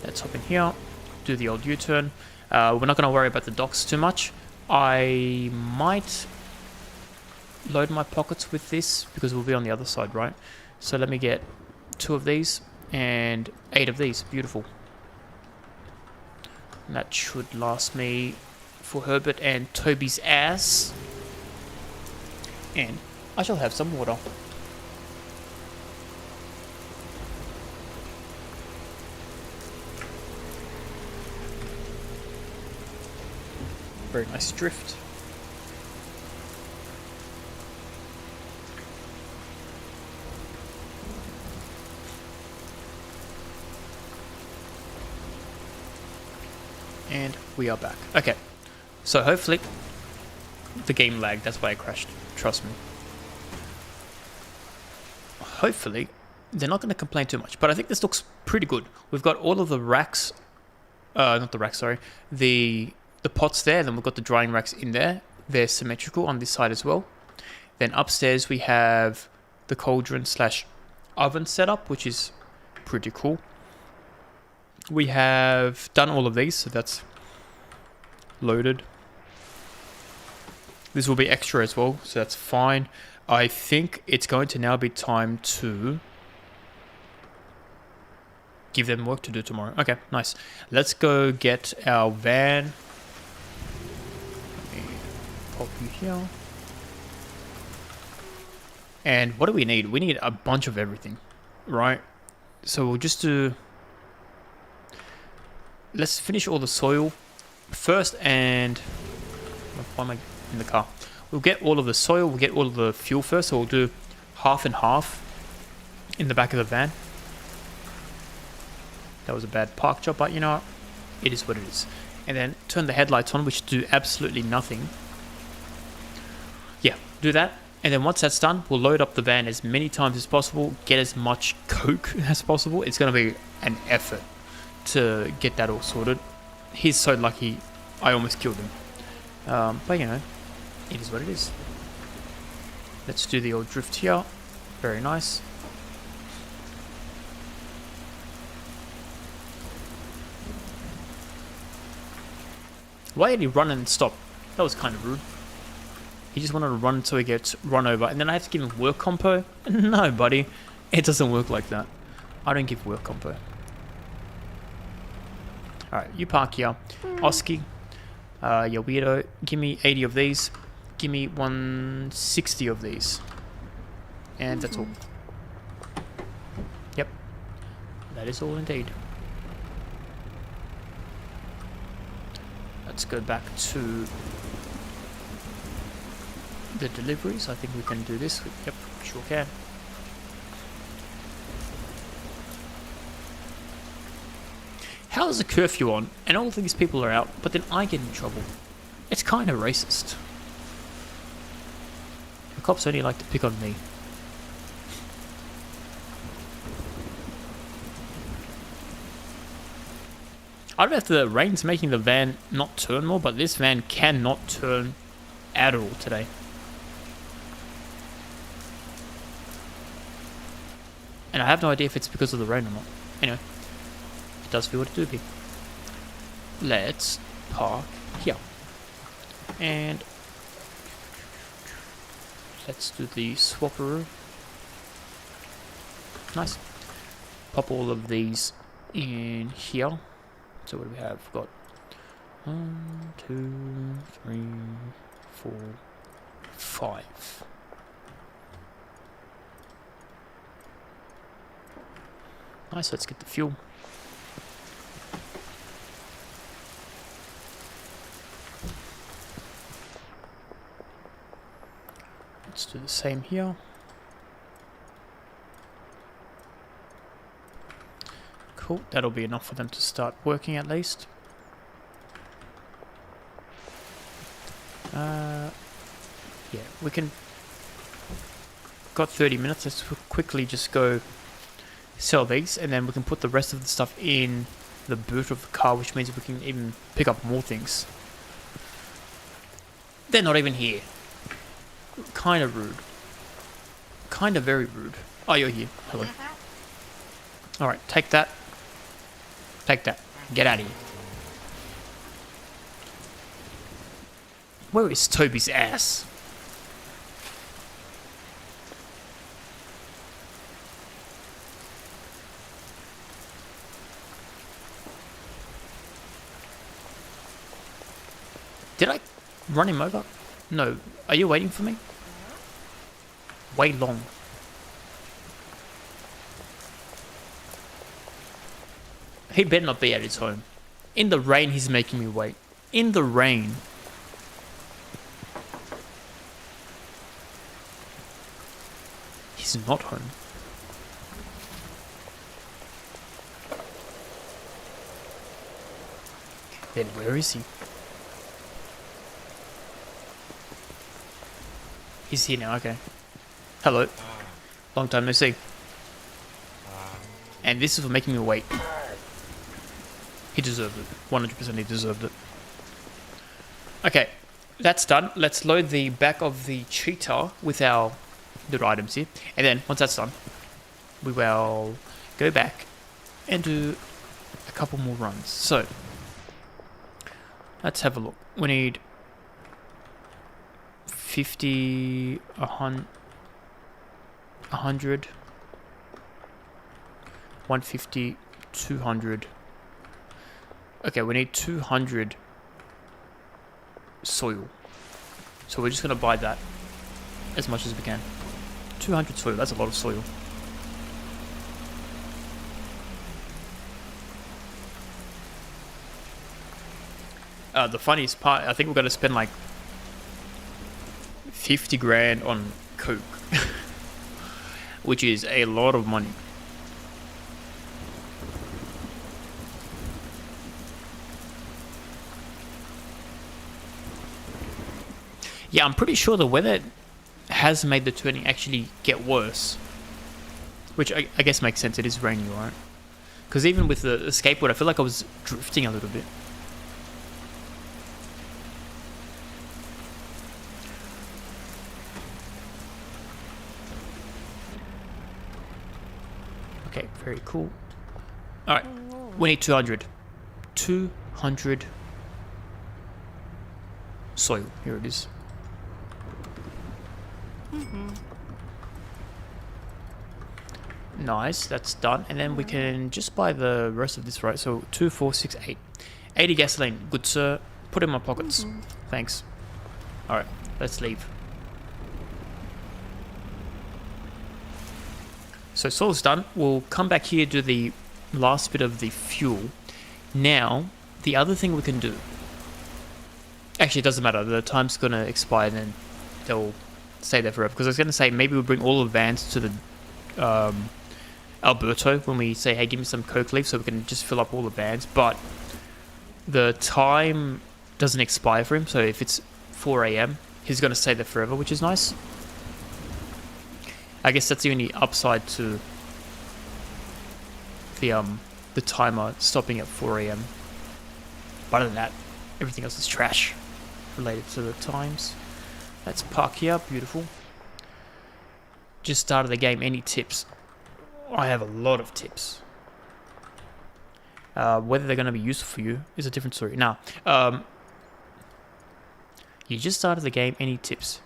Let's hop in here, do the old U-turn. We're not going to worry about the docks too much. I might load my pockets with this because we'll be on the other side, right? So let me get 2 of these and 8 of these. Beautiful. And that should last me for Herbert and Toby's ass. And I shall have some water. Very nice drift. And we are back. Okay. So hopefully the game lagged, that's why I crashed. Trust me. Hopefully they're not going to complain too much, but I think this looks pretty good. We've got all of the racks, not the racks, sorry, the pots there, then we've got the drying racks in there. They're symmetrical on this side as well. Then upstairs we have the cauldron slash oven setup, which is pretty cool. We have done all of these, so that's loaded. This will be extra as well, so that's fine. I think it's going to now be time to give them work to do tomorrow. Okay, nice. Let's go get our van. Let me pop you here. And what do we need? We need a bunch of everything, right? So we'll just do... Let's finish all the soil first, and... Why am I in the car? We'll get all of the soil, we'll get all of the fuel first, so we'll do half and half in the back of the van. That was a bad park job, but you know what? It is what it is. And then turn the headlights on, which do absolutely nothing. Yeah, do that. And then once that's done, we'll load up the van as many times as possible, get as much coke as possible. It's going to be an effort to get that all sorted. He's so lucky I almost killed him. But you know, it is what it is. Let's do the old drift here. Very nice. Why did he run and stop? That was kind of rude. He just wanted to run until he gets run over, and then I have to give him work compo? No, buddy. It doesn't work like that. I don't give work compo. Alright, you park here. Oski, you weirdo. Give me 80 of these. Give me 160 of these. And that's all. Yep. That is all indeed. Let's go back to the deliveries. I think we can do this. Yep, sure can. How is the curfew on and all these people are out, but then I get in trouble? It's kind of racist. The cops only like to pick on me. I don't know if the rain's making the van not turn more, but this van cannot turn at all today. And I have no idea if it's because of the rain or not. Anyway, it does feel what it do be. Let's park here. And let's do the swapperoo. Nice. Pop all of these in here. So what do we have? We've got 1, 2, 3, 4, 5. Nice, let's get the fuel. Let's do the same here. Cool, that'll be enough for them to start working at least. Yeah, we can... Got 30 minutes, let's quickly just go sell these, and then we can put the rest of the stuff in the boot of the car, which means we can even pick up more things. They're not even here. Kind of rude. Kind of very rude. Oh, you're here. Hello. Alright, take that. Take that. Get out of here. Where is Toby's ass? Did I run him over? No. Are you waiting for me? Way long. He better not be at his home. In the rain, he's making me wait. In the rain. He's not home. Then where is he? He's here now, okay. Hello. Long time no see. And this is for making me wait. He deserved it. 100% he deserved it. Okay, that's done. Let's load the back of the cheetah with our little items here. And then once that's done, we will go back and do a couple more runs. So let's have a look. We need 50, 100, 150, 200. Okay, we need 200 soil. So we're just going to buy that as much as we can. 200 soil, that's a lot of soil. The funniest part, I think we're going to spend like 50 grand on coke, which is a lot of money. Yeah, I'm pretty sure the weather has made the turning actually get worse. Which I guess makes sense, it is raining, right? Because even with the skateboard, I feel like I was drifting a little bit. Okay, very cool. Alright, we need 200. 200 soil, here it is. Nice, that's done. And then we can just buy the rest of this, right? So 2, 4, 6, 8. 80 gasoline. Good, sir. Put it in my pockets. Thanks. Alright, let's leave. So soil's done. We'll come back here, do the last bit of the fuel. Now, the other thing we can do... Actually, it doesn't matter. The time's going to expire and then they'll stay there forever. Because I was going to say, maybe we'll bring all the vans to the... Alberto when we say, hey, give me some coke leaf so we can just fill up all the vans, but the time doesn't expire for him, so if it's 4 a.m. he's going to stay there forever, which is nice. I guess that's the only upside to the timer stopping at 4 a.m. But other than that, everything else is trash related to the times. Let's park here, beautiful. Just started the game, any tips? I have a lot of tips. Whether they're going to be useful for you is a different story. Now, you just started the game, any tips?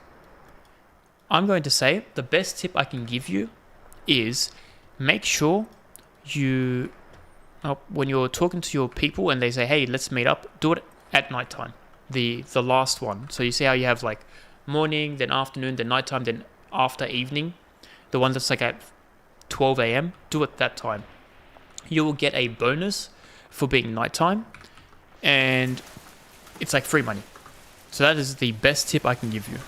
I'm going to say the best tip I can give you is make sure you, when you're talking to your people and they say, hey, let's meet up, do it at nighttime. The last one. So you see how you have like morning, then afternoon, then nighttime, then after evening. The one that's like at 12 a.m. do it that time. You will get a bonus for being nighttime, and it's like free money. So that is the best tip I can give you.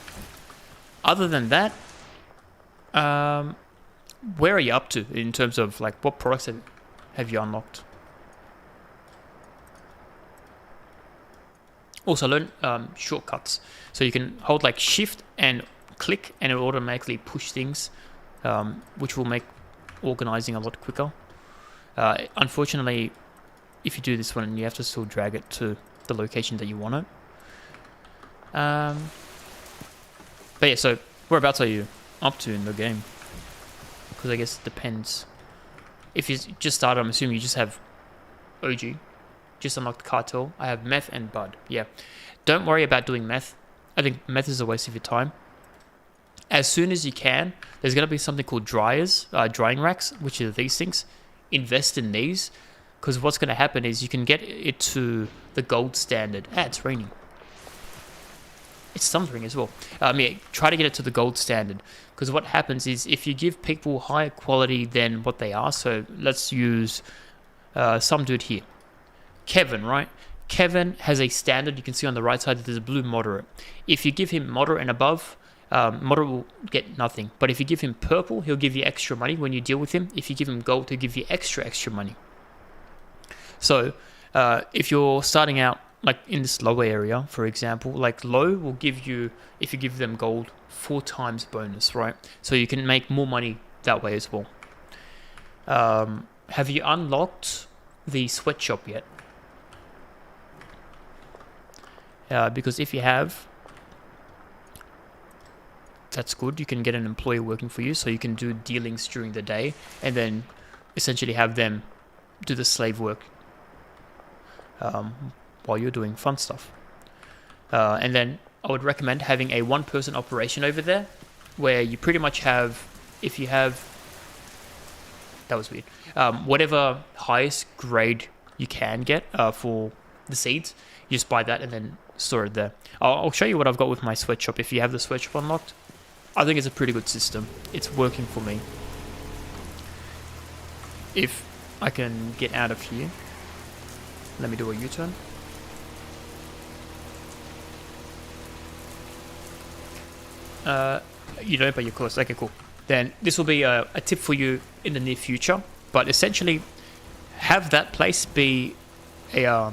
Other than that, where are you up to in terms of like what products have you unlocked? Also learn shortcuts. So you can hold like shift and click and it will automatically push things, which will make organizing a lot quicker. Unfortunately, if you do this one, you have to still drag it to the location that you want it. But yeah, so whereabouts are you up to in the game? Because I guess it depends. If you just started, I'm assuming you just have OG. Just unlocked Cartel. I have Meth and Bud. Yeah. Don't worry about doing Meth. I think Meth is a waste of your time. As soon as you can, there's going to be something called drying racks, which are these things. Invest in these, because what's going to happen is you can get it to the gold standard. It's raining. It's thundering as well. Yeah, try to get it to the gold standard, because what happens is if you give people higher quality than what they are, so let's use some dude here. Kevin, right? Kevin has a standard. You can see on the right side that there's a blue moderate. If you give him moderate and above, moderate will get nothing. But if you give him purple, he'll give you extra money when you deal with him. If you give him gold, he'll give you extra money. So if you're starting out like in this lower area, for example, like low will give you, if you give them gold, 4 times bonus, right? So you can make more money that way as well. Have you unlocked the sweatshop yet? Because if you have, that's good. You can get an employee working for you, so you can do dealings during the day, and then essentially have them do the slave work while you're doing fun stuff. And then I would recommend having a one-person operation over there, where you pretty much have, if you have, that was weird, whatever highest grade you can get for the seeds, you just buy that and then store it there. I'll show you what I've got with my sweatshop. If you have the sweatshop unlocked, I think it's a pretty good system. It's working for me. If I can get out of here, let me do a U-turn. You don't, but you're close. Okay, cool. Then this will be a tip for you in the near future. But essentially, have that place be a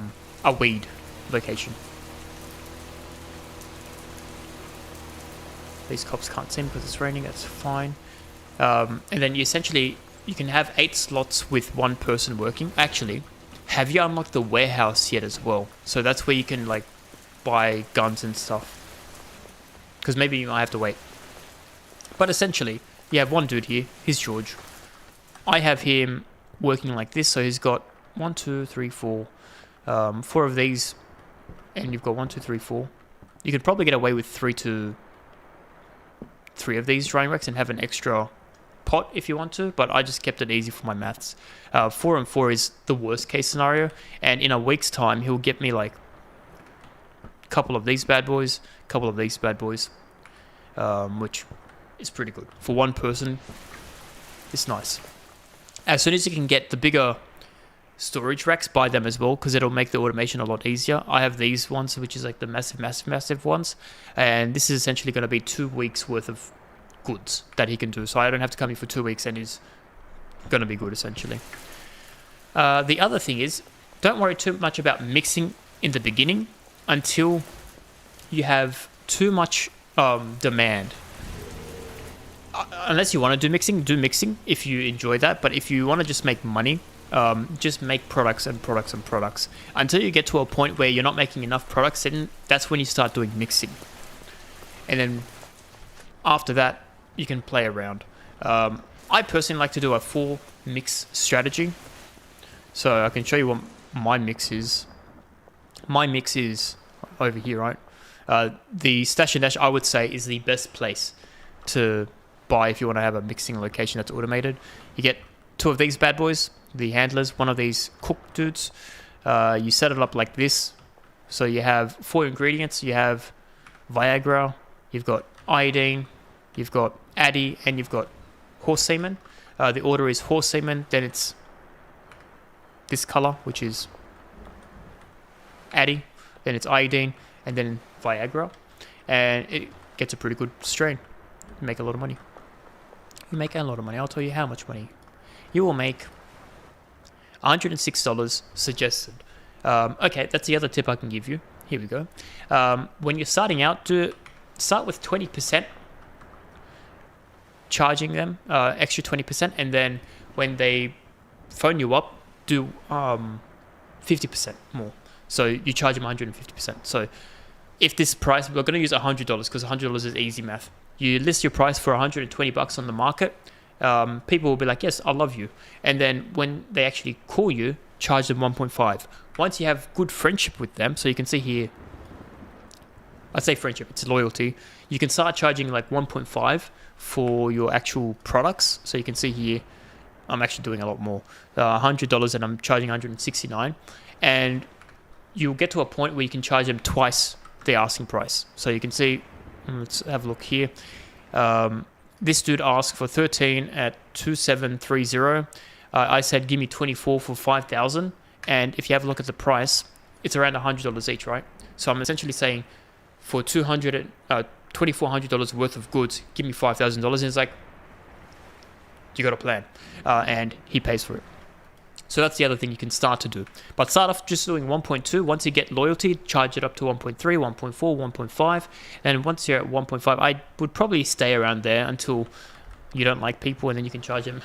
weed location. These cops can't see me because it's raining. That's fine. And then you can have 8 slots with one person working. Actually, have you unlocked the warehouse yet as well? So that's where you can like buy guns and stuff. Because maybe you might have to wait. But essentially, you have one dude here. He's George. I have him working like this. So he's got 1, 2, 3, 4. 4 of these. And you've got 1, 2, 3, 4. You could probably get away with 3 of these drying racks and have an extra pot if you want to. But I just kept it easy for my maths. 4 and 4 is the worst case scenario. And in a week's time, he'll get me like a couple of these bad boys. Couple of these bad boys, which is pretty good for one person. It's nice. As soon as you can get the bigger storage racks, buy them as well, because it'll make the automation a lot easier. I have these ones, which is like the massive ones, and this is essentially going to be 2 weeks worth of goods that he can do. So I don't have to come in for 2 weeks, and he's going to be good essentially. The other thing is, don't worry too much about mixing in the beginning until you have too much demand. Unless you want to do mixing if you enjoy that. But if you want to just make money, just make products and products and products. Until you get to a point where you're not making enough products, then that's when you start doing mixing. And then after that, you can play around. I personally like to do a full mix strategy. So I can show you what my mix is. My mix is over here, right? The Stash and Dash, I would say, is the best place to buy if you want to have a mixing location that's automated. You get 2 of these bad boys, the handlers, 1 of these cook dudes. You set it up like this. So you have 4 ingredients. You have Viagra, you've got iodine, you've got Addy, and you've got horse semen. The order is horse semen, then it's this color, which is Addy, then it's iodine, and then Viagra, and it gets a pretty good strain. You make a lot of money. You make a lot of money. I'll tell you how much money. You will make $106 suggested. Okay, that's the other tip I can give you. Here we go. When you're starting out, start with 20%, charging them extra 20%, and then when they phone you up, do 50% more. So you charge them 150%. So if this price, we're going to use $100 because $100 is easy math. You list your price for $120 on the market. People will be like, yes, I love you. And then when they actually call you, charge them 1.5. Once you have good friendship with them, so you can see here, I say friendship, it's loyalty. You can start charging like 1.5 for your actual products. So you can see here, I'm actually doing a lot more. $100 and I'm charging $169. And you'll get to a point where you can charge them twice the asking price. So you can see, let's have a look here. This dude asked for 13 at 2730. I said, give me 24 for 5,000. And if you have a look at the price, it's around $100 each, right? So I'm essentially saying for $2,400 worth of goods, give me $5,000. And it's like, you got a plan. And he pays for it. So that's the other thing you can start to do. But start off just doing 1.2. Once you get loyalty, charge it up to 1.3, 1.4, 1.5. And once you're at 1.5, I would probably stay around there until you don't like people, and then you can charge them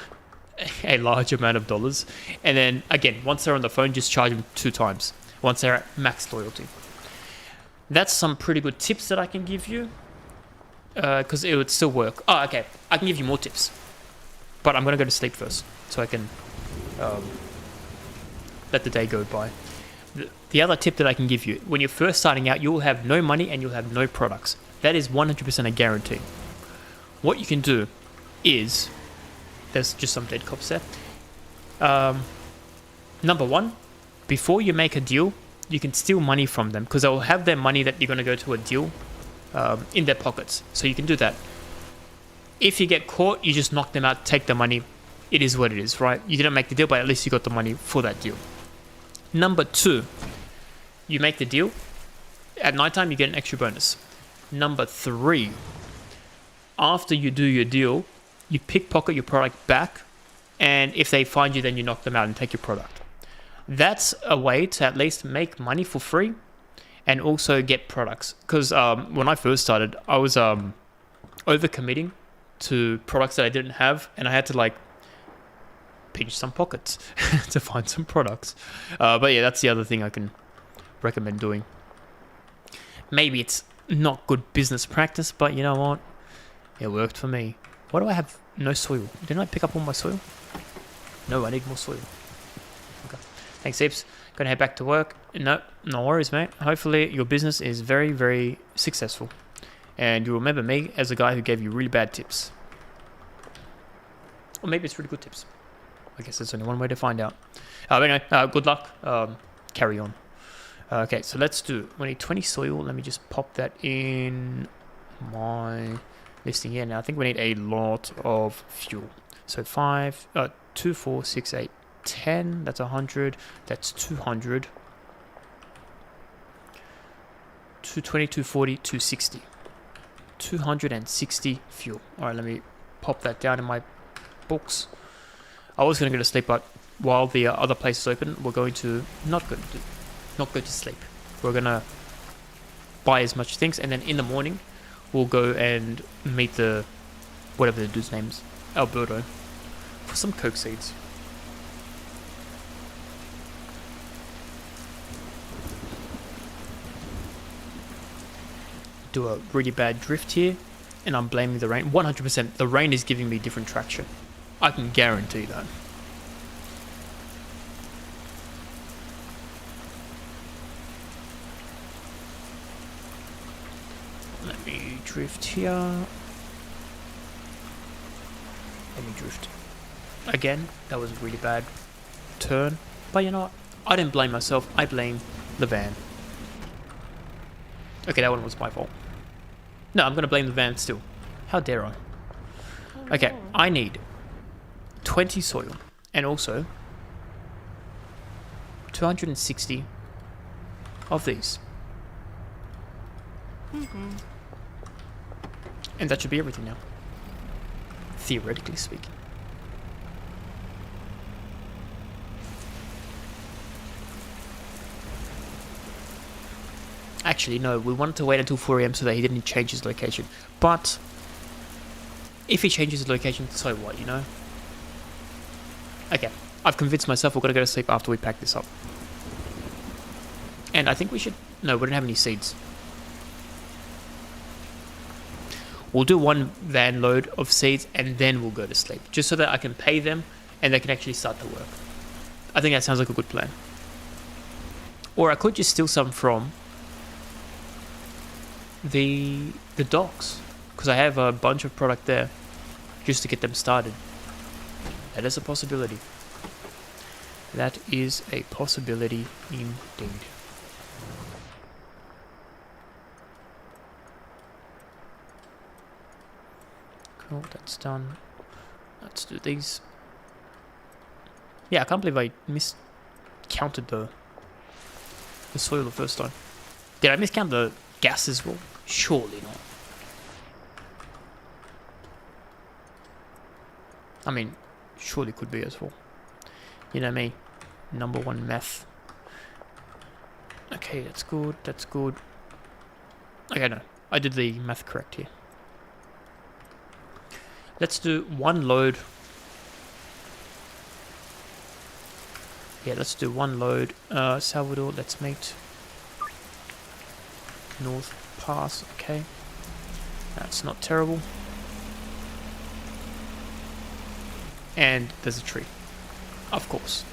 a large amount of dollars. And then again, once they're on the phone, just charge them 2 times. Once they're at max loyalty. That's some pretty good tips that I can give you. because it would still work. Oh, okay. I can give you more tips, but I'm gonna go to sleep first so I can let the day go by. The other tip that I can give you: when you're first starting out, you will have no money and you'll have no products. That is 100% a guarantee. What you can do is, there's just some dead cops there. Number one, before you make a deal, you can steal money from them because they'll have their money that you're going to go to a deal in their pockets. So you can do that. If you get caught, you just knock them out, take the money. It is what it is, right? You didn't make the deal, but at least you got the money for that deal. Number two, you make the deal. At nighttime, you get an extra bonus. Number three, after you do your deal, you pickpocket your product back, and if they find you, then you knock them out and take your product. That's a way to at least make money for free and also get products. Because when I first started, I was overcommitting to products that I didn't have, and I had to like pinch some pockets to find some products. But yeah, that's the other thing I can recommend doing. Maybe it's not good business practice, but you know what? It worked for me. Why do I have no soil? Didn't I pick up all my soil? No, I need more soil. Okay. Thanks, Zips. Gonna head back to work. No worries, mate. Hopefully your business is very, very successful. And you remember me as a guy who gave you really bad tips. Or maybe it's really good tips. I guess there's only one way to find out. But anyway, good luck. Carry on. Okay, so let's do. We need 20 soil. Let me just pop that in my listing here. Now I think we need a lot of fuel. So 2, 4, 6, 8, 10. That's 100. That's 200. 220, 240, 260. 260 fuel. All right, let me pop that down in my books. I was going to go to sleep, but while the other place is open, we're going to not go to sleep. We're going to buy as much things, and then in the morning, we'll go and meet the, whatever the dude's name's, Alberto, for some coke seeds. Do a really bad drift here, and I'm blaming the rain. 100%, the rain is giving me different traction. I can guarantee that. Let me drift here. Let me drift. Again, that was a really bad turn. But you know what? I didn't blame myself. I blame the van. Okay, that one was my fault. No, I'm going to blame the van still. How dare I? Okay, I need 20 soil and also 260 of these. And that should be everything now, theoretically speaking. Actually, no, we wanted to wait until 4 AM so that he didn't change his location. But if he changes his location, so what, you know? Okay, I've convinced myself we're going to go to sleep after we pack this up. And I think we should... No, we don't have any seeds. We'll do one van load of seeds and then we'll go to sleep. Just so that I can pay them and they can actually start to work. I think that sounds like a good plan. Or I could just steal some from the docks. Because I have a bunch of product there. Just to get them started. That is a possibility. That is a possibility indeed. Cool, that's done. Let's do these. Yeah, I can't believe I miscounted the soil the first time. Did I miscount the gas as well? Surely not. I mean, surely could be as well. You know me, number one math. Okay, that's good, that's good. Okay, no, I did the math correct here. Let's do one load. Yeah, let's do one load. Salvador, let's meet. North Pass, okay. That's not terrible. And there's a tree. Of course.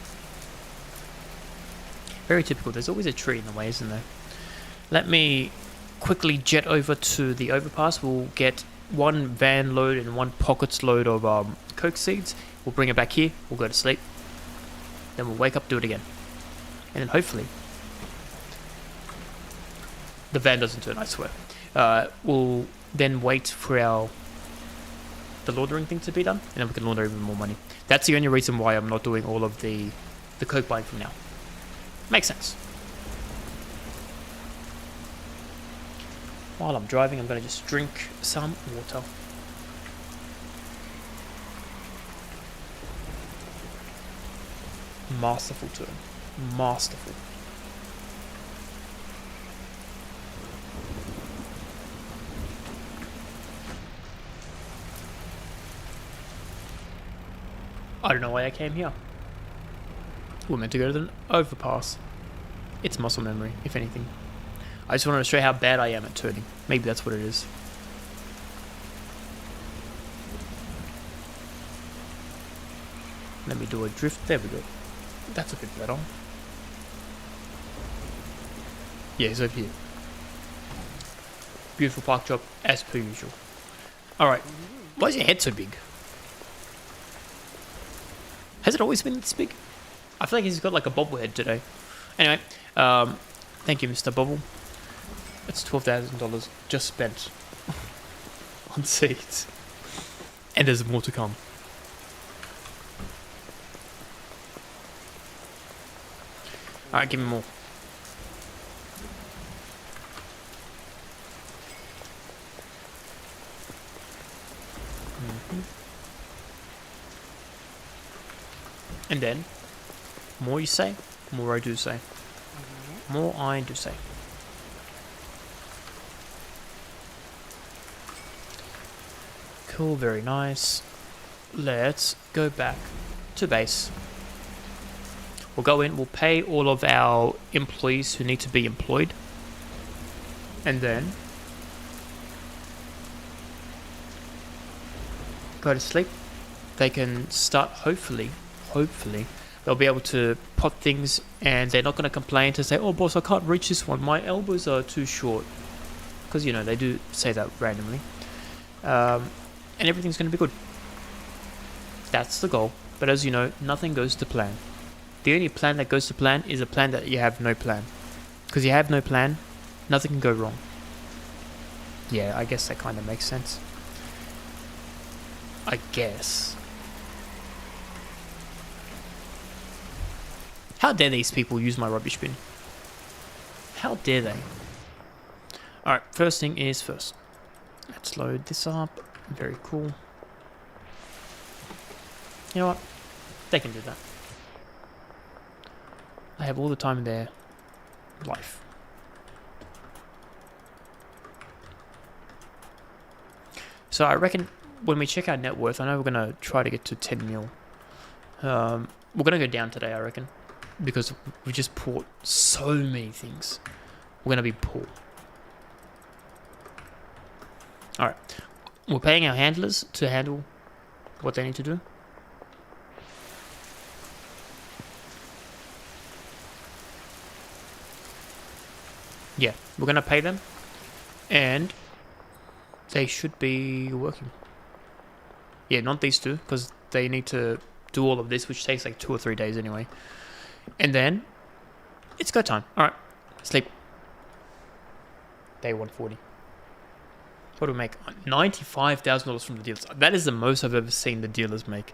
Very typical. There's always a tree in the way, isn't there? Let me quickly jet over to the overpass. We'll get one van load and one pockets load of coke seeds. We'll bring it back here. We'll go to sleep. Then we'll wake up, do it again. And then hopefully the van doesn't turn, I swear. We'll then wait for the laundering thing to be done, and then we can launder even more money. That's the only reason why I'm not doing all of the coke buying from now. Makes sense. While I'm driving, I'm going to just drink some water. Masterful turn. Masterful. I don't know why I came here. We're meant to go to the overpass. It's muscle memory, if anything. I just wanted to show you how bad I am at turning. Maybe that's what it is. Let me do a drift. There we go. That's a bit better. Yeah, he's over here. Beautiful park job, as per usual. Alright. Why is your head so big? Has it always been this big? I feel like he's got like a bobblehead today. Anyway, thank you, Mr. Bobble. It's $12,000 just spent on seeds. And there's more to come. Alright, give me more. And then, more you say, more I do say. More I do say. Cool, very nice. Let's go back to base. We'll go in, we'll pay all of our employees who need to be employed. And then go to sleep. They can start, hopefully, they'll be able to pot things and they're not going to complain to say, oh boss, I can't reach this one, my elbows are too short. Because, you know, they do say that randomly. And everything's going to be good. That's the goal. But as you know, nothing goes to plan. The only plan that goes to plan is a plan that you have no plan. Because you have no plan, nothing can go wrong. Yeah, I guess that kind of makes sense. I guess. How dare these people use my rubbish bin? How dare they? Alright, first thing is first. Let's load this up. Very cool. You know what? They can do that. I have all the time in their life. So I reckon when we check our net worth, I know we're going to try to get to 10 mil. We're going to go down today, I reckon. Because we just bought so many things. We're going to be poor. Alright. We're paying our handlers to handle what they need to do. Yeah, we're going to pay them. And they should be working. Yeah, not these two, because they need to do all of this, which takes like 2 or 3 days anyway. And then, it's go time. Alright, sleep. Day 140. What do we make? $95,000 from the dealers. That is the most I've ever seen the dealers make.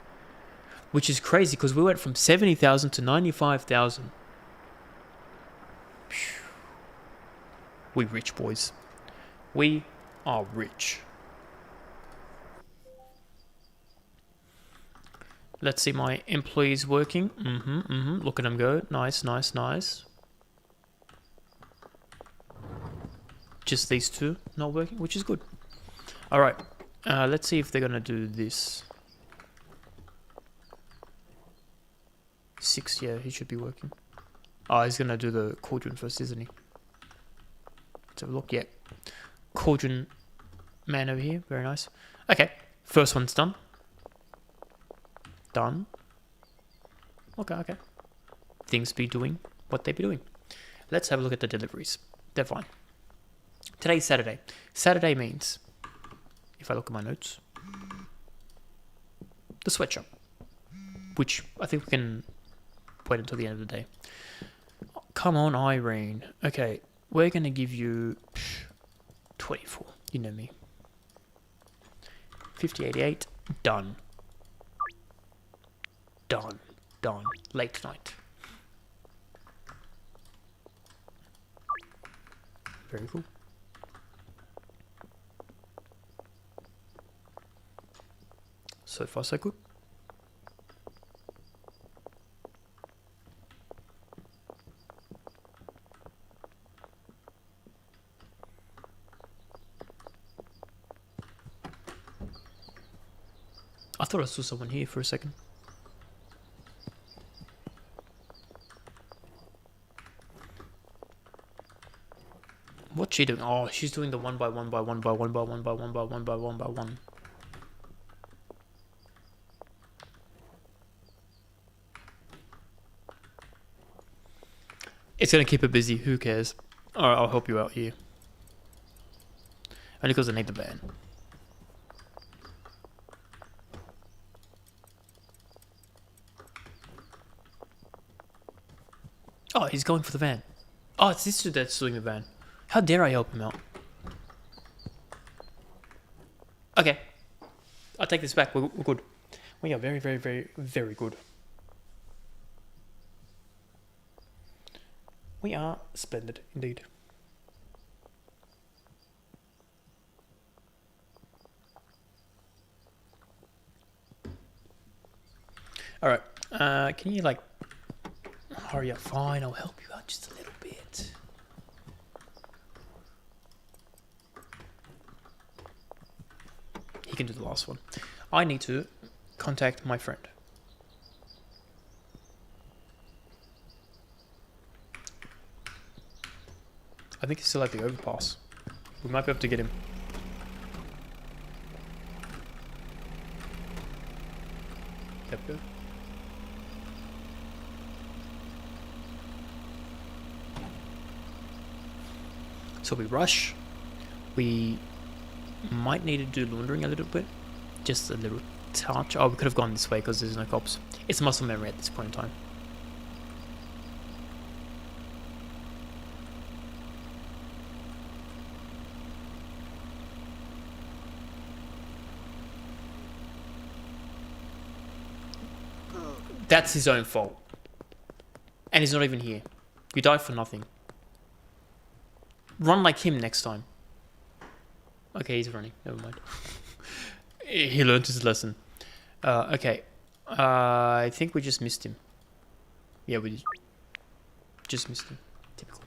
Which is crazy, because we went from 70,000 to 95,000. We rich, boys. We are rich. Let's see my employees working. Look at them go. Nice, nice, nice. Just these two not working, which is good. Alright. Let's see if they're going to do this. 6, yeah, he should be working. Oh, he's going to do the cauldron first, isn't he? Let's have a look. Yeah. Cauldron man over here. Very nice. Okay, first one's done. Done. Okay. Things be doing what they be doing. Let's have a look at the deliveries. They're fine. Today's Saturday. Saturday means, if I look at my notes, the sweatshop, which I think we can wait until the end of the day. Come on, Irene. Okay, we're going to give you 24. You know me. 5088. Done. Done. Late tonight. Very cool. So far, so good. I thought I saw someone here for a second. What's she doing? Oh, she's doing the one by one. It's gonna keep her busy. Who cares? Alright, I'll help you out here. Only because I need the van. Oh, he's going for the van. Oh, it's this dude that's doing the van. How dare I help him out? Okay. I'll take this back. We're good. We are very, very, very, very good. We are splendid, indeed. Alright. Can you, like, hurry up? Fine, I'll help you out just a little bit. He can do the last one. I need to contact my friend. I think he's still at the overpass. We might be able to get him. There we go. So we rush. We might need to do laundering a little bit. Just a little touch. Oh, we could have gone this way because there's no cops. It's muscle memory at this point in time. That's his own fault. And he's not even here. You die for nothing. Run like him next time. Okay, he's running. Never mind. He learned his lesson. Okay. I think we just missed him. Yeah, we just missed him. Typical.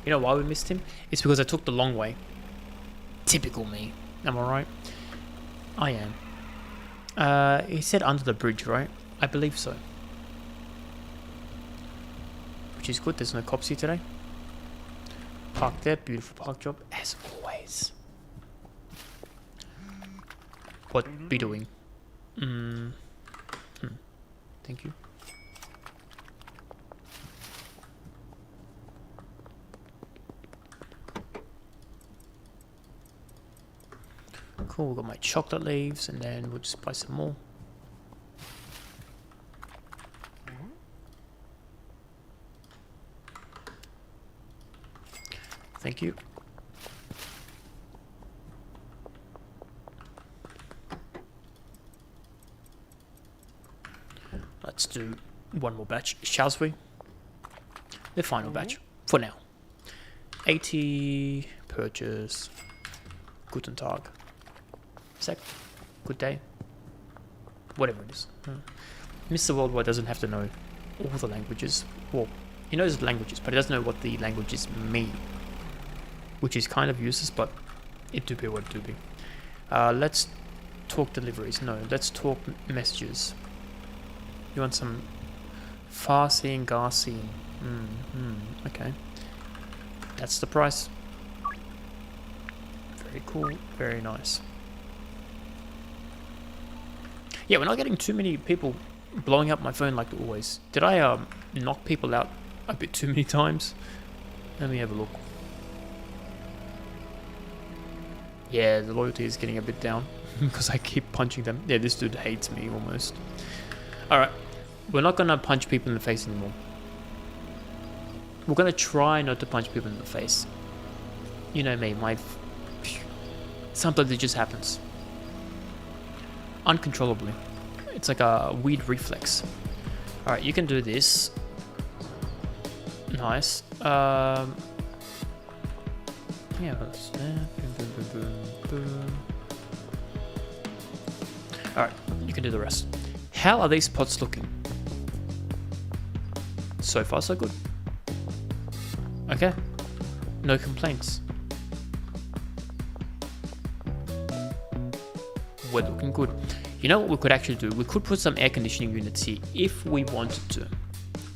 You know why we missed him? It's because I took the long way. Typical me. Am I right? I am. He said under the bridge, right? I believe so. Which is good, there's no cops here today. Park there, beautiful park job, as always. What be doing? Thank you. Cool, we've got my chocolate leaves, and then we'll just buy some more. Thank you. Let's do one more batch, shall we? The final batch, for now. 80, purchase, guten Tag. Sec, good day, whatever it is. Mr. Worldwide doesn't have to know all the languages. Well, he knows the languages, but he doesn't know what the languages mean. Which is kind of useless, but it do be what it do be. Let's talk deliveries. No, let's talk messages. You want some Farsi and Garsi? Okay. That's the price. Very cool. Very nice. Yeah, we're not getting too many people blowing up my phone like always. Did I knock people out a bit too many times? Let me have a look. Yeah, the loyalty is getting a bit down because I keep punching them. Yeah, this dude hates me almost. Alright, we're not gonna punch people in the face anymore. We're gonna try not to punch people in the face. You know me, sometimes it just happens. Uncontrollably. It's like a weird reflex. Alright, you can do this. Nice. Yeah, that's there. Alright, you can do the rest. How are these pots looking? So far, so good. Okay. No complaints. We're looking good. You know what we could actually do? We could put some air conditioning units here if we wanted to.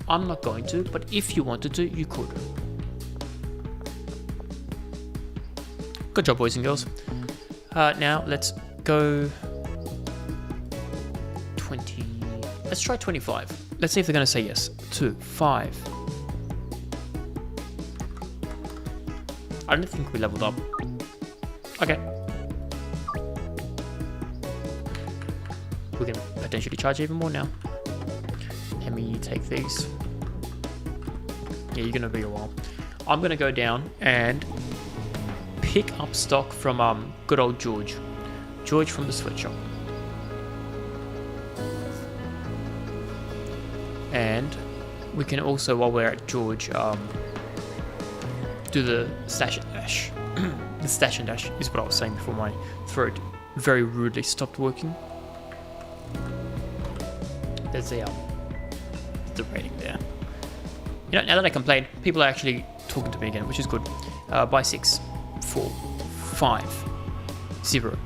I'm not going to, but if you wanted to, you could. Good job, boys and girls. Now let's go 20. Let's try 25. Let's see if they're going to say yes. 2, 5. I don't think we leveled up. Okay. We can potentially charge even more now. Let me take these. Yeah, you're gonna be a while. I'm gonna go down and pick up stock from good old George. George from the sweatshop. And we can also, while we're at George, do the stash and dash. The stash and dash is what I was saying before my throat very rudely stopped working. There's the rating there. You know, now that I complained, people are actually talking to me again, which is good. By 6, 4, 5, 0,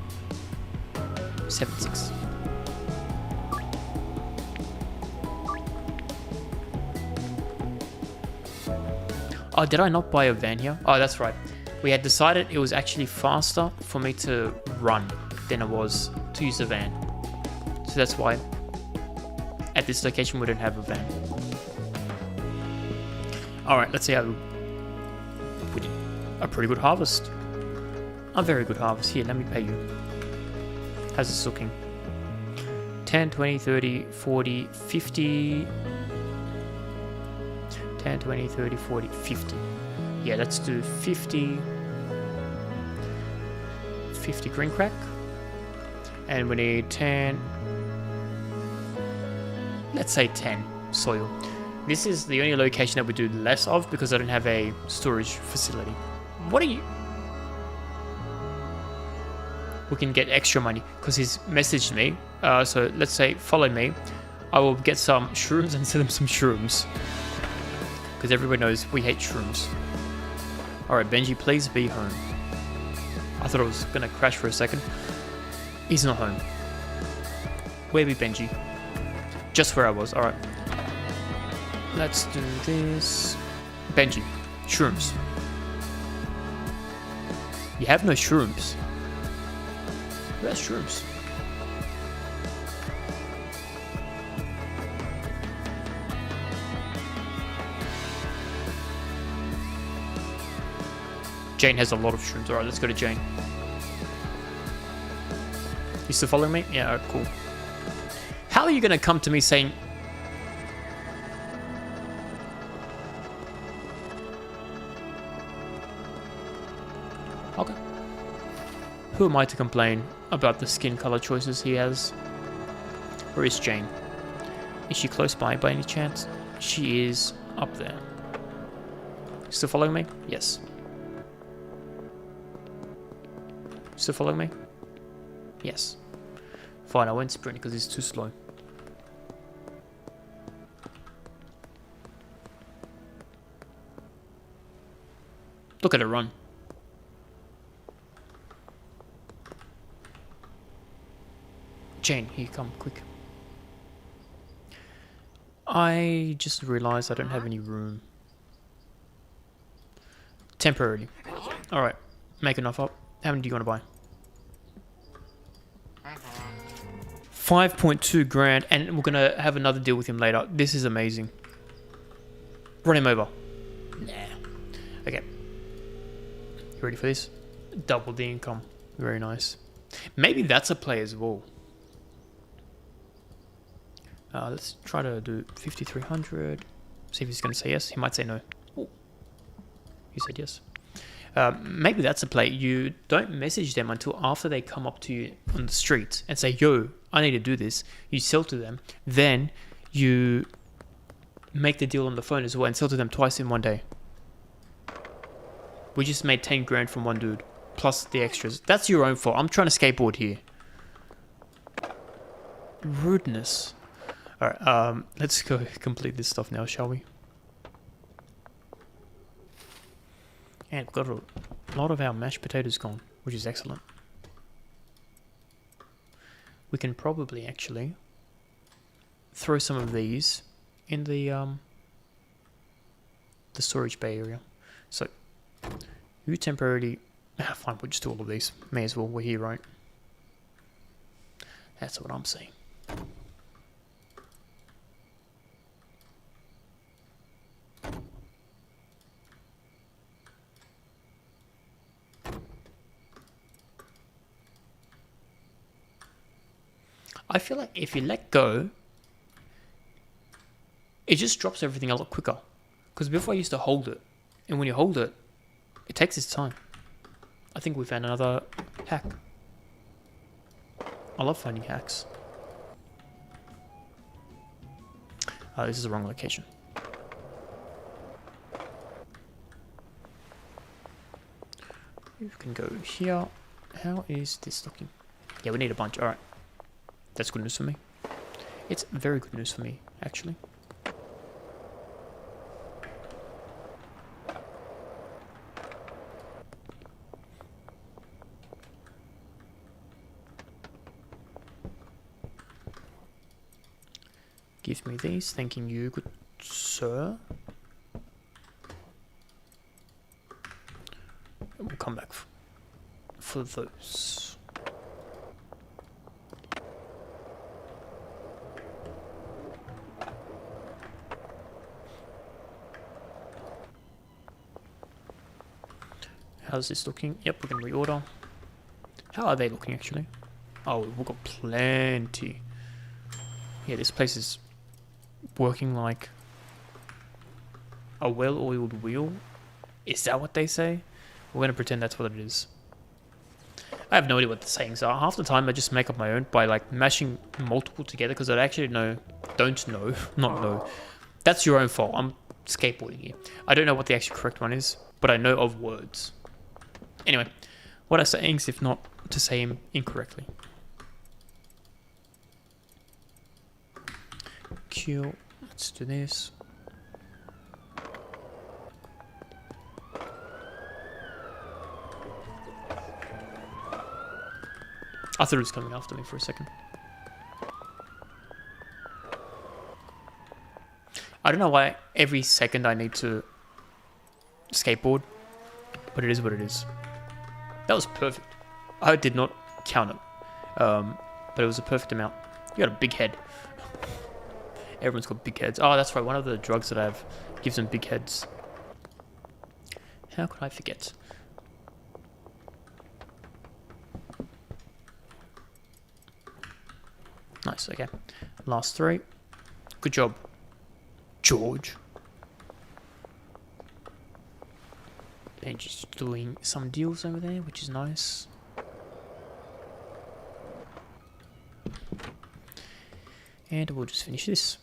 7, 6. Oh, did I not buy a van here? Oh, that's right. We had decided it was actually faster for me to run than it was to use a van. So that's why at this location we don't have a van. Alright, let's see how we did. A pretty good harvest. A very good harvest. Here, let me pay you. How's this looking? 10, 20, 30, 40, 50. 10, 20, 30, 40, 50. Yeah, let's do 50. 50 green crack. And we need 10. Let's say 10 soil. This is the only location that we do less of because I don't have a storage facility. What are you? We can get extra money because he's messaged me. So let's say follow me. I will get some shrooms and send him some shrooms. Because everybody knows we hate shrooms. Alright, Benji, please be home. I thought I was going to crash for a second. He's not home. Where be Benji? Just where I was. Alright. Let's do this. Benji, shrooms. You have no shrooms. Who has shrooms? Jane has a lot of shrooms. Alright, let's go to Jane. You still following me? Yeah, cool. How are you going to come to me saying... Okay. Who am I to complain about the skin color choices he has? Where is Jane? Is she close by any chance? She is up there. Still following me? Yes. Still following me? Yes. Fine, I won't sprint because it's too slow. Look at it run. Jane, here, come, quick. I just realized I don't have any room. Temporarily. Alright. Make enough up. How many do you want to buy? 5.2 grand, and we're gonna have another deal with him later. This is amazing. Run him over. Nah. Okay. You ready for this? Double the income. Very nice. Maybe that's a play as well. Let's try to do 5,300. See if he's gonna say yes. He might say no. Ooh. He said yes. Maybe that's a play. You don't message them until after they come up to you on the street and say, yo, I need to do this. You sell to them. Then you make the deal on the phone as well and sell to them twice in one day. We just made 10 grand from one dude. Plus the extras. That's your own fault. I'm trying to skateboard here. Rudeness. Alright, let's go complete this stuff now, shall we? And we've got a lot of our mashed potatoes gone, which is excellent. We can probably actually throw some of these in the storage bay area. So, you temporarily... fine, we'll just do all of these. May as well, we're here, right? That's what I'm saying. I feel like if you let go, it just drops everything a lot quicker. Because before I used to hold it, and when you hold it, it takes its time. I think we found another hack. I love finding hacks. This is the wrong location. You can go here. How is this looking? Yeah, we need a bunch. Alright. That's good news for me. It's very good news for me, actually. Give me these, thanking you, good sir. And we'll come back for those. How's this looking? Yep, we can reorder. How are they looking, actually? Oh, we've got plenty. Yeah, this place is working like a well-oiled wheel. Is that what they say? We're going to pretend that's what it is. I have no idea what the sayings are. Half the time I just make up my own by like mashing multiple together because I actually don't know. That's your own fault. I'm skateboarding here. I don't know what the actual correct one is, but I know of words. Anyway, what are sayings if not to say them incorrectly? Q. Let's do this. I thought it was coming after me for a second. I don't know why every second I need to skateboard, but it is what it is. That was perfect. I did not count it, but it was a perfect amount. You got a big head. Everyone's got big heads. Oh, that's right. One of the drugs that I have gives them big heads. How could I forget? Nice, okay. Last three. Good job, George. And just doing some deals over there, which is nice. And we'll just finish this.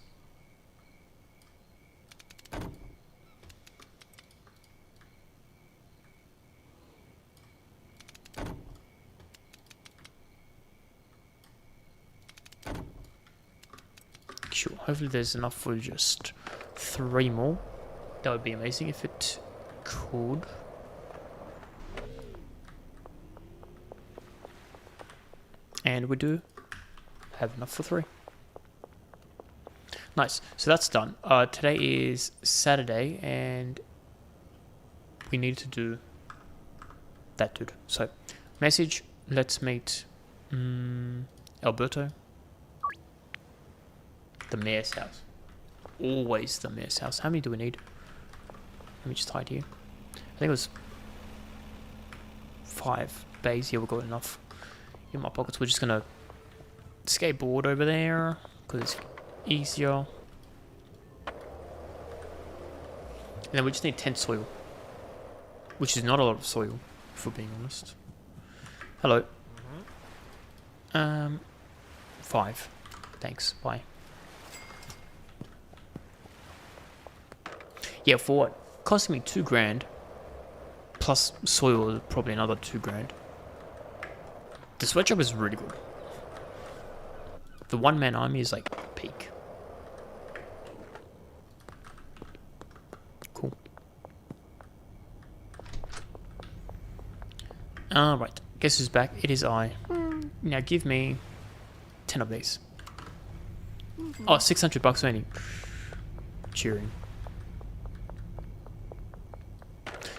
Sure, hopefully there's enough for just 3 more. That would be amazing if it could. And we do have enough for 3. Nice. So that's done. Today is Saturday, and we need to do that, dude. So, message, let's meet Alberto. The mayor's house. Always the mayor's house. How many do we need? Let me just hide here. I think it was 5 bays. Yeah, we've got enough in my pockets. We're just gonna skateboard over there because it's easier. And then we just need 10 soil, which is not a lot of soil, if we're being honest. Hello. 5. Thanks. Bye. Yeah, for what? Costing me 2 grand. Plus soil, probably another 2 grand. The sweatshop is really good. The one-man army is like peak. Cool. Alright. Guess who's back? It is I. Now give me 10 of these. Oh, $600 only. Cheering.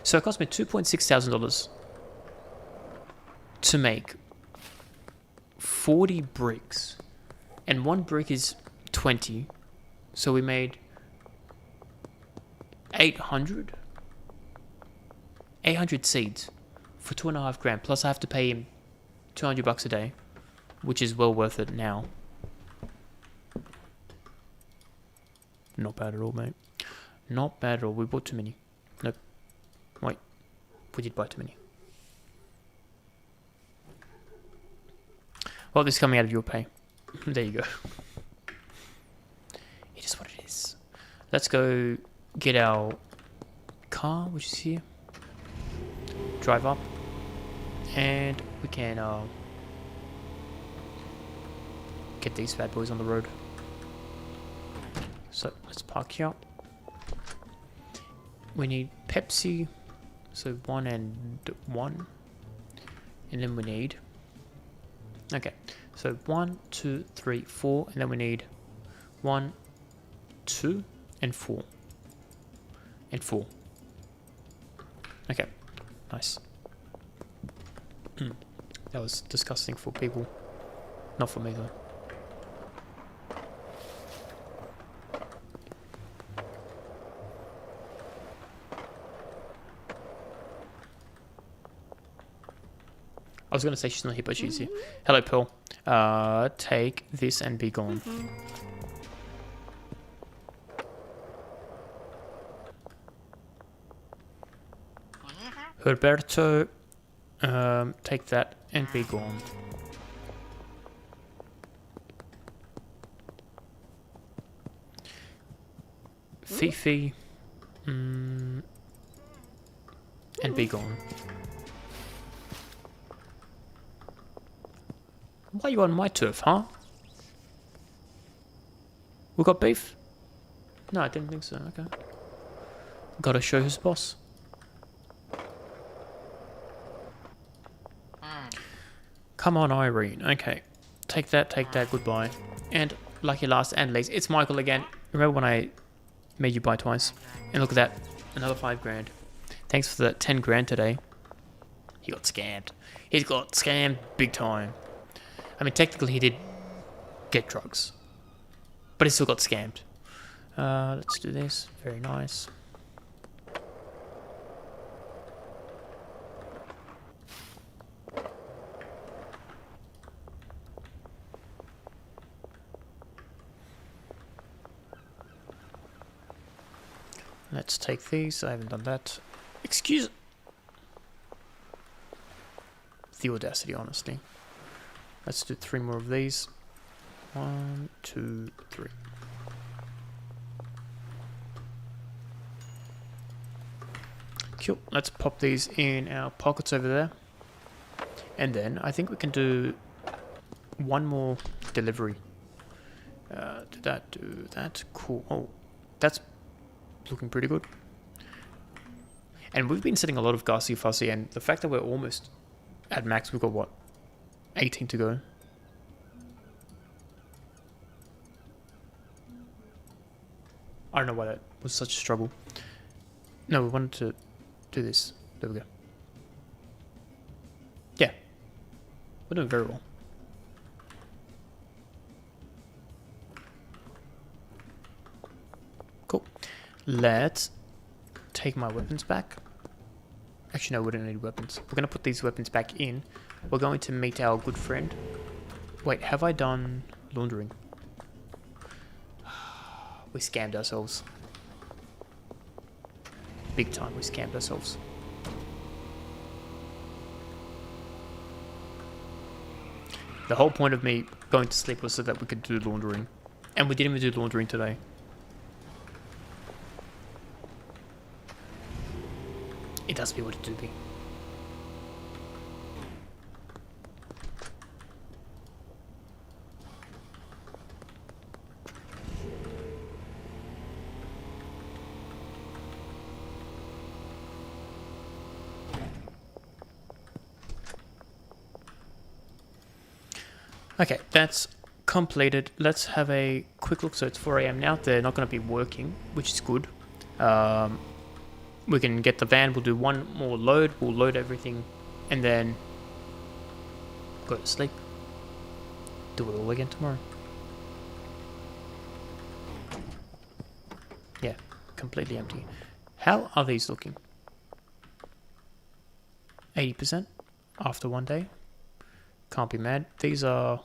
So it cost me $2,600 to make 40 bricks. And 1 brick is 20. So we made 800 seeds for 2.5 grand. Plus I have to pay him $200 a day, which is well worth it now. Not bad at all, mate. Not bad at all. We bought too many. Nope. Wait. We did buy too many. Well, this is coming out of your pay. There you go. It is what it is. Let's go get our car, which is here. Drive up. And we can get these bad boys on the road. So let's park here. We need Pepsi. So 1 and 1. And then we need... Okay. So 1, 2, 3, 4. And then we need 1, 2, and 4. And 4. Okay. Nice. That was disgusting for people. Not for me though. I was going to say she's not here, but she's here. Hello, Pearl. Take this and be gone. Herberto, take that and be gone. Fifi, and be gone. Why are you on my turf, huh? We got beef? No, I didn't think so. Okay. Gotta show who's boss. Come on, Irene. Okay. Take that, goodbye. And lucky last and least, it's Michael again. Remember when I made you buy twice? And look at that. Another 5 grand. Thanks for that 10 grand today. He got scammed. He's got scammed big time. I mean, technically he did get drugs. But he still got scammed. Let's do this. Very nice. Let's take these. I haven't done that. Excuse the audacity, honestly. Let's do 3 more of these. 1, 2, 3. Cool. Let's pop these in our pockets over there. And then I think we can do 1 more delivery. Do that. Cool. Oh, that's looking pretty good. And we've been setting a lot of Gassy Fussy, and the fact that we're almost at max, we've got what? 18 to go. I don't know why that was such a struggle. No, we wanted to do this. There we go. Yeah. We're doing very well. Cool. Let's take my weapons back. Actually, no, we don't need weapons. We're going to put these weapons back in. We're going to meet our good friend. Wait, have I done laundering? We scammed ourselves. Big time, we scammed ourselves. The whole point of me going to sleep was so that we could do laundering. And we didn't even do laundering today. It does be what it do be. Okay, that's completed. Let's have a quick look. So it's 4 a.m. now. They're not going to be working, which is good. We can get the van. We'll do one more load. We'll load everything and then go to sleep. Do it all again tomorrow. Yeah, completely empty. How are these looking? 80% after one day. Can't be mad. These are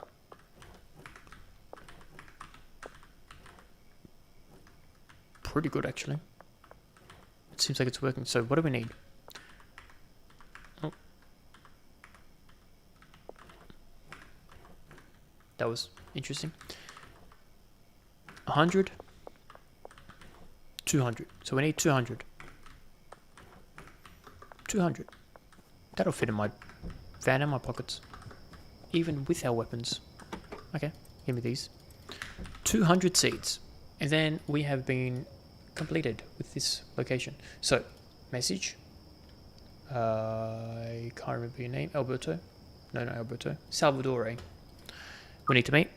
pretty good actually. It seems like it's working. So what do we need? Oh. That was interesting. 100. 200. So we need 200. 200. That'll fit in my van and my pockets. Even with our weapons. Okay, give me these. 200 seeds. And then we have been completed with this location. So, message. I can't remember your name. Alberto. No, Alberto. Salvadore. We need to meet.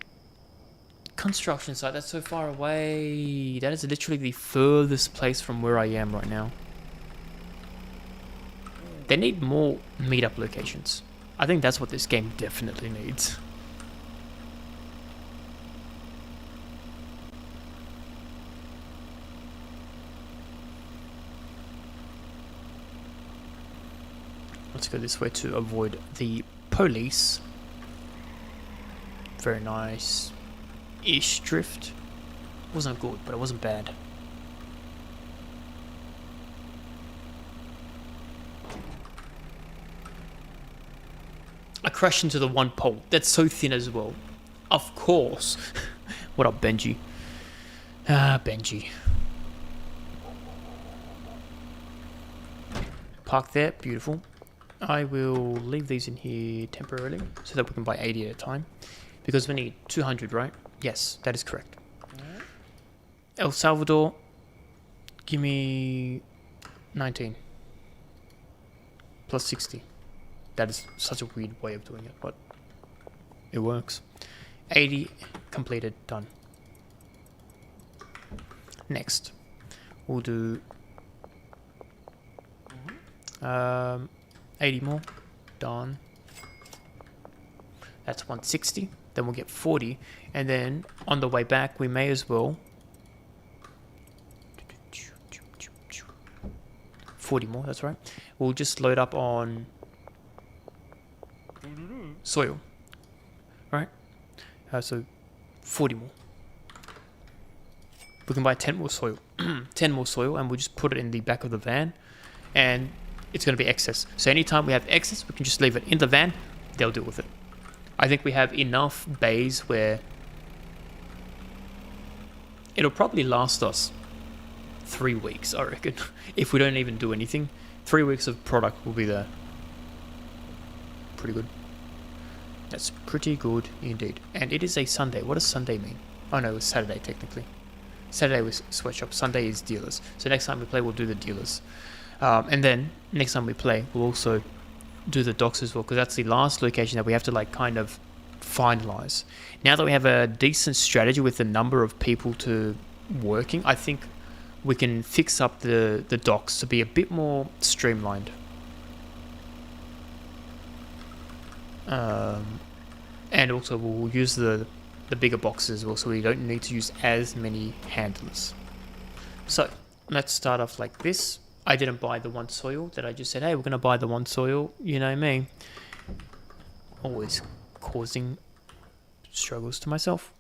Construction site. That's so far away. That is literally the furthest place from where I am right now. They need more meetup locations. I think that's what this game definitely needs. Let's go this way to avoid the police. Very nice. Ish drift. Wasn't good, but it wasn't bad. I crashed into the one pole. That's so thin as well. Of course. What up, Benji? Ah, Benji. Park there. Beautiful. I will leave these in here temporarily so that we can buy 80 at a time. Because we need 200, right? Yes, that is correct. El Salvador. Give me 19. Plus 60. That is such a weird way of doing it, but it works. 80 completed, done. Next, we'll do 80 more, done. That's 160. Then we'll get 40, and then on the way back, we may as well 40 more. That's right. We'll just load up on soil, right? So 40 more. We can buy 10 more soil, 10 more soil, and we'll just put it in the back of the van, and it's going to be excess. So anytime we have excess, we can just leave it in the van. They'll deal with it. I think we have enough bays where it'll probably last us 3 weeks, I reckon. If we don't even do anything, 3 weeks of product will be there. Pretty good. That's pretty good indeed. And it is a Sunday. What does Sunday mean? Oh no, it's Saturday technically. Saturday was sweatshop. Sunday is dealers. So next time we play, we'll do the dealers. And then next time we play, we'll also do the docks as well, because that's the last location that we have to like kind of finalize. Now that we have a decent strategy with the number of people to working, I think we can fix up the docks to be a bit more streamlined. And also we'll use the bigger boxes as well, so we don't need to use as many handlers. So let's start off like this. I didn't buy the one soil that I just said, hey, we're going to buy the one soil. You know me. Always causing struggles to myself.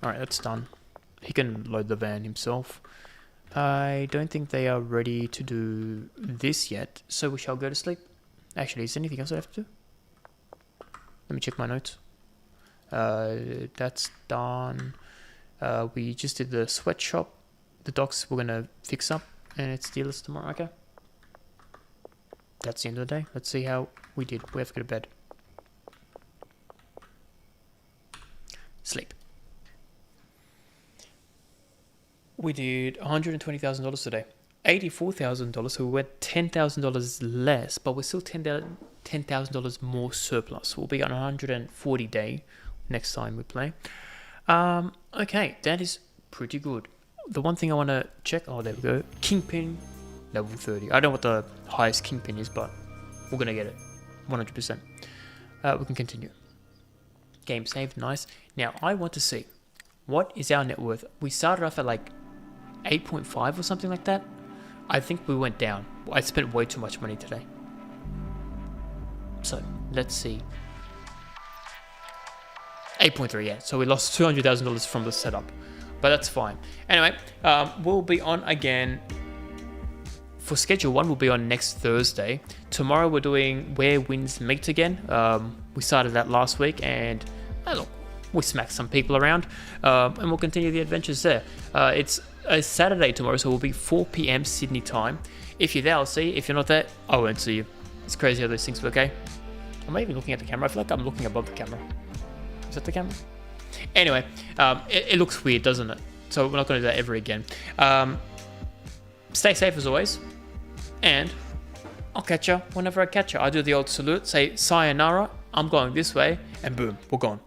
Alright, that's done. He can load the van himself. I don't think they are ready to do this yet, so we shall go to sleep. Actually, is there anything else I have to do? Let me check my notes. That's done. We just did the sweatshop. The docks we're gonna fix up, and it's dealers tomorrow. Okay. That's the end of the day. Let's see how we did. We have to go to bed. Sleep. We did $120,000 today. $84,000, so we went $10,000 less, but we're still $10,000 more surplus. We'll be on 140 day next time we play. Okay, that is pretty good. The one thing I want to check, oh, there we go. Kingpin, level 30. I don't know what the highest Kingpin is, but we're going to get it. 100%. We can continue. Game saved, nice. Now, I want to see, what is our net worth? We started off at like 8.5 or something like that. I think we went down. I spent way too much money today. So, let's see. 8.3, yeah. So we lost $200,000 from the setup. But that's fine. Anyway, we'll be on again. For Schedule 1, we'll be on next Thursday. Tomorrow we're doing Where Winds Meet again. We started that last week, and look, we smacked some people around. And we'll continue the adventures there. It's a Saturday tomorrow, so we'll be 4 p.m. Sydney time. If you're there, I'll see you. If you're not there, I won't see you. It's crazy how those things work, okay? Am I even looking at the camera? I feel like I'm looking above the camera. Is that the camera? Anyway, it looks weird, doesn't it? So we're not going to do that ever again. Stay safe as always. And I'll catch you whenever I catch you. I do the old salute, say sayonara, I'm going this way, and boom, we're gone.